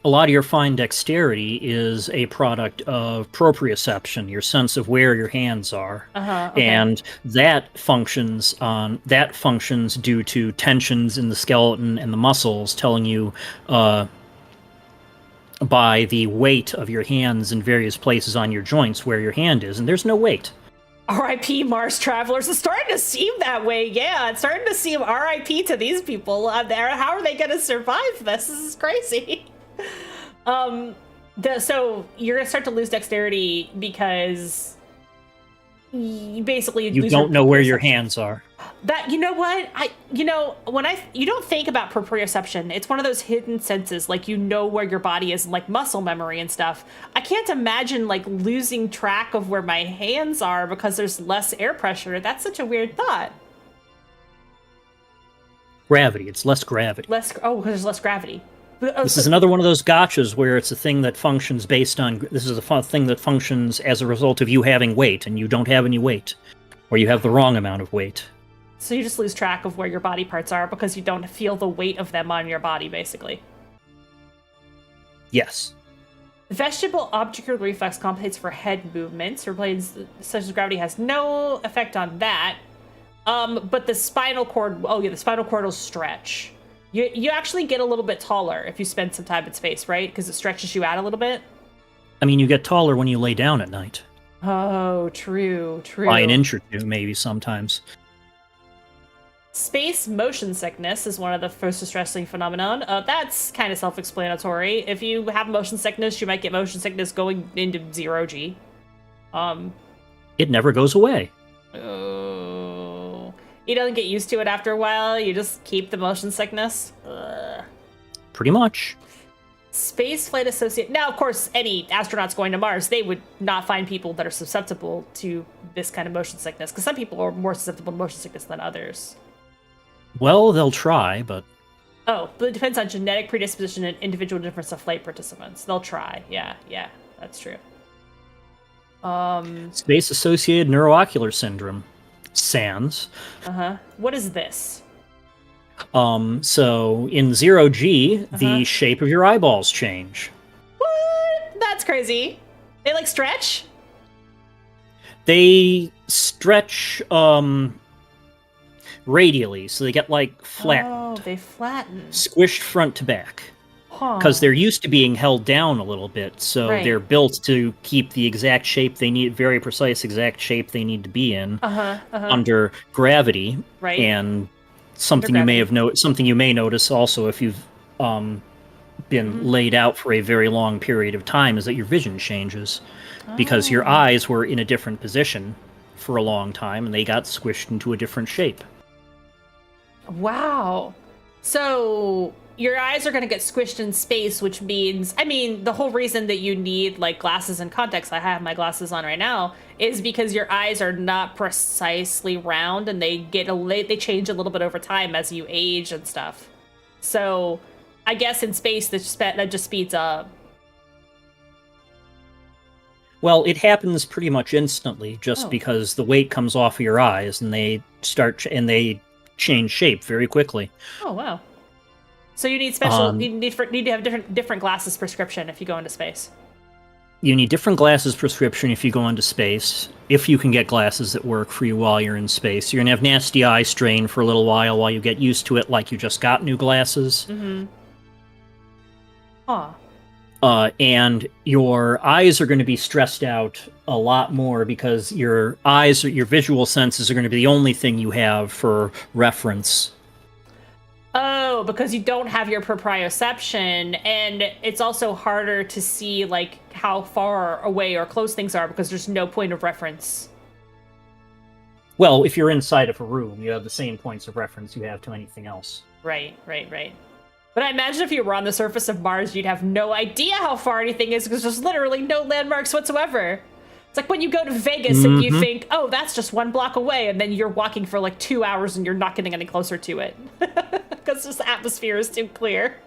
A lot of your fine dexterity is a product of proprioception, your sense of where your hands are, Okay. and that functions due to tensions in the skeleton and the muscles, telling you by the weight of your hands in various places on your joints where your hand is, and there's no weight. R.I.P. Mars travelers. It's starting to seem that way. Yeah, it's starting to seem R.I.P. to these people out there. How are they going to survive this? This is crazy. So you're going to start to lose dexterity because you basically You lose don't know where your proprioception. hands are. That, you know what? You don't think about proprioception. It's one of those hidden senses, like you know where your body is, like muscle memory and stuff. I can't imagine like losing track of where my hands are because there's less air pressure. That's such a weird thought. Gravity. It's less gravity. Because there's less gravity. This is another one of those gotchas where it's a thing that functions based on... This is a thing that functions as a result of you having weight, and you don't have any weight. Or you have the wrong amount of weight. So you just lose track of where your body parts are because you don't feel the weight of them on your body, basically. Yes. Vestibular obtural reflex compensates for head movements. For planes such as gravity has no effect on that. But the spinal cord... Oh, yeah, the spinal cord will stretch. You actually get a little bit taller if you spend some time in space, right? Because it stretches you out a little bit. I mean, you get taller when you lay down at night. Oh, true. By an inch or two, maybe, sometimes. Space motion sickness is one of the first distressing phenomenon. That's kind of self-explanatory. If you have motion sickness, you might get motion sickness going into 0G. It never goes away. Oh. You don't get used to it after a while, you just keep the motion sickness. Ugh. Pretty much. Space flight associate. Now, of course, any astronauts going to Mars, they would not find people that are susceptible to this kind of motion sickness, because some people are more susceptible to motion sickness than others. Well, they'll try, but... Oh, but it depends on genetic predisposition and individual difference of flight participants. They'll try. Yeah, that's true. Space-associated neuroocular syndrome. SANS. What is this? So in 0G, the shape of your eyeballs change. What? That's crazy. They like stretch? They stretch radially, so they get like flattened, Oh, they flatten. squished front to back. Huh. Because they're used to being held down a little bit, so Right. they're built to keep the exact shape they need, very precise exact shape they need to be in under gravity. Right. And something you may have something you may notice also if you've been laid out for a very long period of time is that your vision changes because your eyes were in a different position for a long time and they got squished into a different shape. Wow. So your eyes are going to get squished in space, which means, I mean, the whole reason that you need like glasses and contacts, I have my glasses on right now, is because your eyes are not precisely round and they they change a little bit over time as you age and stuff. So I guess in space that just speeds up. Well, it happens pretty much instantly just because the weight comes off of your eyes and they change shape very quickly. Oh, wow. So you need special. You need to have different glasses prescription if you go into space. You need different glasses prescription if you go into space. If you can get glasses that work for you while you're in space, you're gonna have nasty eye strain for a little while you get used to it, like you just got new glasses. Mm-hmm. Huh. And your eyes are going to be stressed out a lot more because your visual senses are going to be the only thing you have for reference. Oh, because you don't have your proprioception, and it's also harder to see like how far away or close things are because there's no point of reference. Well, if you're inside of a room, you have the same points of reference you have to anything else. Right. But I imagine if you were on the surface of Mars, you'd have no idea how far anything is because there's literally no landmarks whatsoever. It's like when you go to Vegas and you think, oh, that's just 1 block away, and then you're walking for like 2 hours and you're not getting any closer to it because just the atmosphere is too clear.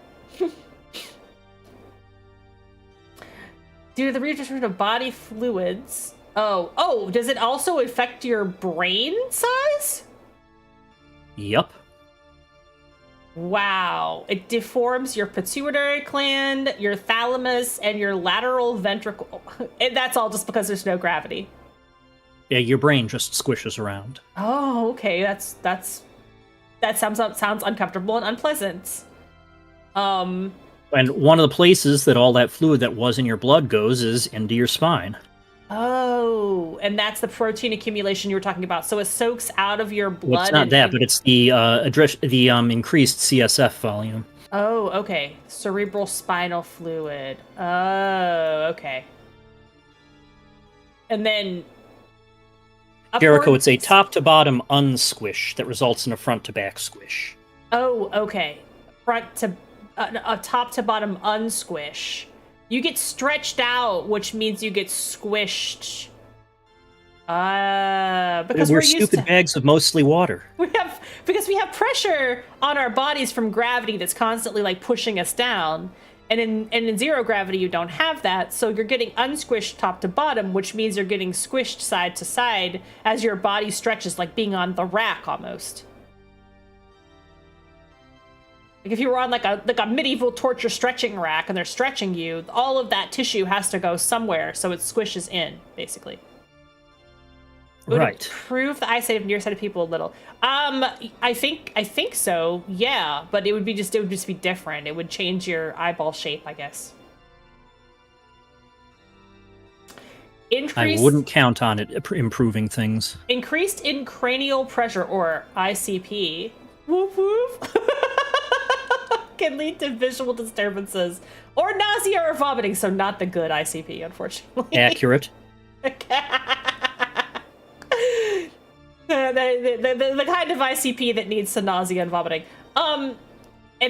Due to the redistribution of body fluids. Oh, does it also affect your brain size? Yup. Wow. It deforms your pituitary gland, your thalamus, and your lateral ventricle. And that's all just because there's no gravity. Yeah, your brain just squishes around. Oh, okay. That sounds uncomfortable and unpleasant. And one of the places that all that fluid that was in your blood goes is into your spine. Oh, and that's the protein accumulation you were talking about. So it soaks out of your blood. Well, it's not that, but it's the increased CSF volume. Oh, okay. Cerebral spinal fluid. Oh, okay. And then Jericho, it's a top to bottom unsquish that results in a front to back squish. Oh, okay. A top to bottom unsquish. You get stretched out, which means you get squished. Because we're used stupid bags of mostly water. Because we have pressure on our bodies from gravity that's constantly like pushing us down. And in zero gravity you don't have that, so you're getting unsquished top to bottom, which means you're getting squished side to side as your body stretches, like being on the rack almost. Like if you were on like a medieval torture stretching rack and they're stretching you, all of that tissue has to go somewhere, so it squishes in, basically. It would improve the eyesight of nearsighted people a little. I think so, yeah, but it would just be different. It would change your eyeball shape, I guess. I wouldn't count on it improving things. Increased intracranial pressure, or ICP. Woof woof. Can lead to visual disturbances or nausea or vomiting, so not the good ICP, unfortunately. Accurate. the kind of ICP that needs some nausea and vomiting. And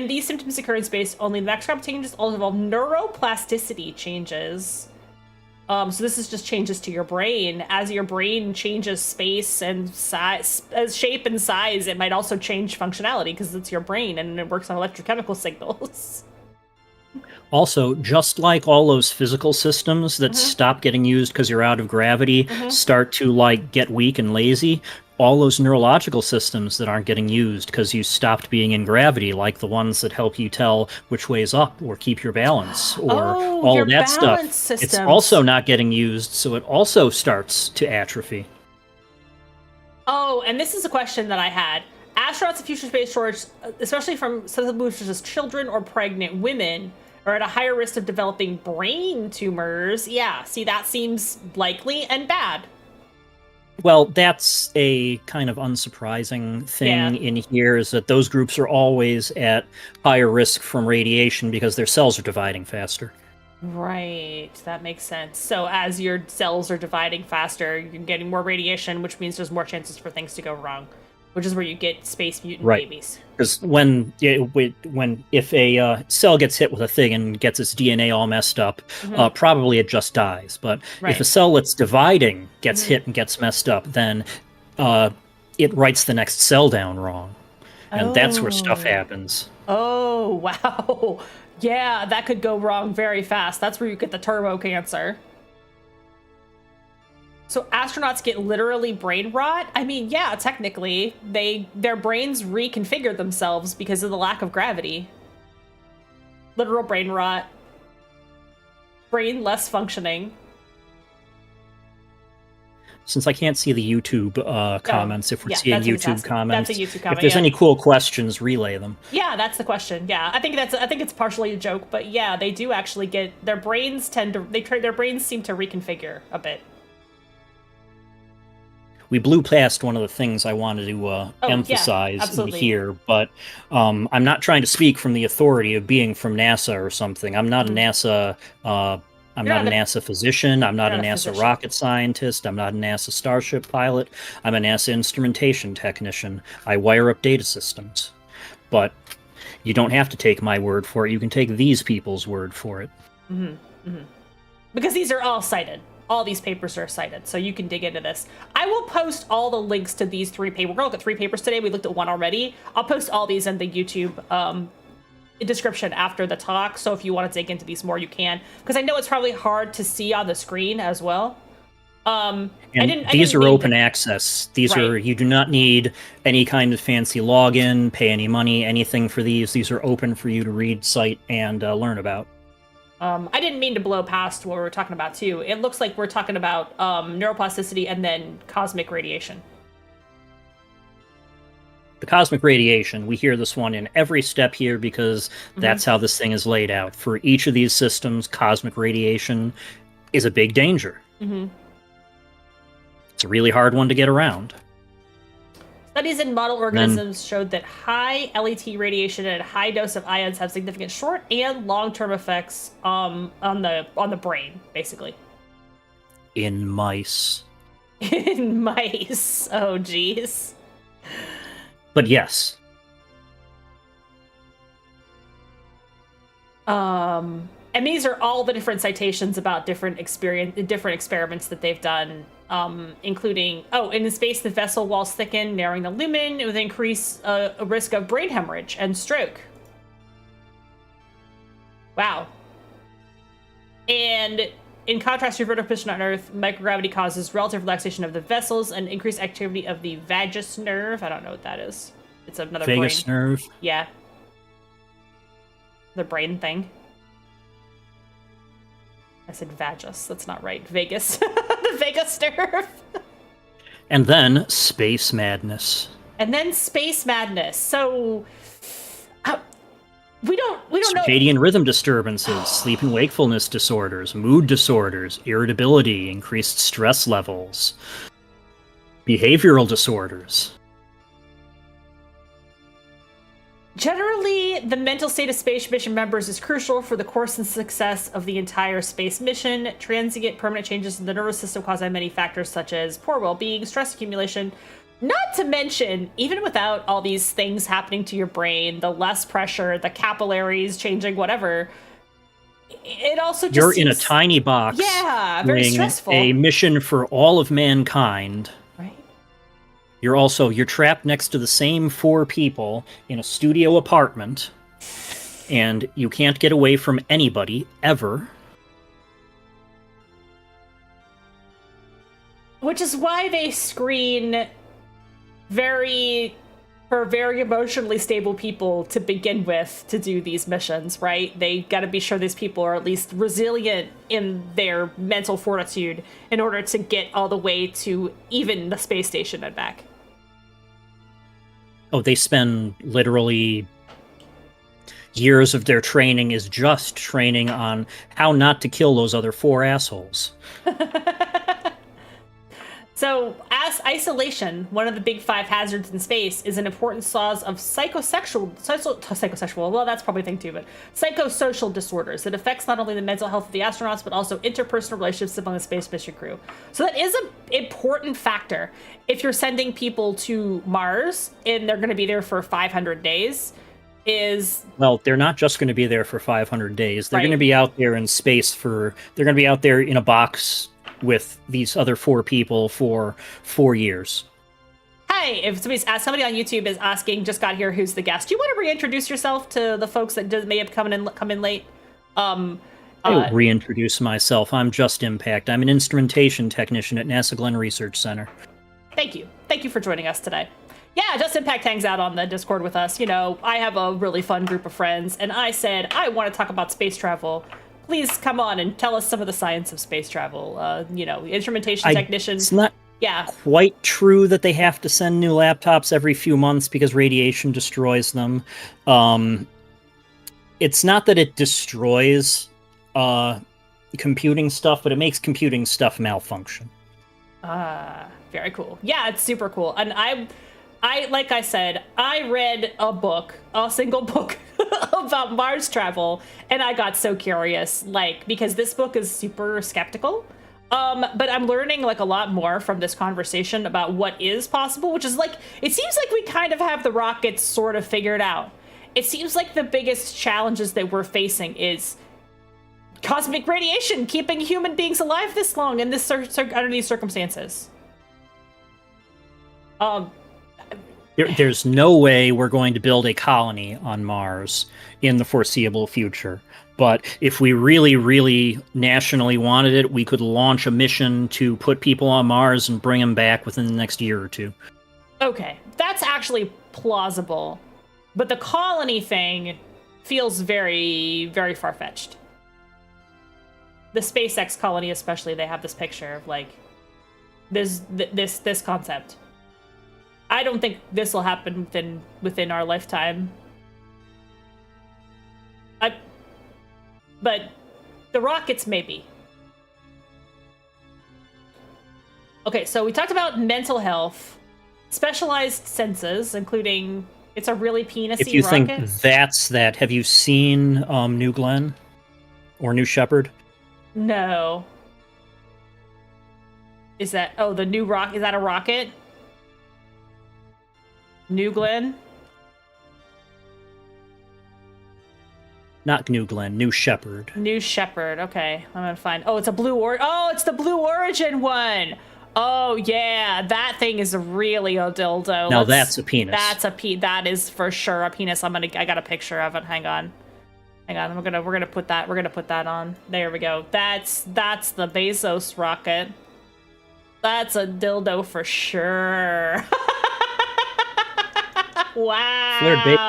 these symptoms occur in space only. The macroscopic changes also involve neuroplasticity changes. So this is just changes to your brain. As your brain changes space and size, shape and size, it might also change functionality because it's your brain and it works on electrochemical signals. Also, just like all those physical systems that stop getting used because you're out of gravity, start to like get weak and lazy, all those neurological systems that aren't getting used because you stopped being in gravity, like the ones that help you tell which way's up or keep your balance or Oh, all your of that balance stuff. It's systems. also not getting used, so it also starts to atrophy. Oh, and this is a question that I had. Astronauts in future space shortage, especially from sensitive boosters as children or pregnant women, are at a higher risk of developing brain tumors. Yeah, see, that seems likely and bad. Well, that's a kind of unsurprising thing Yeah. in here is that those groups are always at higher risk from radiation because their cells are dividing faster. Right, that makes sense. So as your cells are dividing faster, you're getting more radiation, which means there's more chances for things to go wrong, which is where you get space mutant Right. babies. Because if a cell gets hit with a thing and gets its DNA all messed up, probably it just dies. But if a Right. cell that's dividing gets hit and gets messed up, then it writes the next cell down wrong, and that's where stuff happens. Oh, wow. Yeah, that could go wrong very fast. That's where you get the turbo cancer. So astronauts get literally brain rot? I mean, yeah, technically, their brains reconfigure themselves because of the lack of gravity. Literal brain rot. Brain less functioning. Since I can't see the YouTube comments, if we're seeing YouTube comments, that's a YouTube comment. if there's any cool questions, relay them. Yeah, that's the question. Yeah, I think it's partially a joke, but yeah, they do actually get their brains their brains seem to reconfigure a bit. We blew past one of the things I wanted to emphasize in here, but I'm not trying to speak from the authority of being from NASA or something. I'm not a NASA. I'm not a NASA physician. I'm not a NASA rocket scientist. I'm not a NASA Starship pilot. I'm a NASA instrumentation technician. I wire up data systems. But you don't have to take my word for it. You can take these people's word for it. Because these are all cited. All these papers are cited, so you can dig into this. I will post all the links to these 3 papers. We're going to look at 3 papers today. We looked at 1 already. I'll post all these in the YouTube description after the talk, so if you want to dig into these more, you can. Because I know it's probably hard to see on the screen as well. These are open access. These are, you do not need any kind of fancy login, pay any money, anything for these. These are open for you to read, cite, and learn about. I didn't mean to blow past what we were talking about, too. It looks like we're talking about neuroplasticity and then cosmic radiation. The cosmic radiation, we hear this one in every step here because that's how this thing is laid out. For each of these systems, cosmic radiation is a big danger. It's a really hard one to get around. Studies in model organisms showed that high LET radiation and a high dose of ions have significant short and long-term effects on the brain, basically. In mice. In mice. Oh, geez. But yes. And these are all the different citations about different experiments that they've done, including, in space, the vessel walls thicken, narrowing the lumen with increased a risk of brain hemorrhage and stroke. Wow. And in contrast to vertical position on Earth, microgravity causes relative relaxation of the vessels and increased activity of the vagus nerve. I don't know what that is. It's another vagus nerve? Yeah. The brain thing. I said vagus. That's not right. Vegas. The vagus nerve. And then space madness. So we don't know. Circadian rhythm disturbances, sleeping wakefulness disorders, mood disorders, irritability, increased stress levels, behavioral disorders. Generally, the mental state of space mission members is crucial for the course and success of the entire space mission. Transient permanent changes in the nervous system caused by many factors such as poor well-being, stress accumulation. Not to mention, even without all these things happening to your brain, the less pressure, the capillaries changing, whatever, it also just in a tiny box. Yeah, very stressful. A mission for all of mankind. Right. You're trapped next to the same 4 people in a studio apartment, and you can't get away from anybody, ever. Which is why they screen very emotionally stable people to begin with to do these missions, right? They got to be sure these people are at least resilient in their mental fortitude in order to get all the way to even the space station and back. Oh, they spend literally years of their training is just training on how not to kill those other 4 assholes. So, as isolation, one of the big 5 hazards in space, is an important cause of psychosexual, well, that's probably a thing too, but psychosocial disorders. It affects not only the mental health of the astronauts, but also interpersonal relationships among the space mission crew. So that is an important factor. If you're sending people to Mars, and they're going to be there for 500 days, Well, they're not just going to be there for 500 days. They're Right. going to be out there in space they're going to be out there in a box with these other 4 people for 4 years. Hi, if somebody on YouTube is asking, just got here, who's the guest? Do you want to reintroduce yourself to the folks that may have come in late? I'll reintroduce myself. I'm Just Impact. I'm an instrumentation technician at NASA Glenn Research Center. Thank you. Thank you for joining us today. Yeah, Just Impact hangs out on the Discord with us. You know, I have a really fun group of friends, and I said, I want to talk about space travel. Please come on and tell us some of the science of space travel. Instrumentation technicians. It's not quite true that they have to send new laptops every few months because radiation destroys them. It's not that it destroys computing stuff, but it makes computing stuff malfunction. Very cool. Yeah, it's super cool. And I like I said, I read a single book about Mars travel, and I got so curious, because this book is super skeptical. But I'm learning a lot more from this conversation about what is possible, which is it seems like we kind of have the rockets sort of figured out. It seems like the biggest challenges that we're facing is cosmic radiation, keeping human beings alive this long in this under these circumstances. There's no way we're going to build a colony on Mars in the foreseeable future. But if we really, really nationally wanted it, we could launch a mission to put people on Mars and bring them back within the next year or 2. Okay, that's actually plausible. But the colony thing feels very, very far-fetched. The SpaceX colony especially, they have this picture of this concept. I don't think this will happen within our lifetime. But the rockets, maybe. Okay, so we talked about mental health, specialized senses, including it's a really penisy rocket. If you think that's that, have you seen New Glenn or New Shepard? No. Is that the new rock? Is that a rocket? New Glenn? Not New Glenn, New Shepard. New Shepard. Okay, I'm gonna find. Oh, it's a it's the Blue Origin one. Oh yeah, that thing is really a dildo. Now that's a penis. That is for sure a penis. I got a picture of it. Hang on. We're gonna put that on. There we go. That's the Bezos rocket. That's a dildo for sure. Wow. Flared base.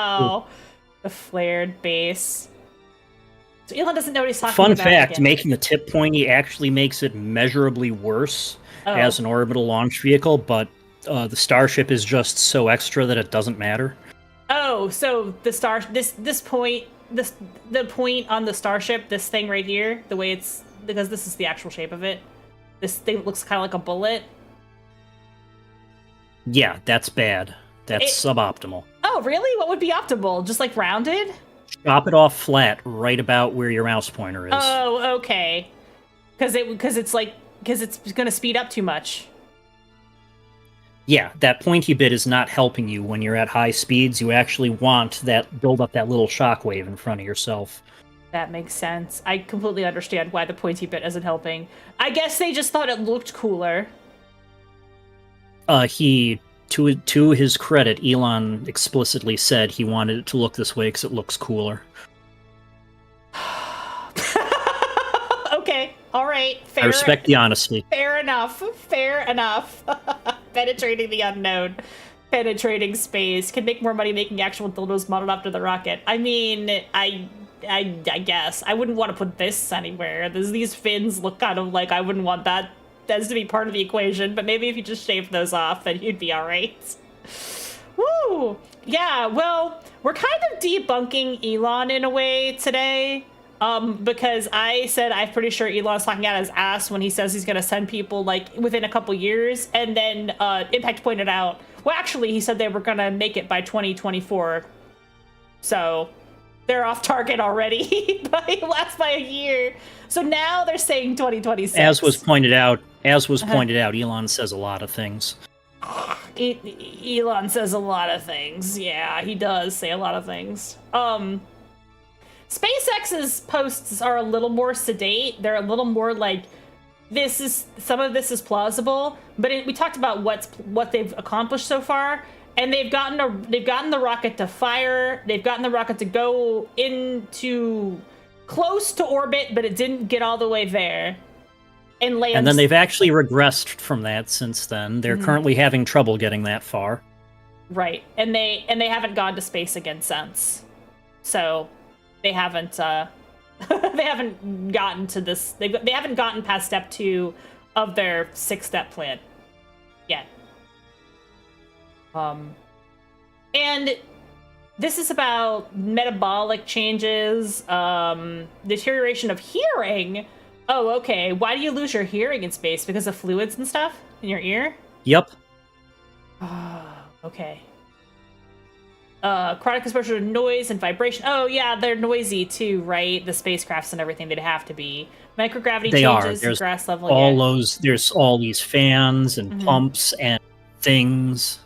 The flared base. So Elon doesn't know what he's talking Fun about. fact, again. making the tip pointy actually makes it measurably worse as an orbital launch vehicle, but the Starship is just so extra that it doesn't matter. Oh, so the point on the Starship, this thing right here, the way it's, because this is the actual shape of it, this thing looks kind of like a bullet. Yeah, that's bad. That's suboptimal. Oh, really? What would be optimal? Just rounded? Chop it off flat, right about where your mouse pointer is. Oh, okay. Because it's going to speed up too much. Yeah, that pointy bit is not helping you when you're at high speeds. You actually want build up that little shockwave in front of yourself. That makes sense. I completely understand why the pointy bit isn't helping. I guess they just thought it looked cooler. To his credit, Elon explicitly said he wanted it to look this way because it looks cooler. Okay, all right. I respect the honesty. Fair enough. Penetrating the unknown. penetrating space, can make more money making actual dildos modeled after the rocket. I mean, I guess I wouldn't want to put this anywhere. These fins look kind of like I wouldn't want that as to be part of the equation. But maybe if you just shave those off, then you'd be all right. Woo! Yeah. Well, we're kind of debunking Elon in a way today. Because I said I'm pretty sure Elon's talking out his ass when he says he's going to send people like within a couple years. And then Impact pointed out, well, actually, he said they were going to make it by 2024. So they're off target already by a year. So now they're saying 2026. As was pointed out, Elon says a lot of things. Elon says a lot of things. Yeah, he does say a lot of things. SpaceX's posts are a little more sedate. They're a little more like, some of this is plausible, but we talked about what they've accomplished so far, and they've gotten the rocket to fire. They've gotten the rocket to go into close to orbit, but it didn't get all the way there. And land. And then they've actually regressed from that since then. They're currently having trouble getting that far. Right, and they haven't gone to space again since. So. They haven't gotten to this. They haven't gotten past step 2 of their 6-step plan yet. And this is about metabolic changes, deterioration of hearing. Oh, okay. Why do you lose your hearing in space? Because of fluids and stuff in your ear? Yep. Okay. Chronic exposure to noise and vibration. Oh, yeah, they're noisy too, right? The spacecrafts and everything, they'd have to be. Microgravity changes, There's grass level. There's all these fans and pumps and things.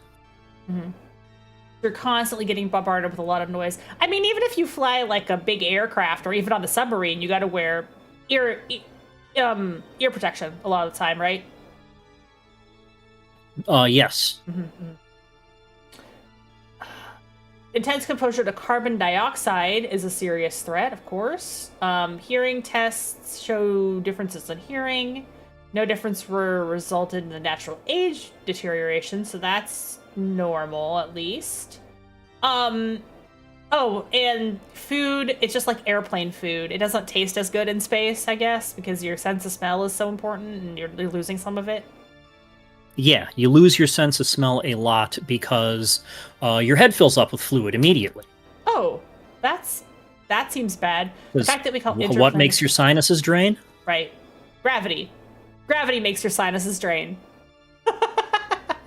You're constantly getting bombarded with a lot of noise. I mean, even if you fly like a big aircraft or even on the submarine, you got to wear ear protection a lot of the time, right? Yes. Intense exposure to carbon dioxide is a serious threat, of course. Hearing tests show differences in hearing. No difference were resulted in the natural age deterioration, so that's normal, at least. Oh, and food, it's just like airplane food. It doesn't taste as good in space, I guess, because your sense of smell is so important and you're losing some of it. Yeah, you lose your sense of smell a lot because your head fills up with fluid immediately. Oh, that seems bad. The fact that we call what makes your sinuses drain? Right. Gravity. Gravity makes your sinuses drain.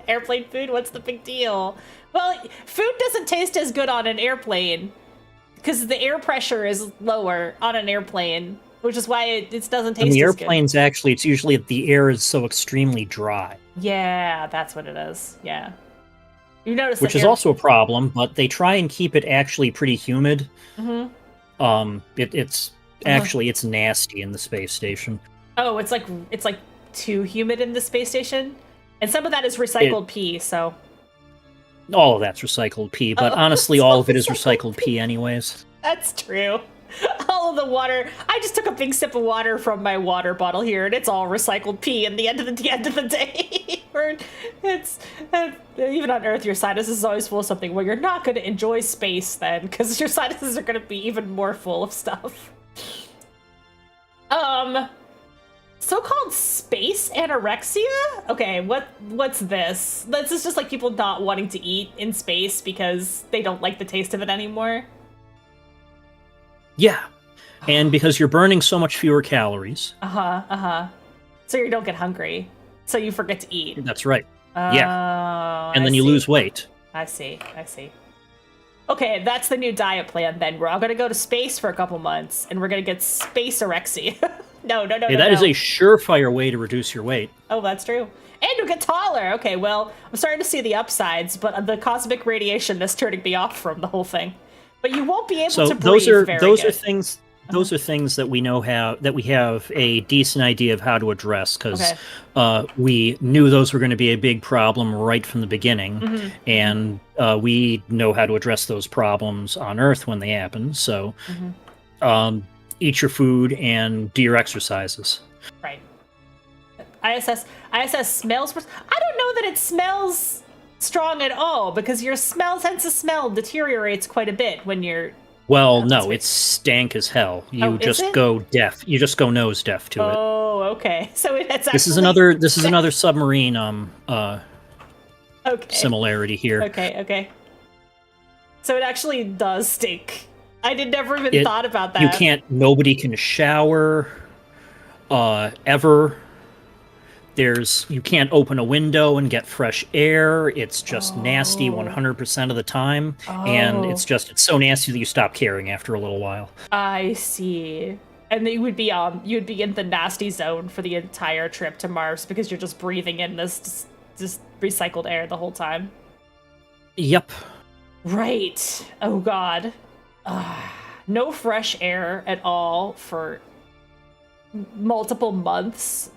Airplane food, what's the big deal? Well, food doesn't taste as good on an airplane because the air pressure is lower on an airplane, which is why it doesn't taste as good. In the airplanes, actually, it's usually the air is so extremely dry. Yeah, that's what it is. Yeah. You notice which is also a problem, but they try and keep it actually pretty humid. It's actually it's nasty in the space station. Oh, it's like too humid in the space station, and some of that is recycled pee. So all of that's recycled pee, but honestly, all of it is recycled pee, anyways. That's true. All of the water. I just took a big sip of water from my water bottle here, and it's all recycled pee. And the end of the day, it's even on Earth, your sinuses is always full of something. Well, you're not going to enjoy space then, because your sinuses are going to be even more full of stuff. So-called space anorexia? Okay, what's this? This is just like people not wanting to eat in space because they don't like the taste of it anymore. Yeah, and because you're burning so much fewer calories. So you don't get hungry, so you forget to eat. That's right. Yeah, and then you lose weight. I see. Okay, that's the new diet plan then. We're all going to go to space for a couple months, and we're going to get space anorexia. No. That is a surefire way to reduce your weight. Oh, that's true. And you'll get taller. Okay, well, I'm starting to see the upsides, but the cosmic radiation is turning me off from the whole thing. But you won't be able to breathe those are good. things. Those are things that we know we have a decent idea of how to address because we knew those were going to be a big problem right from the beginning, and we know how to address those problems on Earth when they happen. So, eat your food and do your exercises. Right. ISS smells. I don't know that it smells strong at all because your sense of smell deteriorates quite a bit when you're. Well, That's no, sweet. it's stank as hell. You Oh, is just it? go deaf. You just go nose deaf to it. Oh, okay. So it's actually. This is another submarine Okay. similarity here. Okay. So it actually does stink. I never even thought about that. Nobody can shower ever. You can't open a window and get fresh air. It's just nasty 100% of the time. And it's so nasty that you stop caring after a little while. I see. And you would be in the nasty zone for the entire trip to Mars because you're just breathing in this just recycled air the whole time. Yep. Right. Oh god. No fresh air at all for multiple months.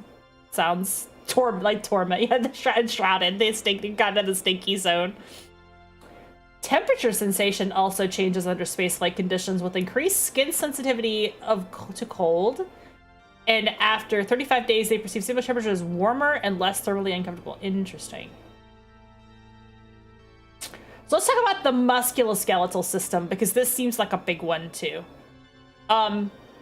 Sounds like torment. Yeah, the shrouded. They kind of the stinky zone. Temperature sensation also changes under space-like conditions with increased skin sensitivity to cold. And after 35 days, they perceive similar temperature as warmer and less thermally uncomfortable. Interesting. So let's talk about the musculoskeletal system because this seems like a big one too.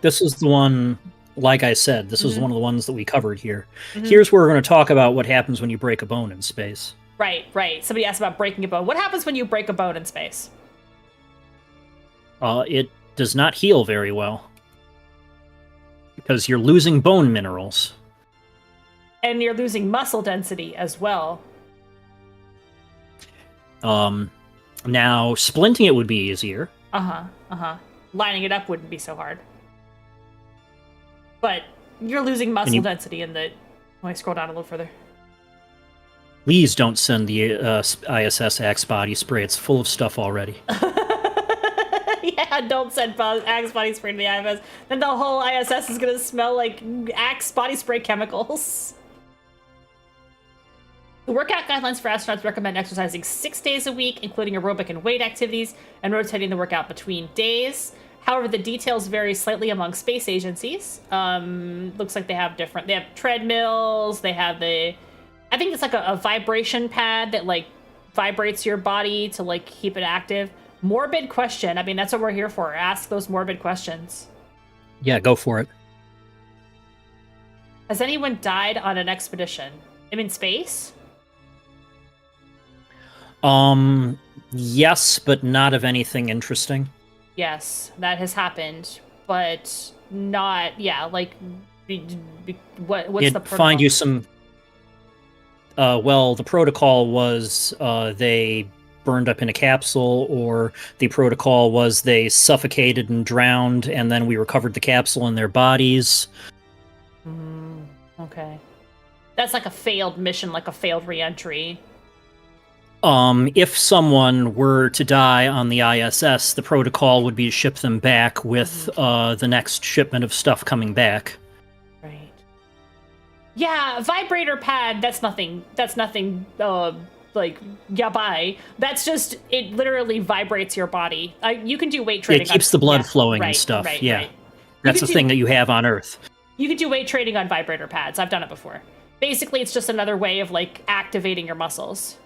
This is the one. Like I said, this was one of the ones that we covered here. Here's where we're going to talk about what happens when you break a bone in space. Right. Somebody asked about breaking a bone. What happens when you break a bone in space? It does not heal very well. Because you're losing bone minerals. And you're losing muscle density as well. Now, splinting it would be easier. Lining it up wouldn't be so hard. But you're losing muscle density in the... Let me scroll down a little further. Please don't send the ISS Axe body spray. It's full of stuff already. Yeah, don't send Axe body spray to the ISS. Then the whole ISS is going to smell like Axe body spray chemicals. The workout guidelines for astronauts recommend exercising 6 days a week, including aerobic and weight activities, and rotating the workout between days. However, the details vary slightly among space agencies. Looks like they have treadmills, they have I think it's like a vibration pad that like vibrates your body to like keep it active. Morbid question. I mean, that's what we're here for. Ask those morbid questions. Yeah, go for it. Has anyone died on an expedition? I'm in space? Yes, but not of anything interesting. Yes, that has happened, but not, what's the protocol? Find you some... the protocol was they burned up in a capsule, or the protocol was they suffocated and drowned, and then we recovered the capsule in their bodies. Okay. That's like a failed mission, like a failed re-entry. If someone were to die on the ISS, the protocol would be to ship them back with the next shipment of stuff coming back. Right. Yeah, vibrator pad, that's nothing, bye. That's just, it literally vibrates your body. You can do weight training. It keeps the blood flowing and stuff, Right. That's the thing that you have on Earth. You can do weight training on vibrator pads. I've done it before. Basically, it's just another way of, like, activating your muscles.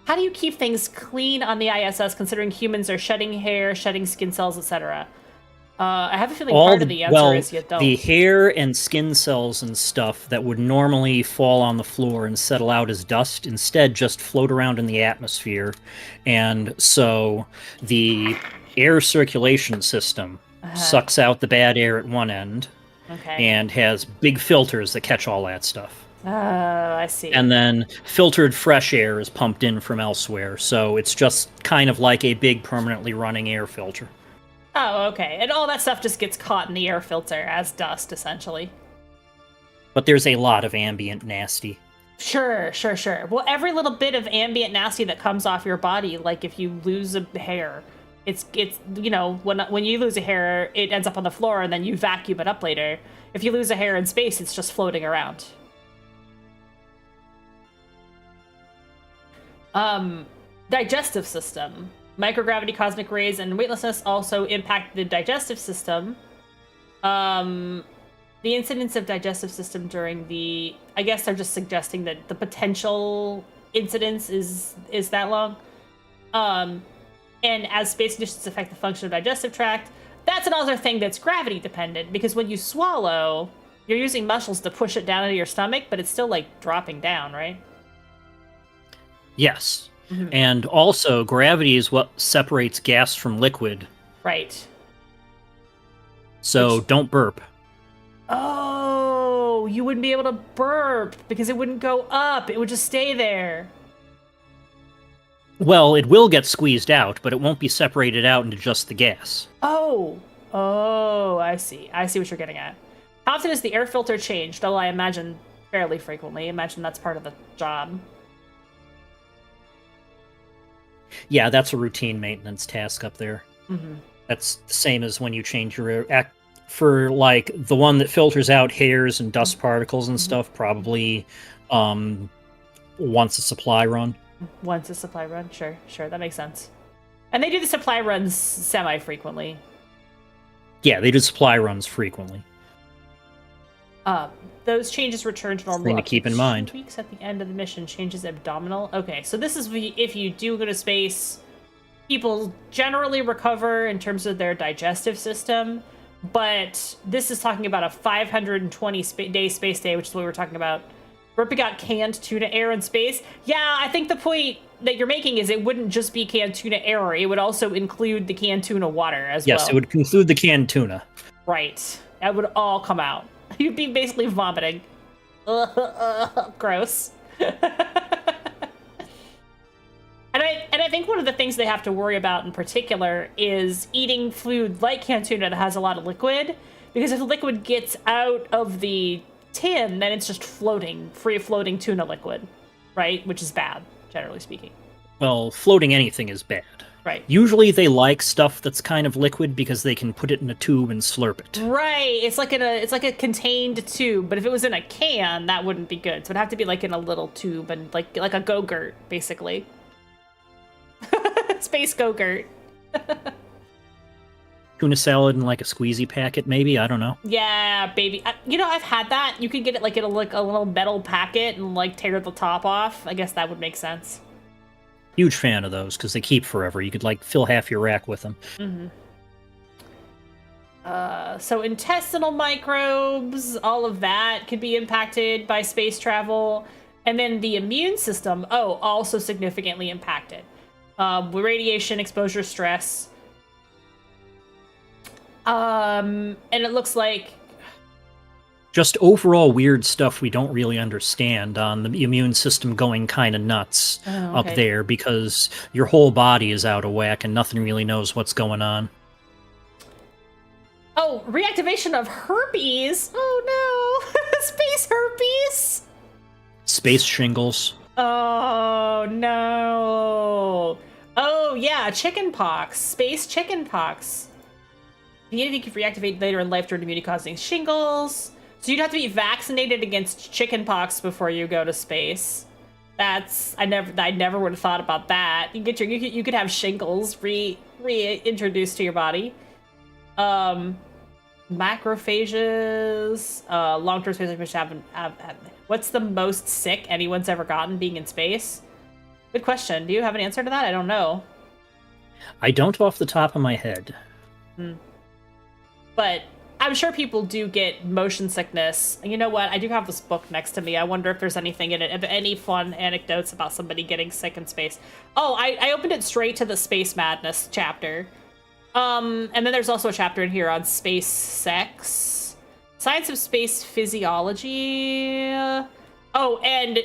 How do you keep things clean on the ISS, considering humans are shedding hair, shedding skin cells, etc.? I have a feeling part of the answer is you don't. The hair and skin cells and stuff that would normally fall on the floor and settle out as dust instead just float around in the atmosphere. And so the air circulation system sucks out the bad air at one end and has big filters that catch all that stuff. Oh, I see. And then filtered fresh air is pumped in from elsewhere, so it's just kind of like a big permanently running air filter. Oh, okay. And all that stuff just gets caught in the air filter as dust, essentially. But there's a lot of ambient nasty. Sure. Well, every little bit of ambient nasty that comes off your body, like if you lose a hair, it's when you lose a hair, it ends up on the floor and then you vacuum it up later. If you lose a hair in space, it's just floating around. Digestive system. Microgravity, cosmic rays, and weightlessness also impact the digestive system. the incidence of digestive system during the, I guess they're just suggesting that the potential incidence is that long. And as space conditions affect the function of digestive tract, that's another thing that's gravity dependent, because when you swallow, you're using muscles to push it down into your stomach, but it's still like dropping down, right? Yes. And also, gravity is what separates gas from liquid. Right. So don't burp. Oh, you wouldn't be able to burp because it wouldn't go up. It would just stay there. Well, it will get squeezed out, but it won't be separated out into just the gas. Oh, I see. I see what you're getting at. How often is the air filter changed? Oh, I imagine fairly frequently. I imagine that's part of the job. Yeah, that's a routine maintenance task up there. Mm-hmm. That's the same as when you change your for like the one that filters out hairs and dust particles and stuff. Probably once a supply run. Once a supply run, sure, that makes sense. And they do the supply runs semi-frequently. Yeah, they do supply runs frequently. Those changes return to normal. Thing to keep in mind. 2 weeks at the end of the mission, changes abdominal. Okay, so this is if you do go to space, people generally recover in terms of their digestive system, but this is talking about a 520-day space day, which is what we were talking about. Ripping out canned tuna air in space. Yeah, I think the point that you're making is it wouldn't just be canned tuna air. It would also include the canned tuna water as well. Yes, it would include the canned tuna. Right. That would all come out. You'd be basically vomiting. Gross. And I think one of the things they have to worry about in particular is eating food like canned tuna that has a lot of liquid. Because if the liquid gets out of the tin, then it's just floating, free-floating tuna liquid, right? Which is bad, generally speaking. Well, floating anything is bad. Right. Usually they like stuff that's kind of liquid because they can put it in a tube and slurp it. Right. It's like a contained tube, but if it was in a can, that wouldn't be good. So it'd have to be like in a little tube and like a Go-Gurt, basically. Space Go-Gurt. Tuna salad in like a squeezy packet, maybe? I don't know. Yeah, baby. I've had that. You could get it like in a little metal packet and like tear the top off. I guess that would make sense. Huge fan of those because they keep forever. You could like fill half your rack with them. Mm-hmm. So intestinal microbes, all of that could be impacted by space travel. And then the immune system, also significantly impacted. Radiation exposure, stress. And it looks like just overall weird stuff we don't really understand on the immune system going kind of nuts up there because your whole body is out of whack and nothing really knows what's going on. Oh, reactivation of herpes? Oh no! Space herpes? Space shingles. Oh no! Oh yeah, chickenpox. Space chickenpox. The immunity can reactivate later in life during immunity-causing shingles. So you'd have to be vaccinated against chickenpox before you go to space. I never would have thought about that. You could have shingles reintroduced to your body. Macrophages, long-term space which have what's the most sick anyone's ever gotten being in space? Good question. Do you have an answer to that? I don't know. I don't off the top of my head. But I'm sure people do get motion sickness. And you know what? I do have this book next to me. I wonder if there's anything in it, any fun anecdotes about somebody getting sick in space. Oh, I opened it straight to the Space Madness chapter. And then there's also a chapter in here on space sex. Science of space physiology. Oh, and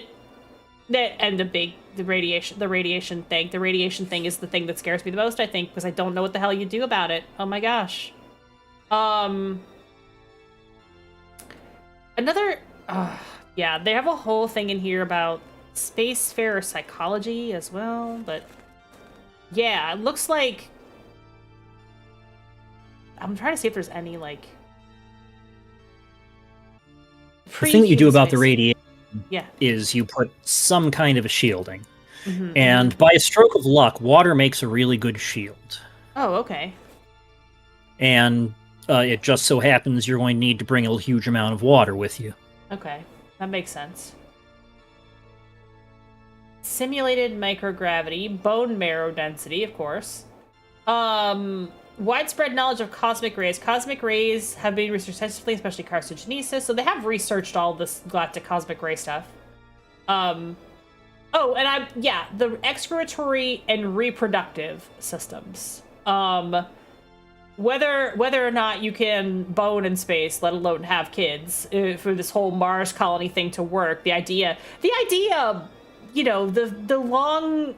the radiation thing. The radiation thing is the thing that scares me the most, I think, because I don't know what the hell you do about it. Oh my gosh. Yeah, they have a whole thing in here about spacefarer psychology as well, but yeah, it looks like I'm trying to see if there's any like the thing that you do about the space. radiation is you put some kind of a shielding. And by a stroke of luck, water makes a really good shield. Oh, okay. And it just so happens you're going to need to bring a huge amount of water with you. Okay, that makes sense. Simulated microgravity, bone marrow density, of course. Widespread knowledge of cosmic rays. Cosmic rays have been researched extensively, especially carcinogenesis. So they have researched all this galactic cosmic ray stuff. Oh, and the excretory and reproductive systems. Whether or not you can bone in space, let alone have kids, for this whole Mars colony thing to work, the idea, you know, the long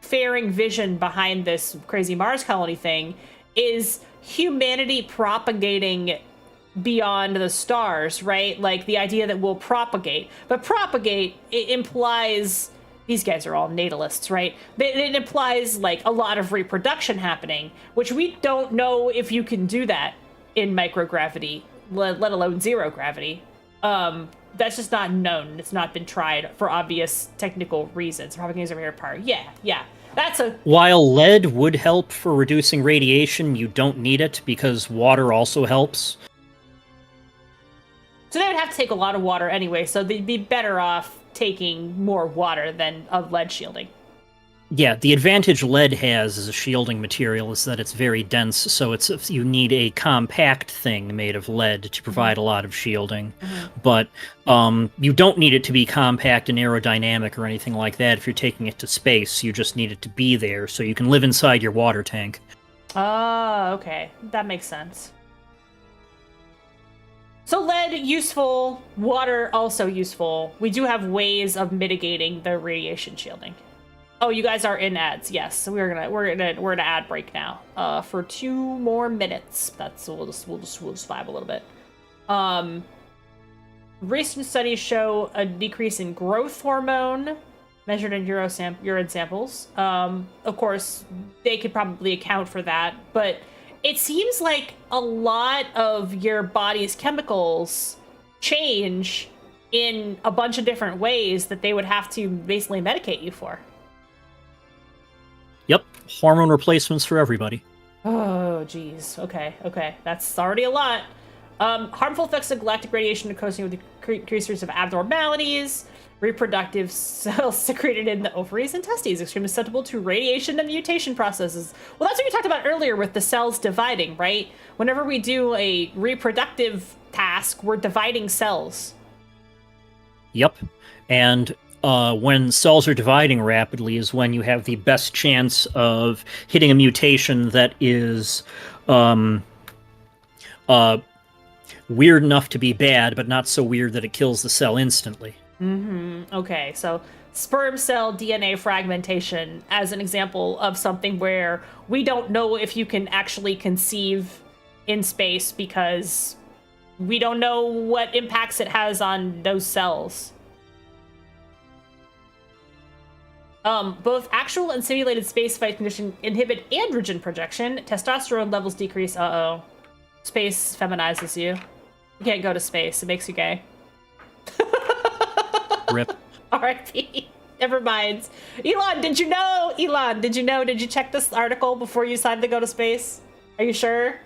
faring vision behind this crazy Mars colony thing is humanity propagating beyond the stars, right? Like the idea that we'll propagate. But propagate, it implies, these guys are all natalists, right? It implies like a lot of reproduction happening, which we don't know if you can do that in microgravity, let alone zero gravity. That's just not known. It's not been tried for obvious technical reasons. Propagating over here part. Yeah. That's a... While lead would help for reducing radiation, you don't need it because water also helps. So they would have to take a lot of water anyway, so they'd be better off taking more water than of lead shielding. Yeah, the advantage lead has as a shielding material is that it's very dense, so you need a compact thing made of lead to provide a lot of shielding. But you don't need it to be compact and aerodynamic or anything like that if you're taking it to space. You just need it to be there so you can live inside your water tank. Oh, okay. That makes sense. So lead, useful. Water, also useful. We do have ways of mitigating the radiation shielding. Oh, you guys are in ads. Yes, we're in ad break now. For 2 more minutes. We'll just vibe a little bit. Recent studies show a decrease in growth hormone measured in urine samples. Of course, they could probably account for that, but it seems like a lot of your body's chemicals change in a bunch of different ways that they would have to basically medicate you for. Yep, hormone replacements for everybody. Oh, geez. Okay. That's already a lot. Harmful effects of galactic radiation associated with the increased of abnormalities. Reproductive cells secreted in the ovaries and testes, extremely susceptible to radiation and mutation processes. Well, that's what you talked about earlier with the cells dividing, right? Whenever we do a reproductive task, we're dividing cells. Yep, and when cells are dividing rapidly is when you have the best chance of hitting a mutation that is weird enough to be bad, but not so weird that it kills the cell instantly. Okay, so sperm cell DNA fragmentation as an example of something where we don't know if you can actually conceive in space because we don't know what impacts it has on those cells. Both actual and simulated spaceflight conditions inhibit androgen projection. Testosterone levels decrease. Space feminizes you. You can't go to space. It makes you gay. Rip. R.I.P. Never mind. Elon, did you know? Did you check this article before you decided to go to space? Are you sure?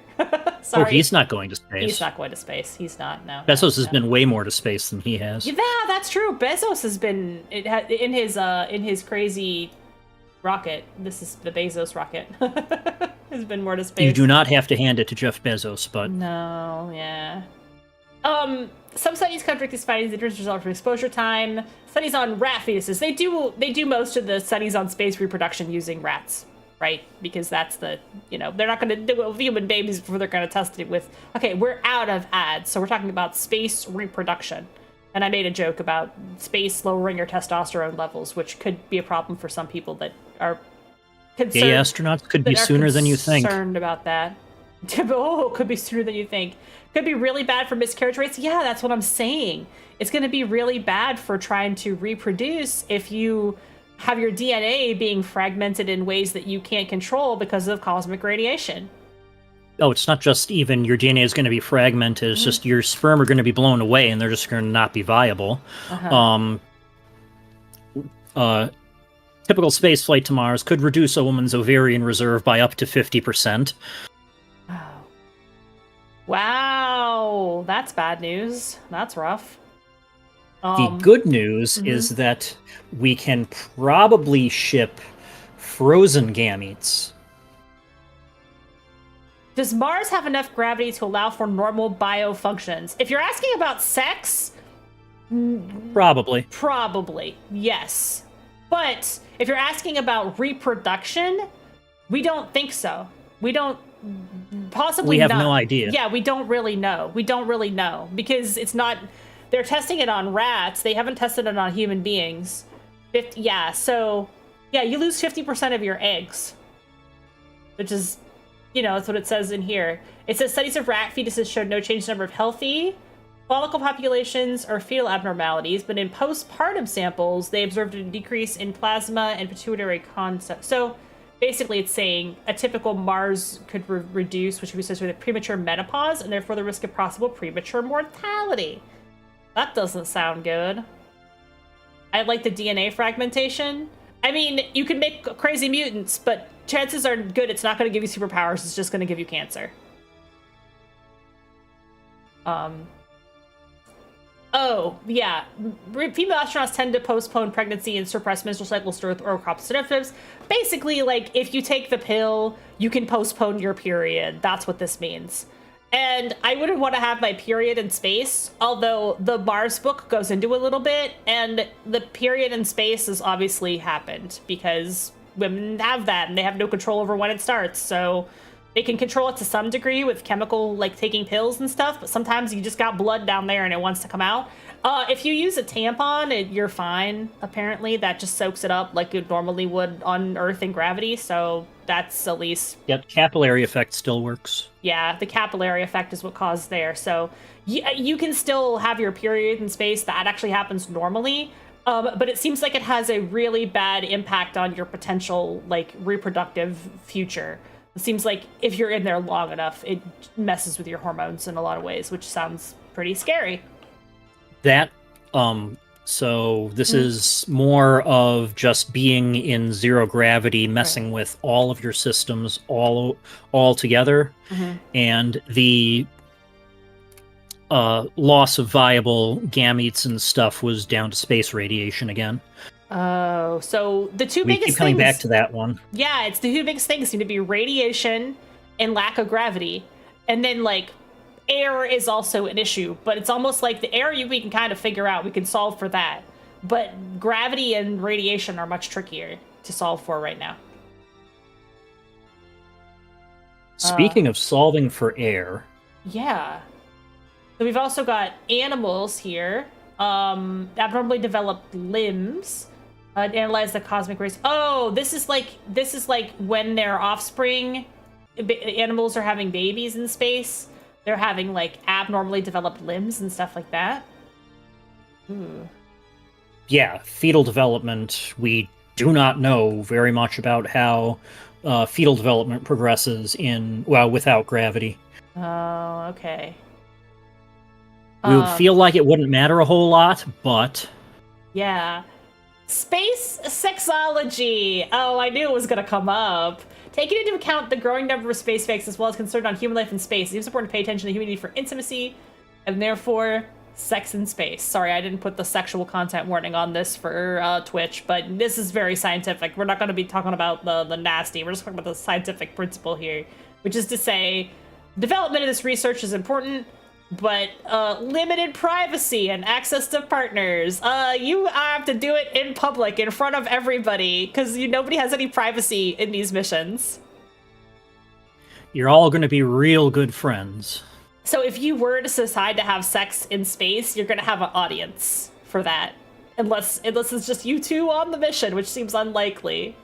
Sorry. Oh, he's not going to space. He's not going to space. He's not, no. Bezos has been way more to space than he has. Yeah, that's true. Bezos has been in his crazy rocket. This is the Bezos rocket. Has been more to space. You do not have to hand it to Jeff Bezos, but no, yeah. Some studies contradict these findings. The difference result from exposure time. Studies on rat fetuses. They do most of the studies on space reproduction using rats, right? Because that's the, they're not going to do it with human babies before they're going to test it with. Okay, we're out of ads, so we're talking about space reproduction. And I made a joke about space lowering your testosterone levels, which could be a problem for some people that are concerned. Gay astronauts could be sooner than you think. Concerned about that. Oh, could be sooner than you think. Could be really bad for miscarriage rates. Yeah, that's what I'm saying. It's going to be really bad for trying to reproduce if you have your DNA being fragmented in ways that you can't control because of cosmic radiation. Oh, it's not just even your DNA is going to be fragmented. It's just your sperm are going to be blown away and they're just going to not be viable. Typical spaceflight to Mars could reduce a woman's ovarian reserve by up to 50%. Wow, that's bad news. That's rough. The good news is that we can probably ship frozen gametes. Does Mars have enough gravity to allow for normal biofunctions? If you're asking about sex, Probably, yes. But if you're asking about reproduction, we don't think so. We don't, possibly we have not. no idea. Yeah, we don't really know. We don't really know because it's not, they're testing it on rats. They haven't tested it on human beings. So you lose 50% of your eggs, which is, that's what it says in here. It says studies of rat fetuses showed no change in number of healthy follicle populations or fetal abnormalities, but in postpartum samples, they observed a decrease in plasma and pituitary concept. So basically, it's saying a typical Mars could reduce, which would be associated with premature menopause and therefore the risk of possible premature mortality. That doesn't sound good. I like the DNA fragmentation. I mean, you can make crazy mutants, but chances are good it's not going to give you superpowers. It's just going to give you cancer. Oh, yeah. Female astronauts tend to postpone pregnancy and suppress menstrual cycles or contraceptives. Basically, like, if you take the pill, you can postpone your period. That's what this means. And I wouldn't want to have my period in space, although the Mars book goes into a little bit, and the period in space has obviously happened because women have that and they have no control over when it starts. So they can control it to some degree with chemical, like taking pills and stuff, but sometimes you just got blood down there and it wants to come out. If you use a tampon, you're fine. Apparently, that just soaks it up like it normally would on Earth in gravity. So that's at least... Yep, capillary effect still works. Yeah, the capillary effect is what caused there. So you can still have your period in space. That actually happens normally. But it seems like it has a really bad impact on your potential, like, reproductive future. It seems like if you're in there long enough, it messes with your hormones in a lot of ways, which sounds pretty scary. So this is more of just being in zero gravity, messing with all of your systems all together, and the loss of viable gametes and stuff was down to space radiation again. Oh, so the two biggest things... We keep coming back to that one. Yeah, it's the two biggest things seem to be radiation and lack of gravity. And then, like, air is also an issue, but it's almost like the air we can kind of figure out. We can solve for that. But gravity and radiation are much trickier to solve for right now. Speaking of solving for air... Yeah. So we've also got animals here. Abnormally developed limbs. Analyze the cosmic rays. Oh, this is like when their offspring, animals are having babies in space. They're having like abnormally developed limbs and stuff like that. Ooh. Yeah, fetal development. We do not know very much about how fetal development progresses without gravity. Oh, okay. We would feel like it wouldn't matter a whole lot, but... Yeah. Space sexology. Oh, I knew it was going to come up. Taking into account the growing number of space fakes as well as concern on human life in space, it seems important to pay attention to human need for intimacy and therefore sex in space. Sorry, I didn't put the sexual content warning on this for Twitch, but this is very scientific. We're not going to be talking about the nasty. We're just talking about the scientific principle here, which is to say development of this research is important, but limited privacy and access to partners. You have to do it in public, in front of everybody, because nobody has any privacy in these missions. You're all going to be real good friends. So if you were to decide to have sex in space, you're going to have an audience for that. Unless it's just you two on the mission, which seems unlikely.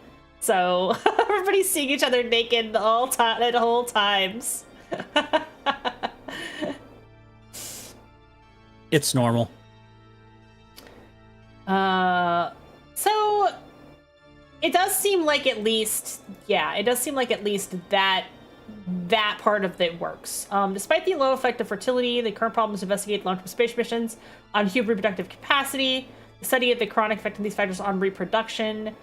So everybody's seeing each other naked at all times. It's normal. So it does seem like at least that part of it works. Despite the low effect of fertility, the current problems investigate long-term space missions on human reproductive capacity, the study of the chronic effect of these factors on reproduction.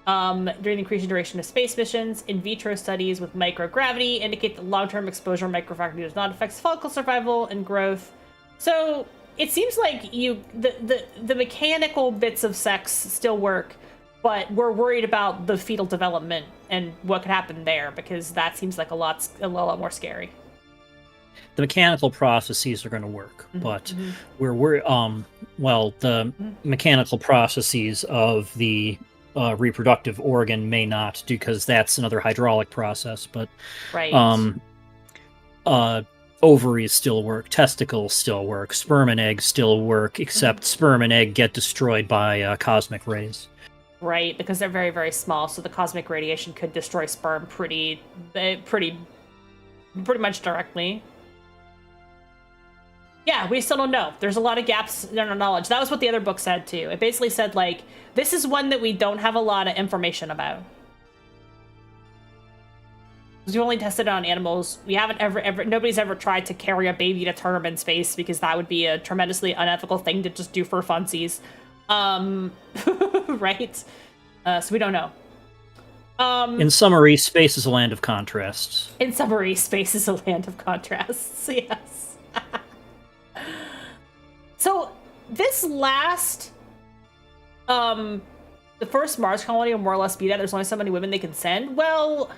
During the increasing duration of space missions, in vitro studies with microgravity indicate that long-term exposure microgravity does not affect follicle survival and growth. So it seems like the mechanical bits of sex still work, but we're worried about the fetal development and what could happen there, because that seems like a lot more scary. The mechanical processes are going to work, but the mechanical processes of the reproductive organ may not, because that's another hydraulic process. But right. Ovaries still work, testicles still work, sperm and egg still work, except sperm and egg get destroyed by cosmic rays. Right, because they're very, very small, so the cosmic radiation could destroy sperm pretty much directly. Yeah, we still don't know. There's a lot of gaps in our knowledge. That was what the other book said, too. It basically said, like, this is one that we don't have a lot of information about. Because we only tested it on animals. We haven't nobody's ever tried to carry a baby to term in space, because that would be a tremendously unethical thing to just do for funsies. Right? So we don't know. In summary, space is a land of contrasts. In summary, space is a land of contrasts. Yes. So this last, the first Mars colony will more or less be that. There's only so many women they can send. Well,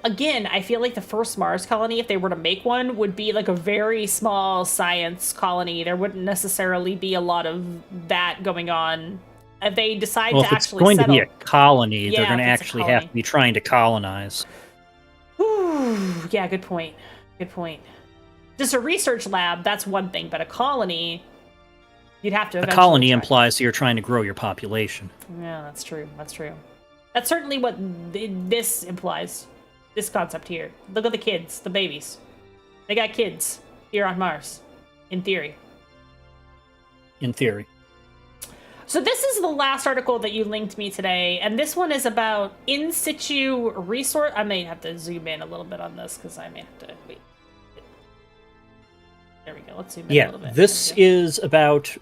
again, I feel like the first Mars colony, if they were to make one, would be like a very small science colony. There wouldn't necessarily be a lot of that going on. If they decide to actually settle... Well, if it's going to be a colony, Yeah, they're going to if it's a actually colony. have to be trying to colonize. Whew, yeah, good point. Good point. Just a research lab, that's one thing, but a colony, you'd have to A eventually colony try. implies that you're trying to grow your population. Yeah, that's true. That's true. That's certainly what this implies. This concept here. Look at the kids, the babies. They got kids here on Mars, in theory. In theory. So this is the last article that you linked me today, and this one is about in situ resource. I may have to zoom in a little bit on this, because I may have to wait. There we go. Let's zoom in a little bit. This is about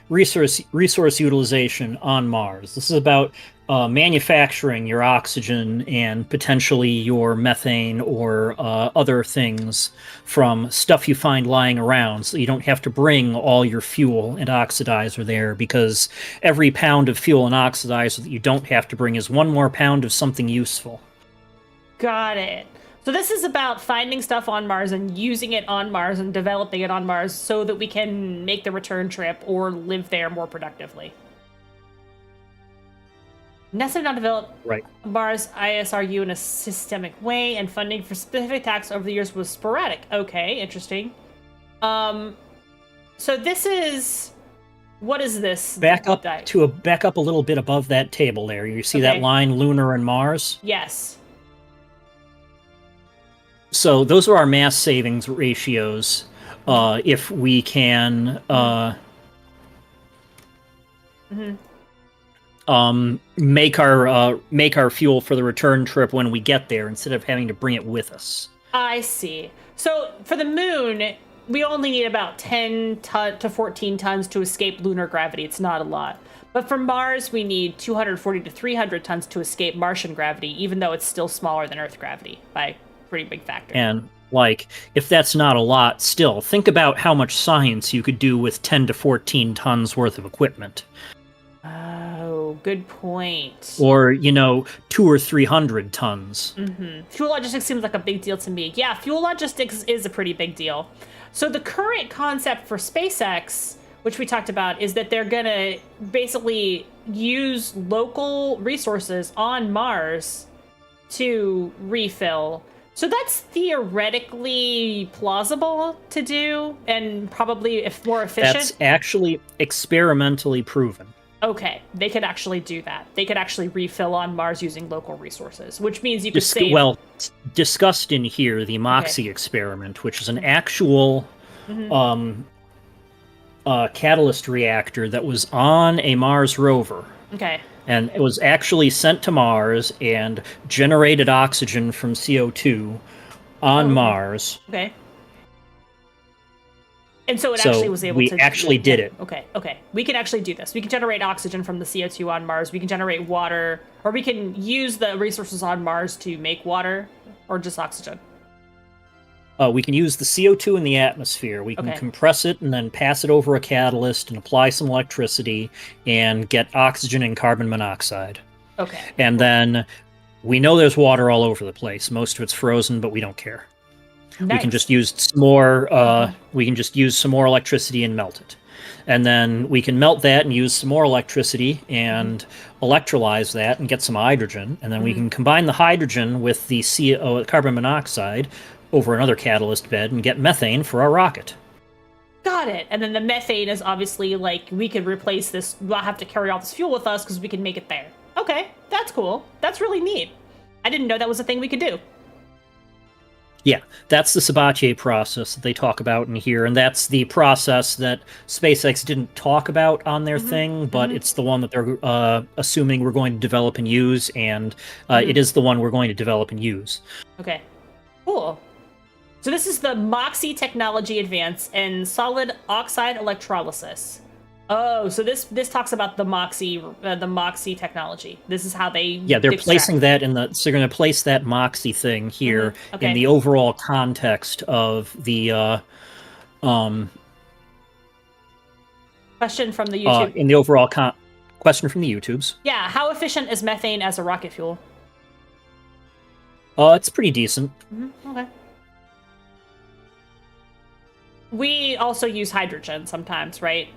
resource utilization on Mars. This is about manufacturing your oxygen and potentially your methane or other things from stuff you find lying around, so you don't have to bring all your fuel and oxidizer there, because every pound of fuel and oxidizer that you don't have to bring is one more pound of something useful. Got it. So this is about finding stuff on Mars and using it on Mars and developing it on Mars so that we can make the return trip or live there more productively. NASA not develop Mars ISRU in a systemic way, and funding for specific tasks over the years was sporadic. Okay, interesting. So this is... What is this? Back up a little bit above that table there. You see that line, Lunar and Mars? Yes. So those are our mass savings ratios. If we can make our fuel for the return trip when we get there, instead of having to bring it with us. I see. So for the moon, we only need about 10 to 14 tons to escape lunar gravity. It's not a lot. But for Mars, we need 240 to 300 tons to escape Martian gravity, even though it's still smaller than Earth gravity by pretty big factor. And, like, if that's not a lot, still, think about how much science you could do with 10 to 14 tons worth of equipment. Oh, good point. Or, 200 or 300 tons. Mm-hmm. Fuel logistics seems like a big deal to me. Yeah, fuel logistics is a pretty big deal. So the current concept for SpaceX, which we talked about, is that they're going to basically use local resources on Mars to refill. So that's theoretically plausible to do, and probably if more efficient. That's actually experimentally proven. Okay, they could actually do that. They could actually refill on Mars using local resources, which means you could save... Well, discussed in here, the Moxie experiment, which is an actual catalyst reactor that was on a Mars rover. Okay. And it was actually sent to Mars and generated oxygen from CO2 on Mars. Okay. And so it So actually was able we to... actually did it. Okay. We can actually do this. We can generate oxygen from the CO2 on Mars. We can generate water, or we can use the resources on Mars to make water, or just oxygen. We can use the CO2 in the atmosphere. We can Okay. compress it and then pass it over a catalyst and apply some electricity and get oxygen and carbon monoxide. Okay. And then we know there's water all over the place. Most of it's frozen, but we don't care. Nice. We can just use some more. We can just use some more electricity and melt it, and then we can melt that and use some more electricity and electrolyze that and get some hydrogen, and then we can combine the hydrogen with the carbon monoxide over another catalyst bed and get methane for our rocket. Got it. And then the methane is obviously like, we could replace this. We'll have to carry all this fuel with us because we can make it there. Okay, that's cool. That's really neat. I didn't know that was a thing we could do. Yeah, that's the Sabatier process that they talk about in here, and that's the process that SpaceX didn't talk about on their thing, but it's the one that they're assuming we're going to develop and use, and it is the one we're going to develop and use. Okay, cool. So this is the MOXIE technology advance in solid oxide electrolysis. Oh, so this talks about the MOXIE technology. This is how they they're extract. placing that in the. So they're going to place that MOXIE thing here Okay. in the overall context of the. Question from the YouTube. In the overall question from the YouTubes. Yeah, how efficient is methane as a rocket fuel? It's pretty decent. Okay. We also use hydrogen sometimes, right?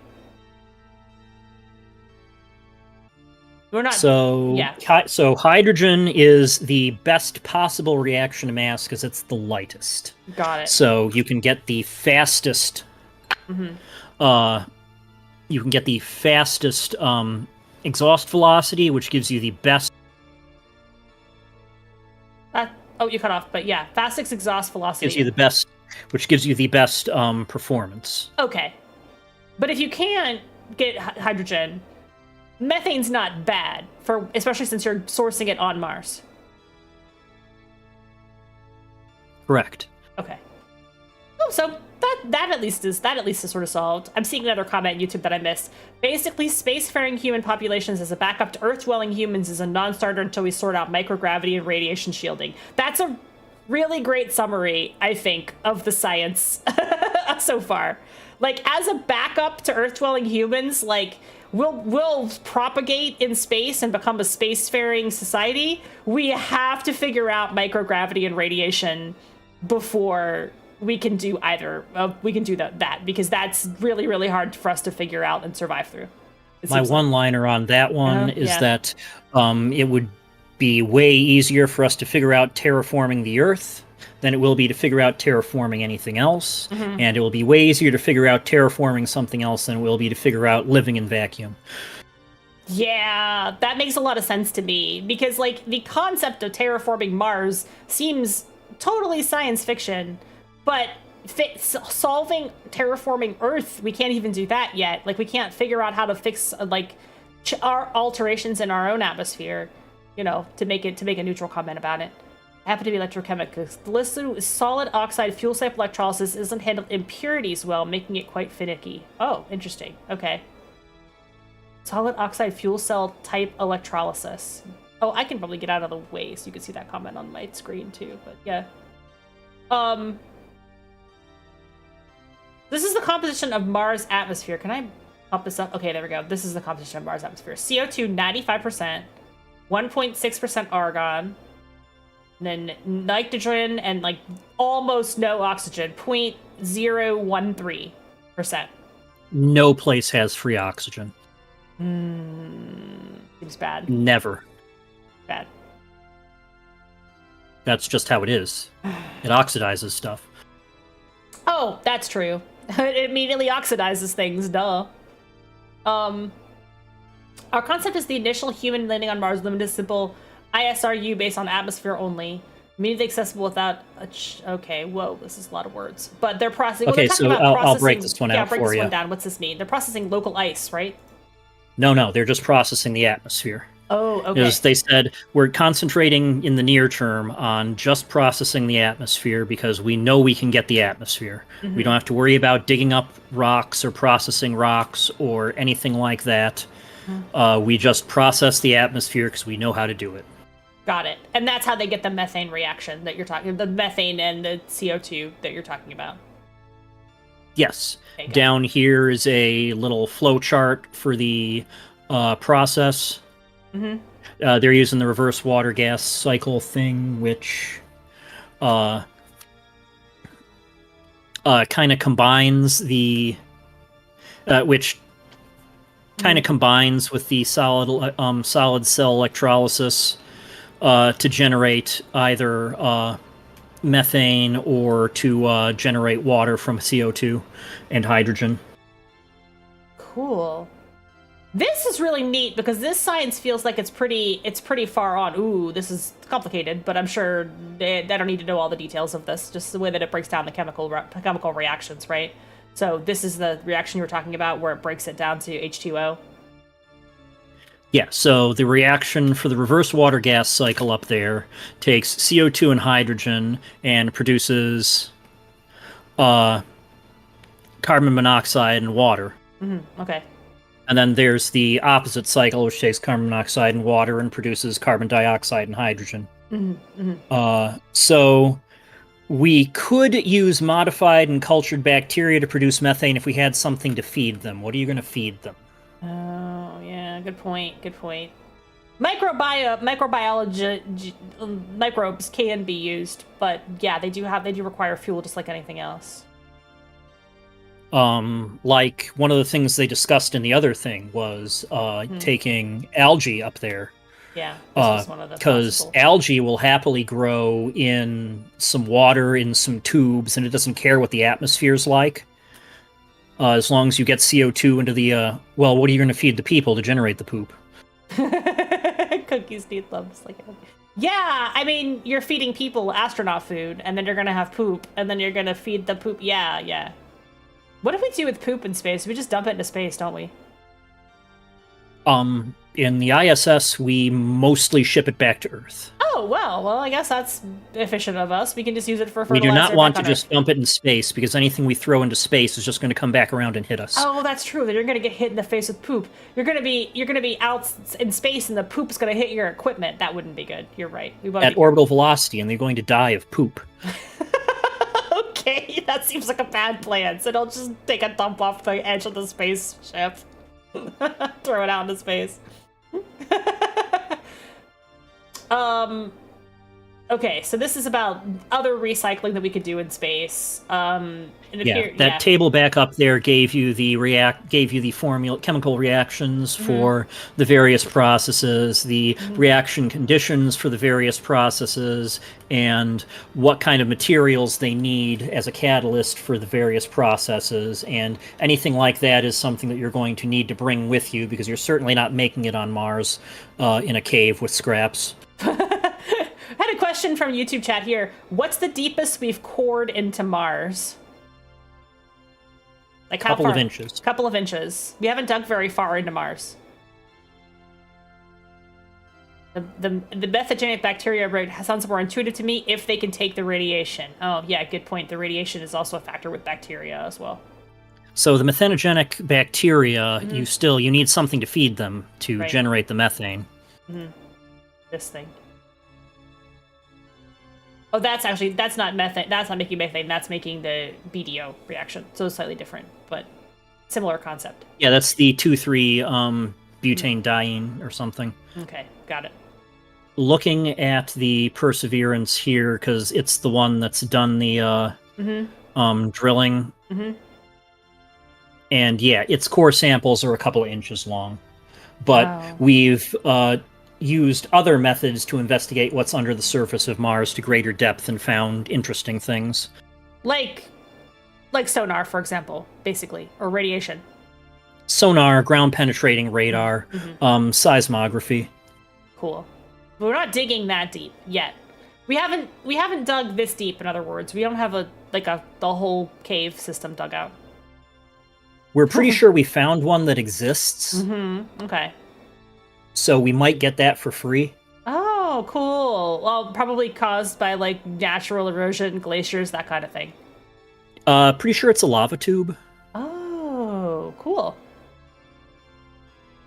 We're not. So, Yeah. So hydrogen is the best possible reaction to mass because it's the lightest. Got it. So you can get the fastest. You can get the fastest exhaust velocity, which gives you the best. Oh, you cut off, but yeah, fastest exhaust velocity. Gives you the best, which gives you the best performance. Okay, but if you can't get hydrogen, methane's not bad for, especially since you're sourcing it on Mars. Correct. Okay. Oh, so that at least is sort of solved. I'm seeing another comment on YouTube that I missed. Basically, spacefaring human populations as a backup to Earth-dwelling humans is a non-starter until we sort out microgravity and radiation shielding. That's a really great summary, I think, of the science so far. Like, as a backup to Earth-dwelling humans, like, we'll propagate in space and become a spacefaring society. We have to figure out microgravity and radiation before we can do either. We can do that because that's really, really hard for us to figure out and survive through. My one-liner on that one is yeah. that it would be way easier for us to figure out terraforming the Earth than it will be to figure out terraforming anything else, and it will be way easier to figure out terraforming something else than it will be to figure out living in vacuum. Yeah, that makes a lot of sense to me because, like, the concept of terraforming Mars seems totally science fiction, but solving terraforming Earth, we can't even do that yet. Like, we can't figure out how to fix our alterations in our own atmosphere, you know, to make a neutral comment about it. I happen to be electrochemical. The solid oxide fuel cycle electrolysis isn't handled impurities well, making it quite finicky. Oh, interesting. Okay. Solid oxide fuel cell type electrolysis. Oh, I can probably get out of the way so you can see that comment on my screen too, but yeah. This is the composition of Mars atmosphere. Can I pop this up? Okay, there we go. This is the composition of Mars atmosphere. CO2, 95%, 1.6% argon, and then nitrogen and like almost no oxygen, 0.013%. No place has free oxygen. Seems bad. Never. Bad. That's just how it is. It oxidizes stuff. Oh, that's true. It immediately oxidizes things, duh. Our concept is the initial human landing on Mars, limited to simple ISRU based on atmosphere only. Immediately accessible without okay, whoa, this is a lot of words. But they're processing... Okay, well, so I'll break this one out for you. Break this one down. What's this mean? They're processing local ice, right? No, they're just processing the atmosphere. Oh, okay. As they said, we're concentrating in the near term on just processing the atmosphere because we know we can get the atmosphere. Mm-hmm. We don't have to worry about digging up rocks or processing rocks or anything like that. Mm-hmm. We just process the atmosphere because we know how to do it. Got it. And that's how they get the methane reaction that you're talking, the methane and the CO2 that you're talking about. Yes. Okay, Down here is a little flow chart for the process. Mm-hmm. They're using the reverse water gas cycle thing, which kind of combines the combines with the solid cell electrolysis to generate either methane or to generate water from CO2 and hydrogen. Cool. This is really neat because this science feels like it's pretty far on. Ooh, this is complicated, but I'm sure they don't need to know all the details of this. Just the way that it breaks down the chemical reactions, right? So this is the reaction you were talking about, where it breaks it down to H2O. Yeah, so the reaction for the reverse water gas cycle up there takes CO2 and hydrogen and produces carbon monoxide and water. Mm-hmm. Okay. And then there's the opposite cycle, which takes carbon monoxide and water and produces carbon dioxide and hydrogen. Mm-hmm. Mm-hmm. So we could use modified and cultured bacteria to produce methane if we had something to feed them. What are you going to feed them? Oh, yeah, good point. Good point. Microbiology microbes can be used, but yeah, they do require fuel just like anything else. Like one of the things they discussed in the other thing was taking algae up there. Yeah, this was one of the because algae will happily grow in some water in some tubes, and it doesn't care what the atmosphere's like. As long as you get CO2 into the well, what are you going to feed the people to generate the poop? Cookies need lumps like it. Yeah, I mean, you're feeding people astronaut food, and then you're gonna have poop, and then you're gonna feed the poop. Yeah. What do we do with poop in space? We just dump it into space, don't we? In the ISS, we mostly ship it back to Earth. Oh, well, I guess that's efficient of us. We can just use it for We fertilizer. do not want to back on just Earth. dump it in space, because anything we throw into space is just going to come back around and hit us. Oh, that's true. Then you're gonna get hit in the face with poop. You're gonna be out in space, and the poop's gonna hit your equipment. That wouldn't be good. You're right. At orbital velocity, and they're going to die of poop. Okay, that seems like a bad plan. So don't just take a dump off the edge of the spaceship. Throw it out into space. Okay, so this is about other recycling that we could do in space. That table back up there gave you the formula chemical reactions for the various processes, the reaction conditions for the various processes, and what kind of materials they need as a catalyst for the various processes. And anything like that is something that you're going to need to bring with you, because you're certainly not making it on Mars in a cave with scraps. I had a question from YouTube chat here. What's the deepest we've cored into Mars? Like how couple far? of inches. Couple of inches. We haven't dug very far into Mars. The methagenic bacteria rate sounds more intuitive to me if they can take the radiation. Oh yeah, good point. The radiation is also a factor with bacteria as well. So the methanogenic bacteria, you need something to feed them to generate the methane. This thing. Oh, that's not methane. That's not making methane. That's making the BDO reaction. So it's slightly different, but similar concept. Yeah, that's the 2,3 butane diene or something. Okay, got it. Looking at the Perseverance here, because it's the one that's done the drilling. And yeah, its core samples are a couple of inches long. But we've used other methods to investigate what's under the surface of Mars to greater depth and found interesting things. Like sonar, for example, basically, or radiation. Sonar, ground-penetrating radar, seismography. Cool. But we're not digging that deep yet. We haven't dug this deep, in other words. We don't have the whole cave system dug out. We're pretty sure we found one that exists. Okay. So we might get that for free. Oh, cool. Well, probably caused by like natural erosion, glaciers, that kind of thing. Pretty sure it's a lava tube. Oh, cool.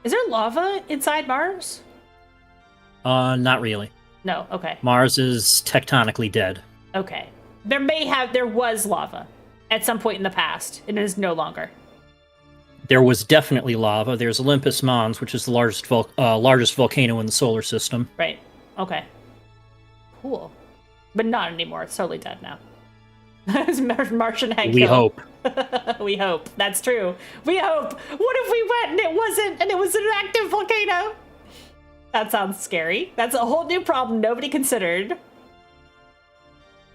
Is there lava inside Mars? Not really. No, okay. Mars is tectonically dead. Okay. There was lava at some point in the past, and it is no longer. There was definitely lava. There's Olympus Mons, which is the largest volcano in the solar system. Right. Okay. Cool. But not anymore. It's totally dead now. It's Martian Hank We Hill. hope. We hope. That's true. We hope. What if we went and it wasn't, and it was an active volcano? That sounds scary. That's a whole new problem nobody considered.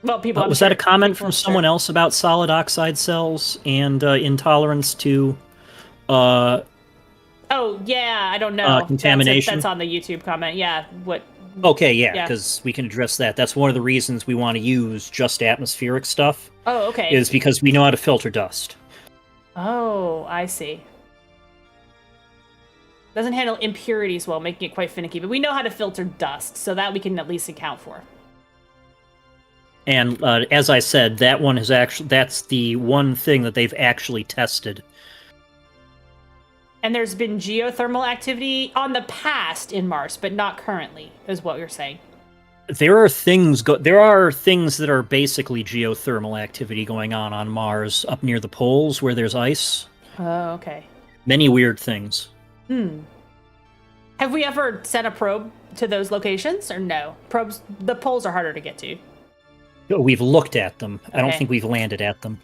Well, people. Was that a comment from someone else about solid oxide cells and intolerance to? Oh yeah, I don't know. Contamination. That's on the YouTube comment. Yeah. What? Okay, yeah, because we can address that. That's one of the reasons we want to use just atmospheric stuff. Oh, okay. Is because we know how to filter dust. Oh, I see. Doesn't handle impurities well, making it quite finicky, but we know how to filter dust, so that we can at least account for. And as I said, that's the one thing that they've actually tested. And there's been geothermal activity on the past in Mars, but not currently, is what you're saying. There are things that are basically geothermal activity going on Mars up near the poles where there's ice. Oh, okay. Many weird things. Have we ever sent a probe to those locations, or no? The poles are harder to get to. We've looked at them. I don't Okay. think we've landed at them.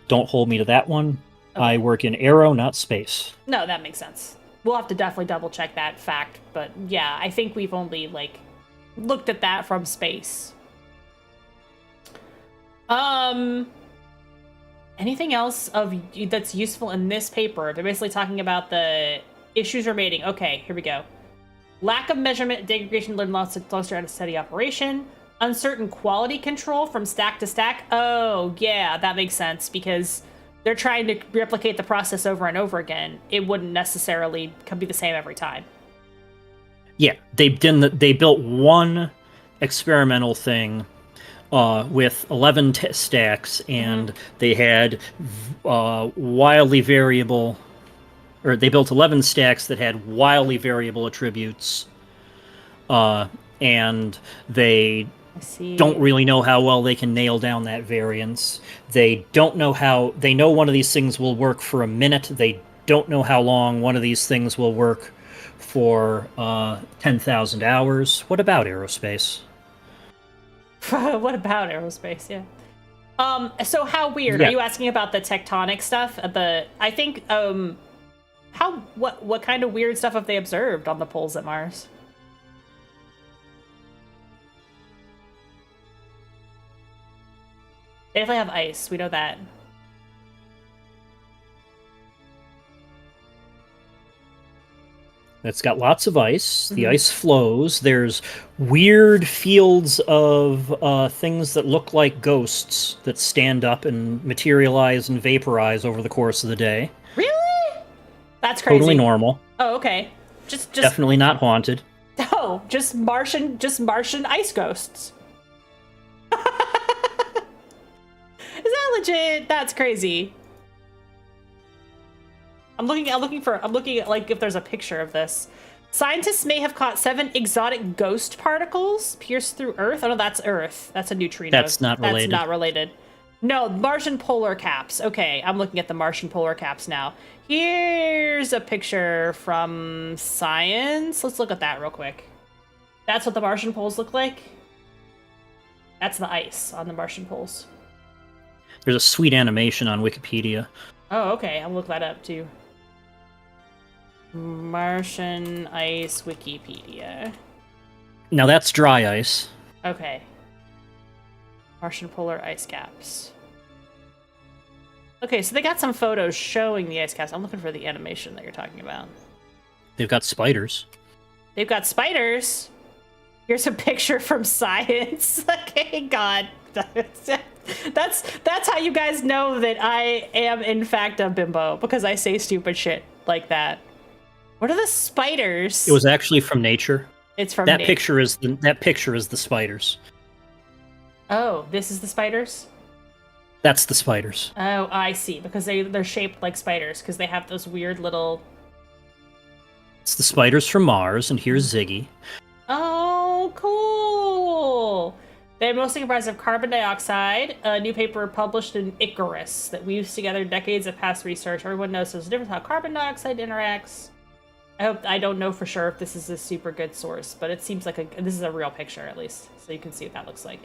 Don't hold me to that one. Okay. I work in aero, not space. No, that makes sense. We'll have to definitely double check that fact, but yeah, I think we've only looked at that from space. Anything else that's useful in this paper? They're basically talking about the issues remaining. Okay, here we go. Lack of measurement, degradation, learn loss of cluster at a steady operation. Uncertain quality control from stack to stack. Oh, yeah, that makes sense because they're trying to replicate the process over and over again. It wouldn't necessarily be the same every time. Yeah, they built one experimental thing with 11 stacks, and they had wildly variable, or they built 11 stacks that had wildly variable attributes, and they don't really know how well they can nail down that variance. They don't know they know one of these things will work for a minute. They don't know how long one of these things will work for 10,000 hours. What about aerospace? What about aerospace? Yeah. So how weird? Yeah. Are you asking about the tectonic stuff? I think what kind of weird stuff have they observed on the poles at Mars? They definitely have ice. We know that. It's got lots of ice. The ice flows. There's weird fields of things that look like ghosts that stand up and materialize and vaporize over the course of the day. Really? That's crazy. Totally normal. Oh, okay. Just Definitely not haunted. Oh, just Martian ice ghosts. Is that legit? That's crazy. I'm looking at if there's a picture of this. Scientists may have caught 7 exotic ghost particles pierced through Earth. Oh no, that's Earth. That's a neutrino. That's not related. That's not related. No, Martian polar caps. Okay, I'm looking at the Martian polar caps now. Here's a picture from Science. Let's look at that real quick. That's what the Martian poles look like. That's the ice on the Martian poles. There's a sweet animation on Wikipedia. Oh, okay. I'll look that up too. Martian ice Wikipedia. Now that's dry ice. Okay. Martian polar ice caps. Okay, so they got some photos showing the ice caps. I'm looking for the animation that you're talking about. They've got spiders. They've got spiders. Here's a picture from Science. Okay, God. That's how you guys know that I am in fact a bimbo, because I say stupid shit like that. What are the spiders? It was actually from nature. It's from That nature. picture is the spiders. Oh, this is the spiders? That's the spiders. Oh, I see. Because they're shaped like spiders, because they have those weird little... It's the spiders from Mars, and here's Ziggy. Oh, cool! They're mostly comprised of carbon dioxide, a new paper published in Icarus that weaves together decades of past research. Everyone knows there's a difference how carbon dioxide interacts. I don't know for sure if this is a super good source, but it seems like this is a real picture at least, so you can see what that looks like.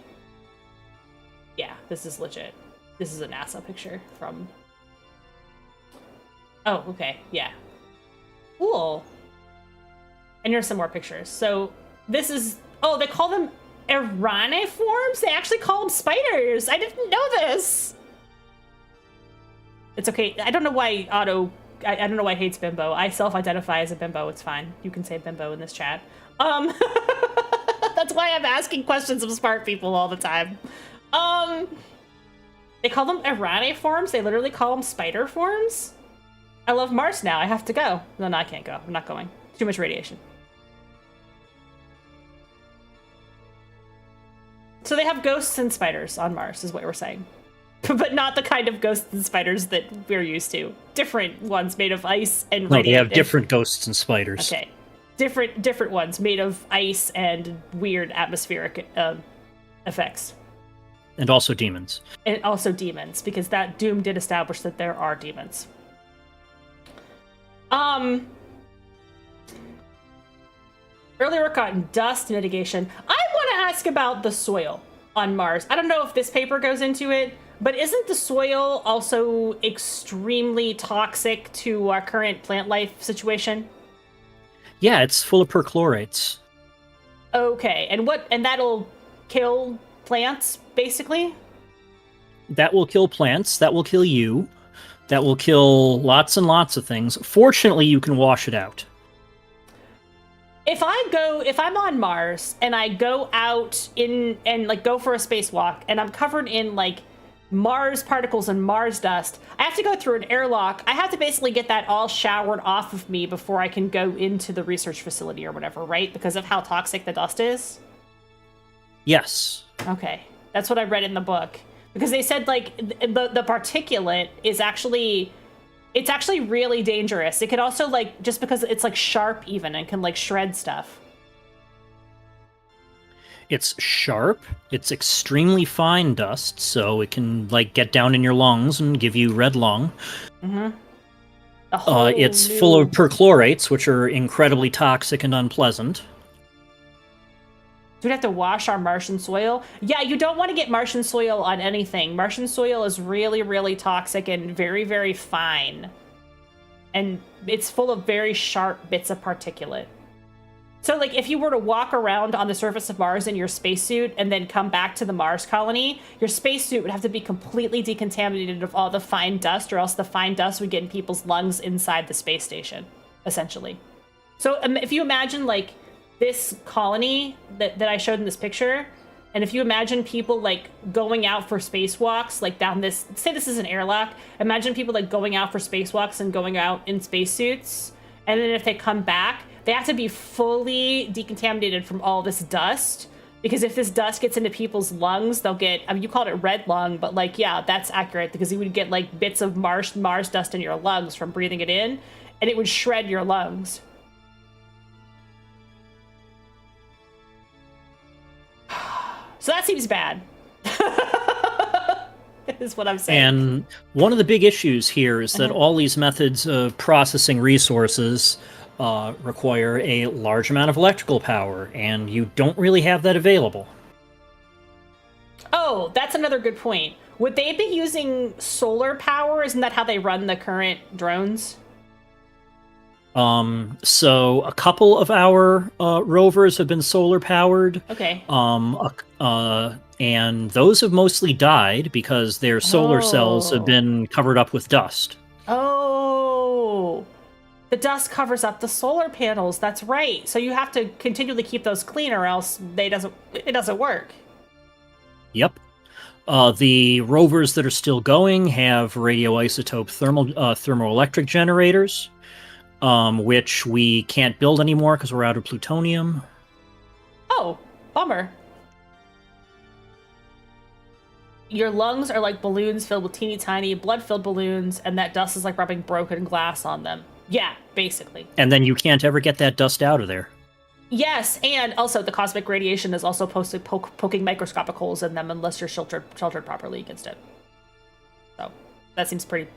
Yeah, this is legit. This is a NASA picture from... Oh, okay, yeah. Cool. And here's some more pictures. So this is... Oh, they call them Iraniforms? They actually call them spiders! I didn't know this! It's okay. I don't know why I don't know why it hates bimbo. I self-identify as a bimbo. It's fine. You can say bimbo in this chat. That's why I'm asking questions of smart people all the time. They call them Iraniforms? They literally call them spider forms? I love Mars now. I have to go. No, I can't go. I'm not going. Too much radiation. So they have ghosts and spiders on Mars, is what we're saying. But not the kind of ghosts and spiders that we're used to. Different ones made of ice and No, they radiated. have different ghosts and spiders. Okay. Different ones made of ice and weird atmospheric effects. And also demons. And also demons, because that Doom did establish that there are demons. Early work on dust mitigation. I want to ask about the soil on Mars. I don't know if this paper goes into it, but isn't the soil also extremely toxic to our current plant life situation? Yeah, it's full of perchlorates. Okay, and that'll kill plants, basically? That will kill plants, that will kill you, that will kill lots and lots of things. Fortunately, you can wash it out. If I'm on Mars and I go out and like go for a spacewalk and I'm covered in like Mars particles and Mars dust, I have to go through an airlock. I have to basically get that all showered off of me before I can go into the research facility or whatever, right? Because of how toxic the dust is? Yes. Okay. That's what I read in the book. Because they said like the particulate is actually... It's actually really dangerous. It could also, like, just because it's, like, sharp even and can, like, shred stuff. It's sharp, it's extremely fine dust, so it can, like, get down in your lungs and give you red lung. Mm-hmm. It's full of perchlorates, which are incredibly toxic and unpleasant. Do we have to wash our Martian soil? Yeah, you don't want to get Martian soil on anything. Martian soil is really, really toxic and very, very fine. And it's full of very sharp bits of particulate. So, like, if you were to walk around on the surface of Mars in your spacesuit and then come back to the Mars colony, your spacesuit would have to be completely decontaminated of all the fine dust, or else the fine dust would get in people's lungs inside the space station, essentially. So, if you imagine, like, this colony that I showed in this picture, and if you imagine people like going out for spacewalks, like down this, say this is an airlock, imagine people like going out for spacewalks and going out in spacesuits, and then if they come back, they have to be fully decontaminated from all this dust, because if this dust gets into people's lungs, they'll get, I mean, you called it red lung, but like, yeah, that's accurate, because you would get like bits of Mars dust in your lungs from breathing it in, and it would shred your lungs. So that seems bad. Is what I'm saying. And one of the big issues here is that all these methods of processing resources require a large amount of electrical power, and you don't really have that available. Oh, that's another good point. Would they be using solar power? Isn't that how they run the current drones? So a couple of our rovers have been solar powered. Okay. And those have mostly died because their solar cells have been covered up with dust. Oh, the dust covers up the solar panels. That's right. So you have to continually keep those clean, or else it doesn't work. Yep. The rovers that are still going have radioisotope thermoelectric generators. which we can't build anymore because we're out of plutonium. Oh, bummer. Your lungs are like balloons filled with teeny tiny blood-filled balloons, and that dust is like rubbing broken glass on them. Yeah, basically. And then you can't ever get that dust out of there. Yes, and also the cosmic radiation is also poking microscopic holes in them unless you're sheltered properly against it. So that seems pretty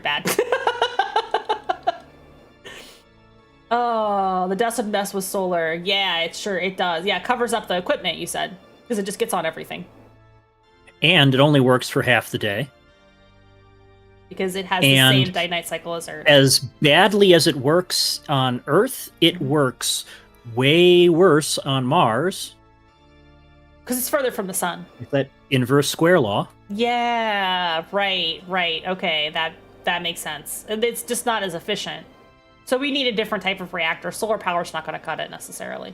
bad. Oh, the dust would mess with solar. Yeah, it does. Yeah, it covers up the equipment, you said, because it just gets on everything. And it only works for half the day. Because it has the same day-night cycle as Earth. As badly as it works on Earth, it works way worse on Mars. Because it's further from the sun. That inverse square law. Yeah, right. Okay, that makes sense. It's just not as efficient. So we need a different type of reactor. Solar power's not going to cut it necessarily.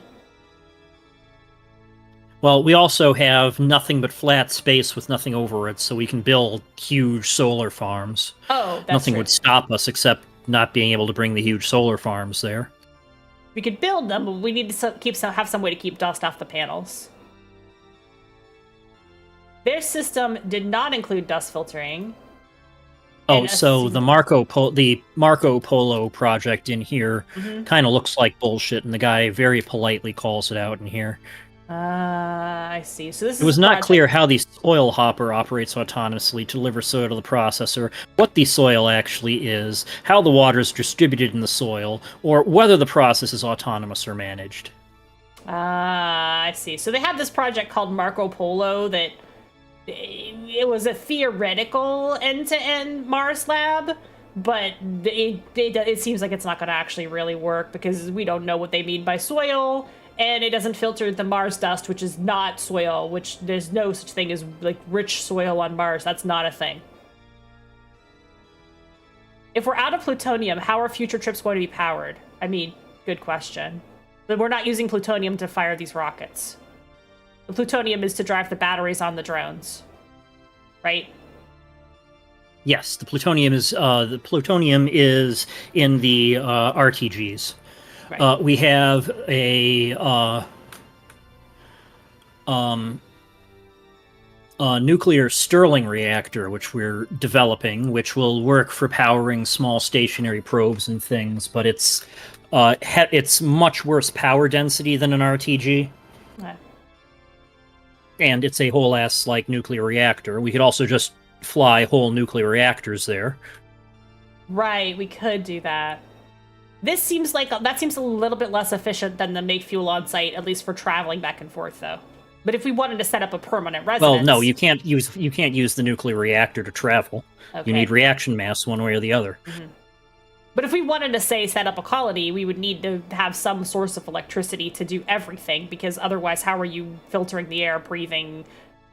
Well, we also have nothing but flat space with nothing over it, so we can build huge solar farms. Oh, that's Nothing true. would stop us except not being able to bring the huge solar farms there. We could build them, but we need to have some way to keep dust off the panels. Their system did not include dust filtering. Oh, so the Marco Polo project in here kind of looks like bullshit, and the guy very politely calls it out in here. I see. So this It was not clear how the soil hopper operates autonomously to deliver soil to the processor, what the soil actually is, how the water is distributed in the soil, or whether the process is autonomous or managed. I see. So they had this project called Marco Polo that it was a theoretical end-to-end Mars lab, but it seems like it's not going to actually really work because we don't know what they mean by soil, and it doesn't filter the Mars dust, which is not soil, which there's no such thing as like rich soil on Mars. That's not a thing. If we're out of plutonium, how are future trips going to be powered? I mean, good question. But we're not using plutonium to fire these rockets. The plutonium is to drive the batteries on the drones, right? Yes, the plutonium is in the RTGs. Right. We have a nuclear Stirling reactor, which we're developing, which will work for powering small stationary probes and things, but it's much worse power density than an RTG. Okay. And it's a whole-ass, like, nuclear reactor. We could also just fly whole nuclear reactors there. Right, we could do that. That seems a little bit less efficient than the make fuel on site, at least for traveling back and forth, though. But if we wanted to set up a permanent residence... Well, no, you can't use the nuclear reactor to travel. Okay. You need reaction mass one way or the other. Mm-hmm. But if we wanted to, say, set up a colony, we would need to have some source of electricity to do everything, because otherwise how are you filtering the air, breathing,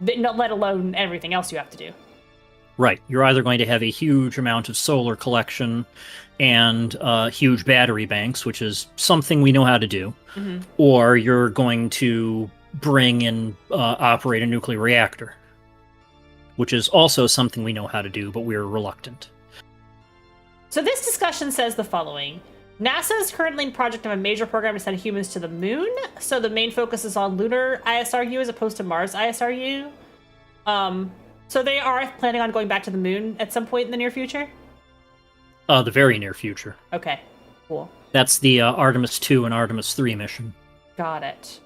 let alone everything else you have to do? Right. You're either going to have a huge amount of solar collection and huge battery banks, which is something we know how to do, or you're going to bring and operate a nuclear reactor, which is also something we know how to do, but we're reluctant. So this discussion says the following. NASA is currently in project of a major program to send humans to the moon, so the main focus is on lunar ISRU as opposed to Mars ISRU. So they are planning on going back to the moon at some point in the near future? The very near future. Okay, cool. That's the Artemis 2 and Artemis 3 mission. Got it.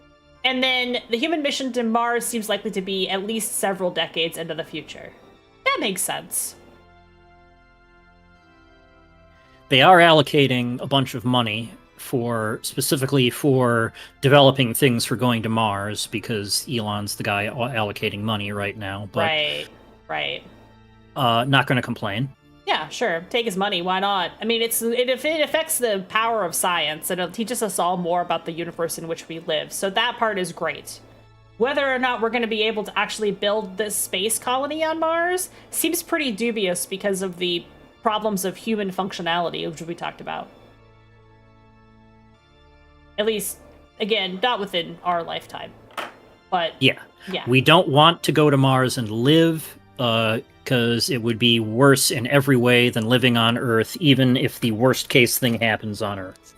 And then the human mission to Mars seems likely to be at least several decades into the future. That makes sense. They are allocating a bunch of money specifically for developing things for going to Mars, because Elon's the guy allocating money right now. But, right. Not going to complain. Yeah, sure. Take his money. Why not? I mean, it affects the power of science, and it teaches us all more about the universe in which we live. So that part is great. Whether or not we're going to be able to actually build this space colony on Mars seems pretty dubious because of the problems of human functionality, which we talked about. At least, again, not within our lifetime. But yeah. We don't want to go to Mars and live. because it would be worse in every way than living on Earth, even if the worst case thing happens on Earth.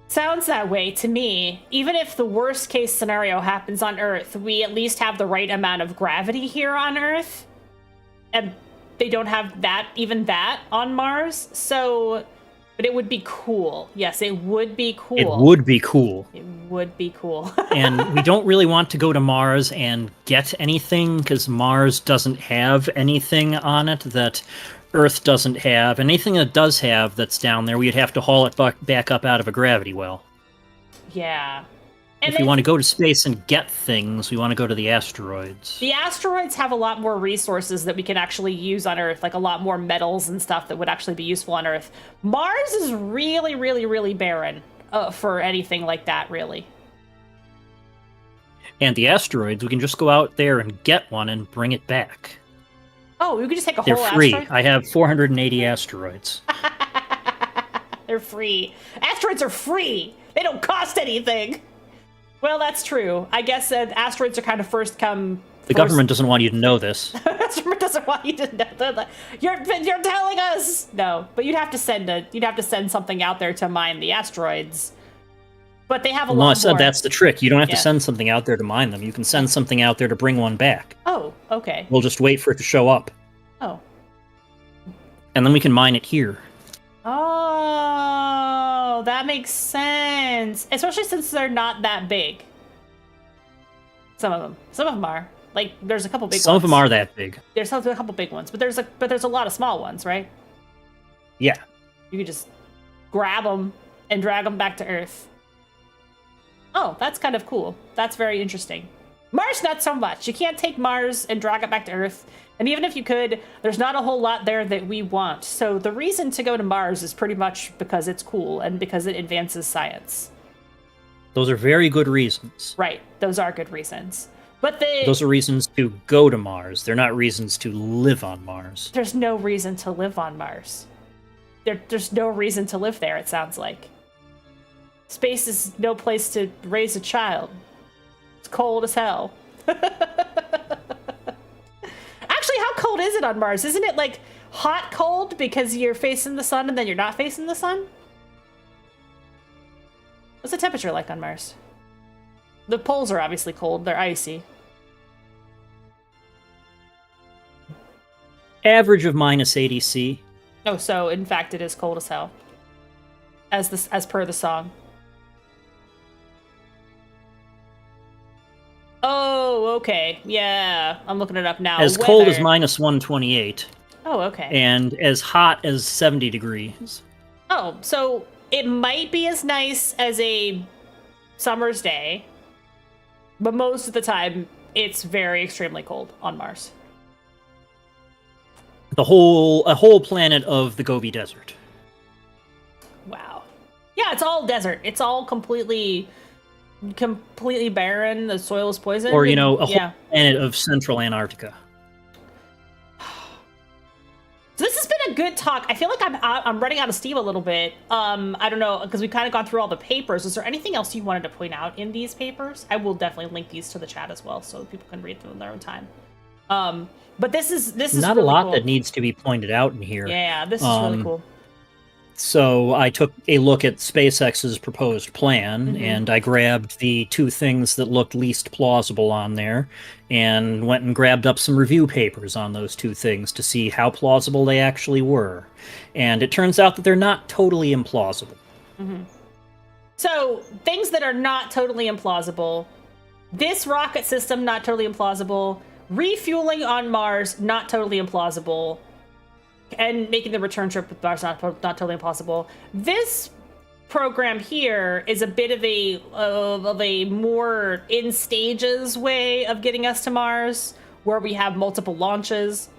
Sounds that way to me. Even if the worst case scenario happens on Earth, we at least have the right amount of gravity here on Earth. And they don't have that, even that, on Mars. So, but it would be cool. Yes, it would be cool. It would be cool. It would be cool. And we don't really want to go to Mars and get anything, because Mars doesn't have anything on it that Earth doesn't have. Anything that does have that's down there, we'd have to haul it back up out of a gravity well. Yeah. And if we want to go to space and get things, we want to go to the asteroids. The asteroids have a lot more resources that we can actually use on Earth, like a lot more metals and stuff that would actually be useful on Earth. Mars is really, really, really barren for anything like that, really. And the asteroids, we can just go out there and get one and bring it back. Oh, we could just take a They're whole free. asteroid? I have 480 asteroids. They're free. Asteroids are free. They don't cost anything. Well, that's true. I guess asteroids are kind of first come. The government doesn't want you to know this. The government doesn't want you to know. You're telling us. No, but you'd have to send something out there to mine the asteroids. But they have a lot more. No, I said that's the trick. You don't have to send something out there to mine them. You can send something out there to bring one back. Oh, okay. We'll just wait for it to show up. Oh. And then we can mine it here. Oh, that makes sense. Especially since they're not that big. Some of them are. Like, there's a couple big ones. Some of them are that big. There's a couple big ones, but there's a lot of small ones, right? Yeah. You could just grab them and drag them back to Earth. Oh, that's kind of cool. That's very interesting. Mars, not so much. You can't take Mars and drag it back to Earth. And even if you could, there's not a whole lot there that we want. So the reason to go to Mars is pretty much because it's cool and because it advances science. Those are very good reasons. Right. Those are good reasons. But those are reasons to go to Mars. They're not reasons to live on Mars. There's no reason to live on Mars. There's no reason to live there, it sounds like. Space is no place to raise a child. It's cold as hell. Actually, how cold is it on Mars? Isn't it like hot cold because you're facing the sun and then you're not facing the sun? What's the temperature like on Mars? The poles are obviously cold. They're icy. Average of minus 80 C. Oh, so in fact it is cold as hell. As per the song. Oh, okay. Yeah, I'm looking it up now. As cold as minus 128. Oh, okay. And as hot as 70 degrees. Oh, so it might be as nice as a summer's day, but most of the time it's very extremely cold on Mars. A whole planet of the Gobi Desert. Wow. Yeah, it's all desert. It's all completely barren. The soil is poisoned. Or, a whole planet of central Antarctica. So this has been a good talk. I feel like I'm running out of steam a little bit. I don't know, because we've kind of gone through all the papers. Is there anything else you wanted to point out in these papers? I will definitely link these to the chat as well, so people can read them in their own time. But this is not really a lot cool. that needs to be pointed out in here. Yeah, this is really cool. So I took a look at SpaceX's proposed plan, and I grabbed the two things that looked least plausible on there, and went and grabbed up some review papers on those two things to see how plausible they actually were. And it turns out that they're not totally implausible. So, things that are not totally implausible. This rocket system, not totally implausible. Refueling on Mars, not totally implausible. And making the return trip with Mars, not totally impossible. This program here is a bit of a more in stages way of getting us to Mars, where we have multiple launches.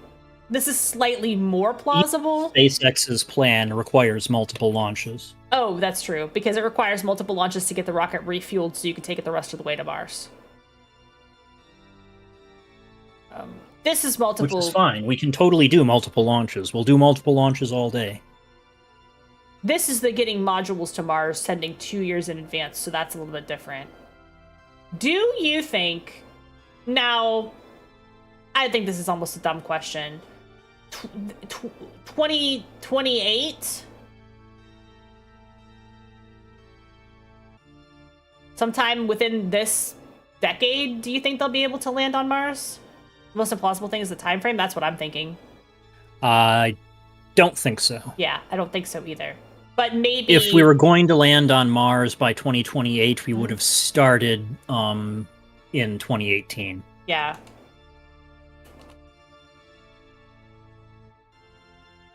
This is slightly more plausible. SpaceX's plan requires multiple launches. Oh, that's true, because it requires multiple launches to get the rocket refueled so you can take it the rest of the way to Mars. This is multiple... Which is fine. We can totally do multiple launches. We'll do multiple launches all day. This is the getting modules to Mars, sending 2 years in advance, so that's a little bit different. Do you think... Now, I think this is almost a dumb question. 2028? Sometime within this decade, do you think they'll be able to land on Mars? The most implausible thing is the time frame. That's what I'm thinking. I don't think so. Yeah, I don't think so either. But maybe If we were going to land on Mars by 2028, we would have started in 2018. Yeah.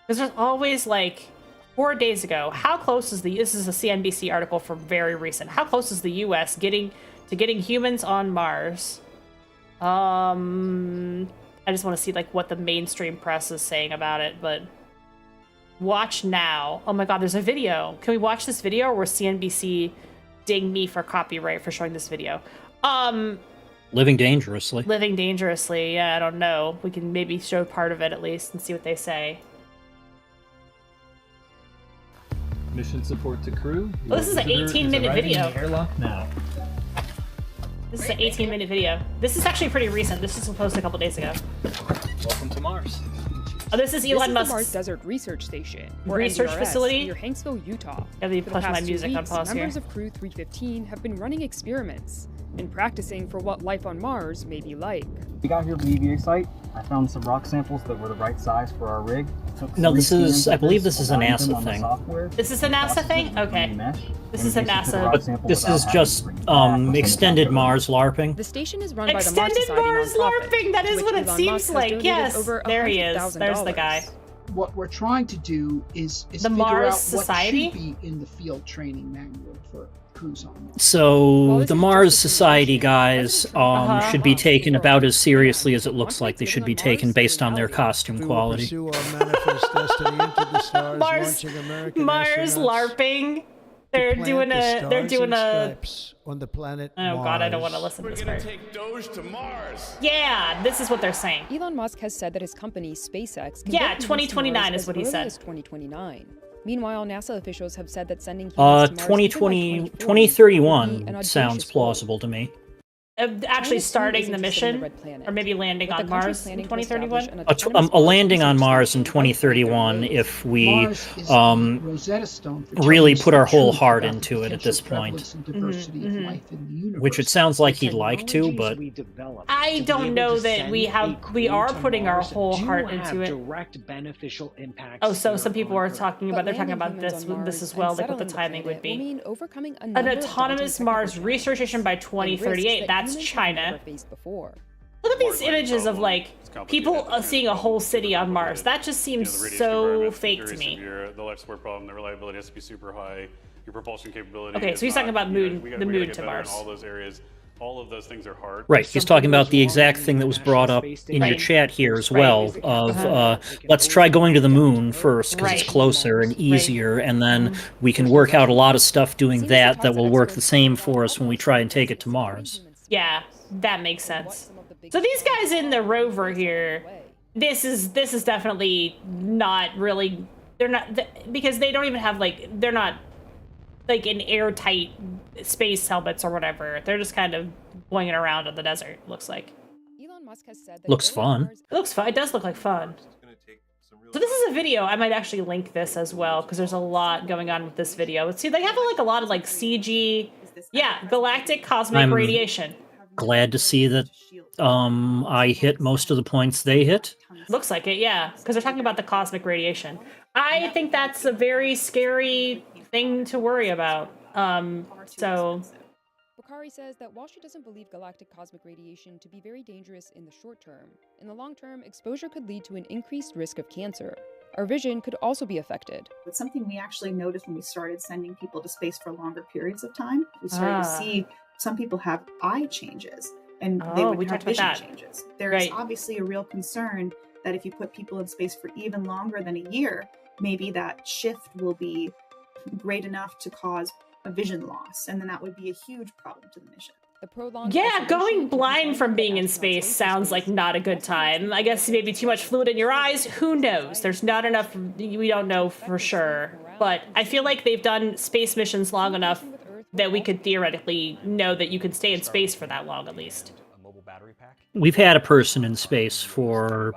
Because there's always like 4 days ago. How close is this is a CNBC article from very recent. How close is the U.S. getting humans on Mars? I just want to see like what the mainstream press is saying about it, but watch now. Oh my god, there's a video. Can we watch this video, or will CNBC ding me for copyright for showing this video? Living dangerously. Living dangerously. Yeah, I don't know. We can maybe show part of it at least and see what they say. Mission support to crew. Well, this is an 18-minute video. Airlock now. This is an 18-minute video. This is actually pretty recent. This was posted a couple days ago. Welcome to Mars. Oh, this is Elon Musk's the Mars Desert Research Station, or research MDRS, facility near Hanksville, Utah. Gotta be For the pushing my past 2 music on weeks, pause here. members of Crew 315 have been running experiments and practicing for what life on Mars may be like. We got here from the EVA site. I found some rock samples that were the right size for our rig. No, this is, I believe this is a NASA thing. This is a NASA thing? Okay. This is a NASA. But this is just extended Mars LARPing. The station is run by the Mars Extended Society Mars nonprofit, LARPing! That is which what it Elon seems Musk has like. donated Yes, over there he is. $100,000. There's the guy. What we're trying to do is The figure Mars out Society? what should be in the field training manual for crews on Mars. So the Mars Society guys should be Uh-huh. taken about as seriously as it looks like they should be taken based on their costume We will quality. pursue our manifest destiny into the stars, Mars- launching American Mars astronauts LARPing. to They're plant doing the a. They're stars doing and a. stripes on the planet Oh god, I don't want to Mars. listen to this part. take Doge to Mars. Yeah, this is what they're saying. Elon Musk has said that his company, SpaceX, can Yeah, get humans to 2029 Mars is as what he early said. as 2029. Meanwhile, NASA officials have said that sending humans to Mars even by 2020, 2040 would be an 2031 audacious sounds goal. plausible to me. Actually China, too, starting is the interested in mission, Red Planet, or maybe landing with the on country Mars in planning to 2031. establish an A autonomous landing on research Mars in station. 2031 if we Mars is the Rosetta Stone for really telling us put our the whole truth heart about the into it at this potential point. prevalence and diversity of life in the universe. Which it sounds like he'd like to, but I don't know that we are putting our whole heart into it. Direct beneficial impacts. Oh, so some people are talking But about they're talking landing about humans on this Mars as and well, like what the settling timing planet would will be. mean overcoming a An number of autonomous daunting Mars technical research station by challenges and risks 2038. that That's humans have China. never faced before. Look at these images of like people seeing a whole city on Mars. That just seems so fake to me. The life support problem, the reliability has to be super high. Your propulsion capability. Okay, so he's talking about the moon to Mars. All those areas, all of those things are hard. right, he's talking about the exact thing that was brought up in your chat here as well, of let's try going to the moon first because it's Right. closer and easier, and then we can work out a lot of stuff doing that will work the same for us when we try and take it to Mars. Yeah, that makes sense. So these guys in the rover here, this is definitely not really. They're not because they don't even have they're not like in airtight space helmets or whatever. They're just kind of boinging around in the desert. Looks like. Elon Musk has said that Looks going to fun. Mars- It looks fun. It does look like fun. So this is a video. I might actually link this as well because there's a lot going on with this video. Let's see. They have a lot of CG. Yeah, galactic cosmic I'm- radiation. Glad to see that I hit most of the points they hit. Looks like it, yeah, because they're talking about the cosmic radiation. I think that's a very scary thing to worry about. So Bakari says that while she doesn't believe galactic cosmic radiation to be very dangerous in the short term, in the long term, exposure could lead to an increased risk of cancer. Our vision could also be affected. It's something we actually noticed when we started sending people to space for longer periods of time. We started to see some people have eye changes and they we would have talked about vision that. changes. There is Right. obviously a real concern that if you put people in space for even longer than a year, maybe that shift will be great enough to cause a vision loss, and then that would be a huge problem to the mission. The prolonged yeah, isolation going can be blind harmful from for being in astronauts space in sounds like not a good time. I guess maybe too much fluid in your eyes. Who knows? There's not enough. We don't know for sure. But I feel like they've done space missions long enough that we could theoretically know that you could stay in space for that long at least. A mobile battery pack. We've had a person in space for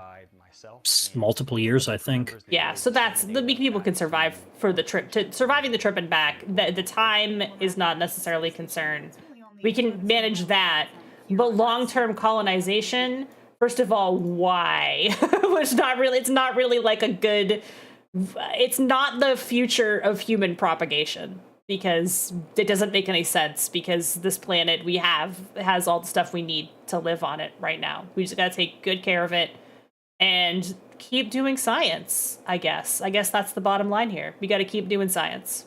multiple years, I think. Yeah, so that's the people can survive for the trip. Surviving the trip and back, the time is not necessarily a concern. We can manage that, but long-term colonization. First of all, why? It's not really like a good. It's not the future of human propagation because it doesn't make any sense. Because this planet has all the stuff we need to live on it right now. We just gotta take good care of it and keep doing science, I guess. I guess that's the bottom line here. We got to keep doing science.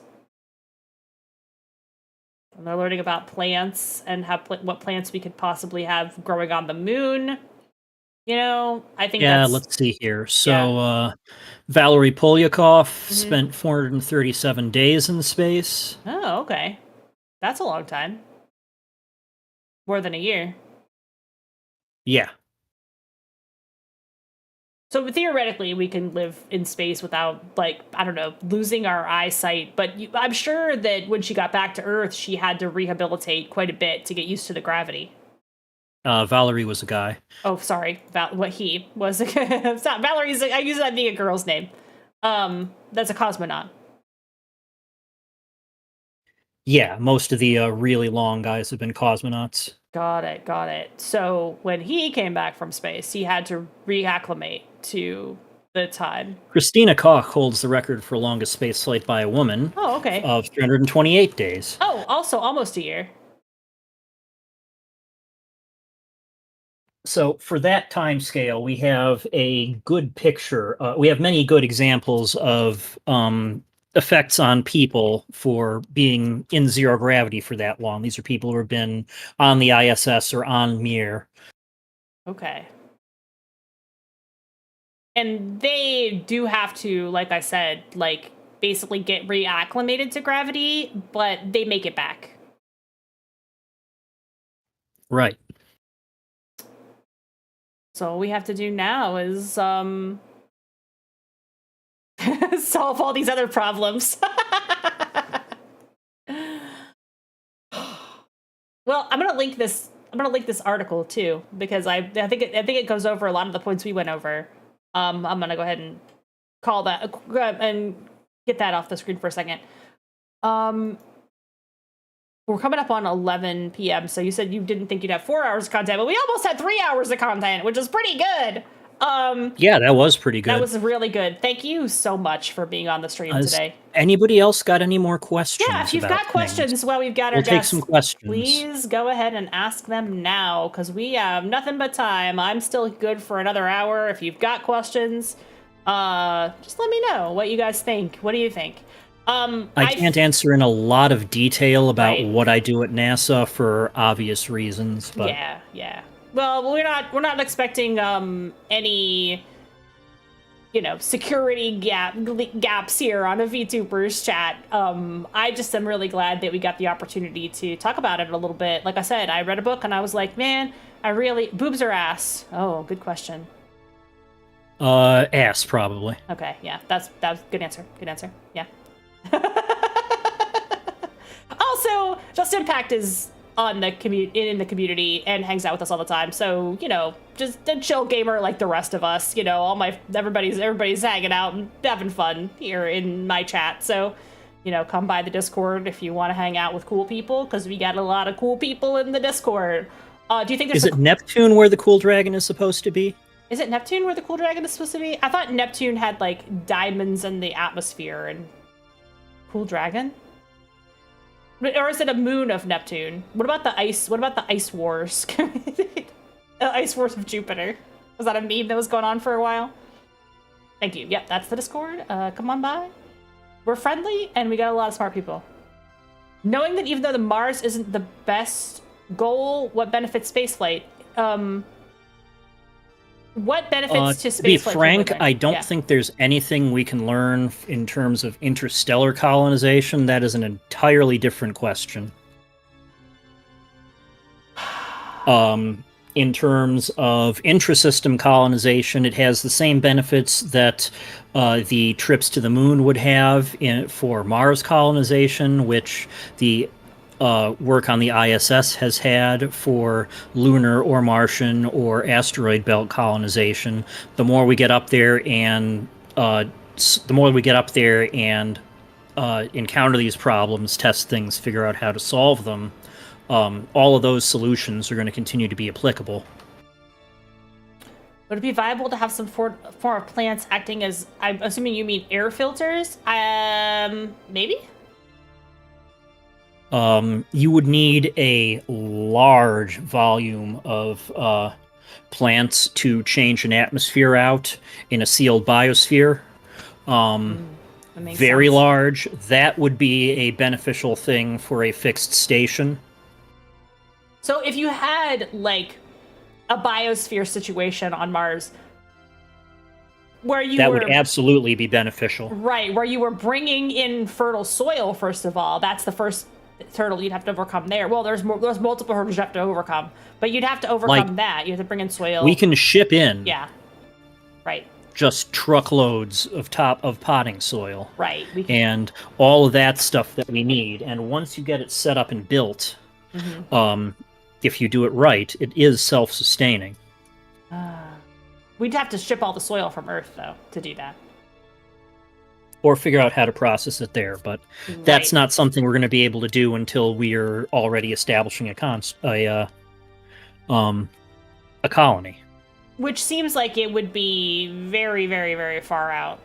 And they're learning about plants and what plants we could possibly have growing on the moon. You know, I think Yeah, that's... let's see here. So, Valery Polyakov Mm-hmm. spent 437 days in space. Oh, okay. That's a long time. More than a year. Yeah. So theoretically, we can live in space without, like, I don't know, losing our eyesight. But I'm sure that when she got back to Earth, she had to rehabilitate quite a bit to get used to the gravity. Valerie was a guy. Oh, sorry. What he was. It's not Valerie's. I use that being a girl's name. That's a cosmonaut. Yeah, most of the really long guys have been cosmonauts. Got it. So when he came back from space, he had to reacclimate to the time. Christina Koch holds the record for longest space flight by a woman. Oh, okay. Of 328 days. Oh, also almost a year. So for that time scale, we have a good picture. We have many good examples of effects on people for being in zero gravity for that long. These are people who have been on the ISS or on Mir. Okay. And they do have to, like I said, like basically get reacclimated to gravity, but they make it back. Right. So all we have to do now is solve all these other problems. Well, I'm gonna link this article too because I think it goes over a lot of the points we went over. I'm gonna go ahead and call that and get that off the screen for a second. We're coming up on 11 p.m. So you said you didn't think you'd have 4 hours of content, but we almost had 3 hours of content, which is pretty good. Yeah, that was pretty good. That was really good. Thank you so much for being on the stream today. Anybody else got any more questions? Yeah, if you've got questions while we've got our guests, we'll take guests, some questions. Please go ahead and ask them now because we have nothing but time. I'm still good for another hour. If you've got questions, just let me know what you guys think. What do you think? I can't answer in a lot of detail about what I do at NASA for obvious reasons, but yeah. Well, we're not expecting any security gaps here on a VTubers chat. I just am really glad that we got the opportunity to talk about it a little bit. Like I said, I read a book and I was like, man, boobs or ass? Oh, good question. Ass probably. Okay, yeah, that was good answer. Good answer. Yeah. Also, Just Impact is on the in the community and hangs out with us all the time. So, just a chill gamer like the rest of us. Everybody's hanging out and having fun here in my chat. So, come by the Discord if you want to hang out with cool people because we got a lot of cool people in the Discord. Do you think there's Neptune where the cool dragon is supposed to be? Is it Neptune where the cool dragon is supposed to be? I thought Neptune had like diamonds in the atmosphere and cool dragon? Or is it a moon of Neptune? What about the ice? What about the ice wars? The ice wars of Jupiter. Was that a meme that was going on for a while? Thank you. Yep, that's the Discord. Come on by. We're friendly and we got a lot of smart people. Knowing that even though the Mars isn't the best goal, what benefits spaceflight? What benefits to spaceflight? To be frank, I don't think there's anything we can learn in terms of interstellar colonization. That is an entirely different question. In terms of intrasystem colonization, it has the same benefits that the trips to the moon would have for Mars colonization, which the work on the ISS has had for lunar or Martian or asteroid belt colonization. The more we get up there and encounter these problems, test things, figure out how to solve them, all of those solutions are going to continue to be applicable. Would it be viable to have some form of plants acting as, I'm assuming you mean air filters? Maybe? You would need a large volume of plants to change an atmosphere out in a sealed biosphere. Very large. That would be a beneficial thing for a fixed station. So if you had, like, a biosphere situation on Mars where that would absolutely be beneficial. Right, where you were bringing in fertile soil, first of all, that's the first hurdle you'd have to overcome there. Well, there's multiple hurdles you have to overcome, but you'd have to overcome that. You have to bring in soil. We can ship in. Yeah. Right. Just truckloads of potting soil. Right. And all of that stuff that we need. And once you get it set up and built, if you do it right, it is self-sustaining. We'd have to ship all the soil from Earth, though, to do that. Or figure out how to process it there, but that's not something we're going to be able to do until we are already establishing a colony. Which seems like it would be very, very, very far out.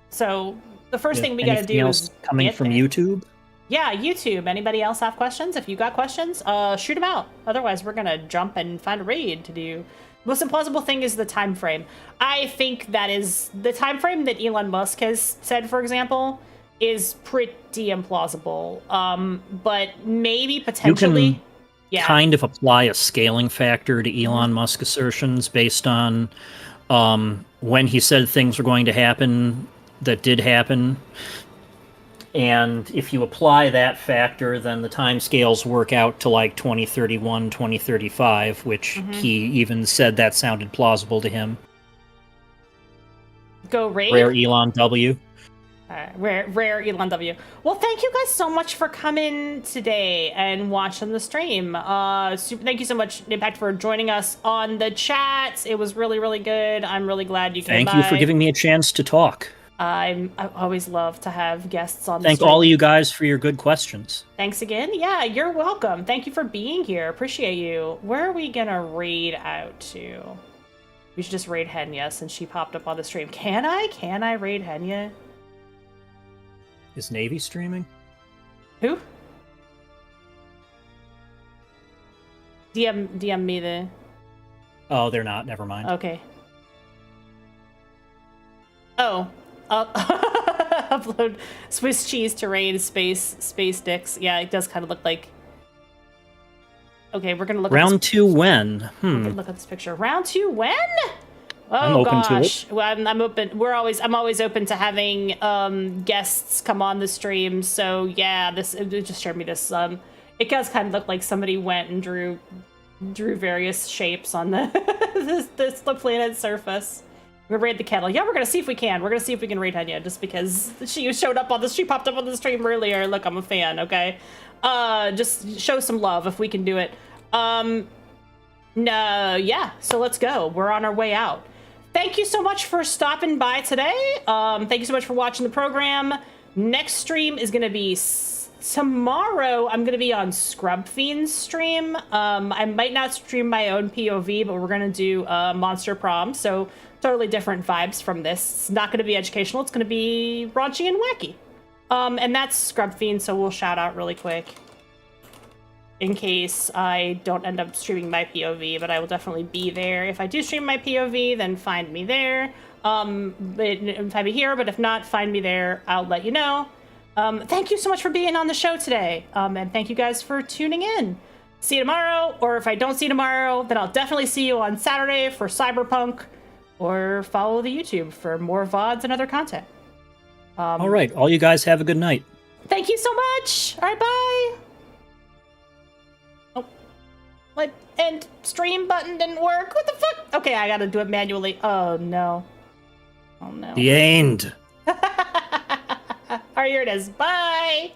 So the first thing we got to do is coming from YouTube. Yeah, YouTube. Anybody else have questions? If you got questions, shoot them out. Otherwise, we're gonna jump and find a raid to do. Most implausible thing is the time frame. I think that is the time frame that Elon Musk has said, for example, is pretty implausible. But maybe potentially, you can kind of apply a scaling factor to Elon Musk assertions based on when he said things were going to happen that did happen. And if you apply that factor, then the timescales work out to like 2031, 2035, which he even said that sounded plausible to him. Go raid? Rare Elon W. Rare Elon W. Well, thank you guys so much for coming today and watching the stream. Thank you so much, Impact, for joining us on the chat. It was really, really good. I'm really glad you came by. Thank you for giving me a chance to talk. I always love to have guests on the Thank all of you guys for your good questions. Thanks again. Yeah, you're welcome. Thank you for being here. Appreciate you. Where are we gonna raid out to? We should just raid Henya since she popped up on the stream. Can I raid Henya? Is Navy streaming? Who? DM me the... Oh, they're not. Never mind. Okay. Oh. Upload Swiss cheese to raid space dicks. Yeah, it does kind of look like. Okay, we're gonna look. Round 2 when? Look at this picture. Round 2 when? Oh I'm open gosh. to it. Well, I'm open. I'm always open to having guests come on the stream. So yeah, it just showed me this. It does kind of look like somebody went and drew various shapes on the the planet's surface. We're gonna raid the kettle. Yeah, we're gonna see if we can. We're gonna see if we can raid Henya just because she popped up on the stream earlier. Look, I'm a fan, okay? Just show some love if we can do it. No, yeah, so let's go. We're on our way out. Thank you so much for stopping by today. Thank you so much for watching the program. Next stream is gonna be tomorrow. I'm gonna be on Scrub Fiend's stream. I might not stream my own POV, but we're gonna do Monster Prom, so totally different vibes from this. It's not gonna be educational, it's gonna be raunchy and wacky. And that's Scrub Fiend, so we'll shout out really quick in case I don't end up streaming my POV, but I will definitely be there. If I do stream my POV, then find me there. If I be here, but if not, find me there. I'll let you know. Thank you so much for being on the show today. And thank you guys for tuning in. See you tomorrow, or if I don't see you tomorrow, then I'll definitely see you on Saturday for Cyberpunk, or follow the YouTube for more VODs and other content. All right, all you guys have a good night. Thank you so much. All right, bye. Oh, my end stream button didn't work. What the fuck? Okay, I gotta do it manually. Oh no. Oh no. The end. All right, here it is. Bye.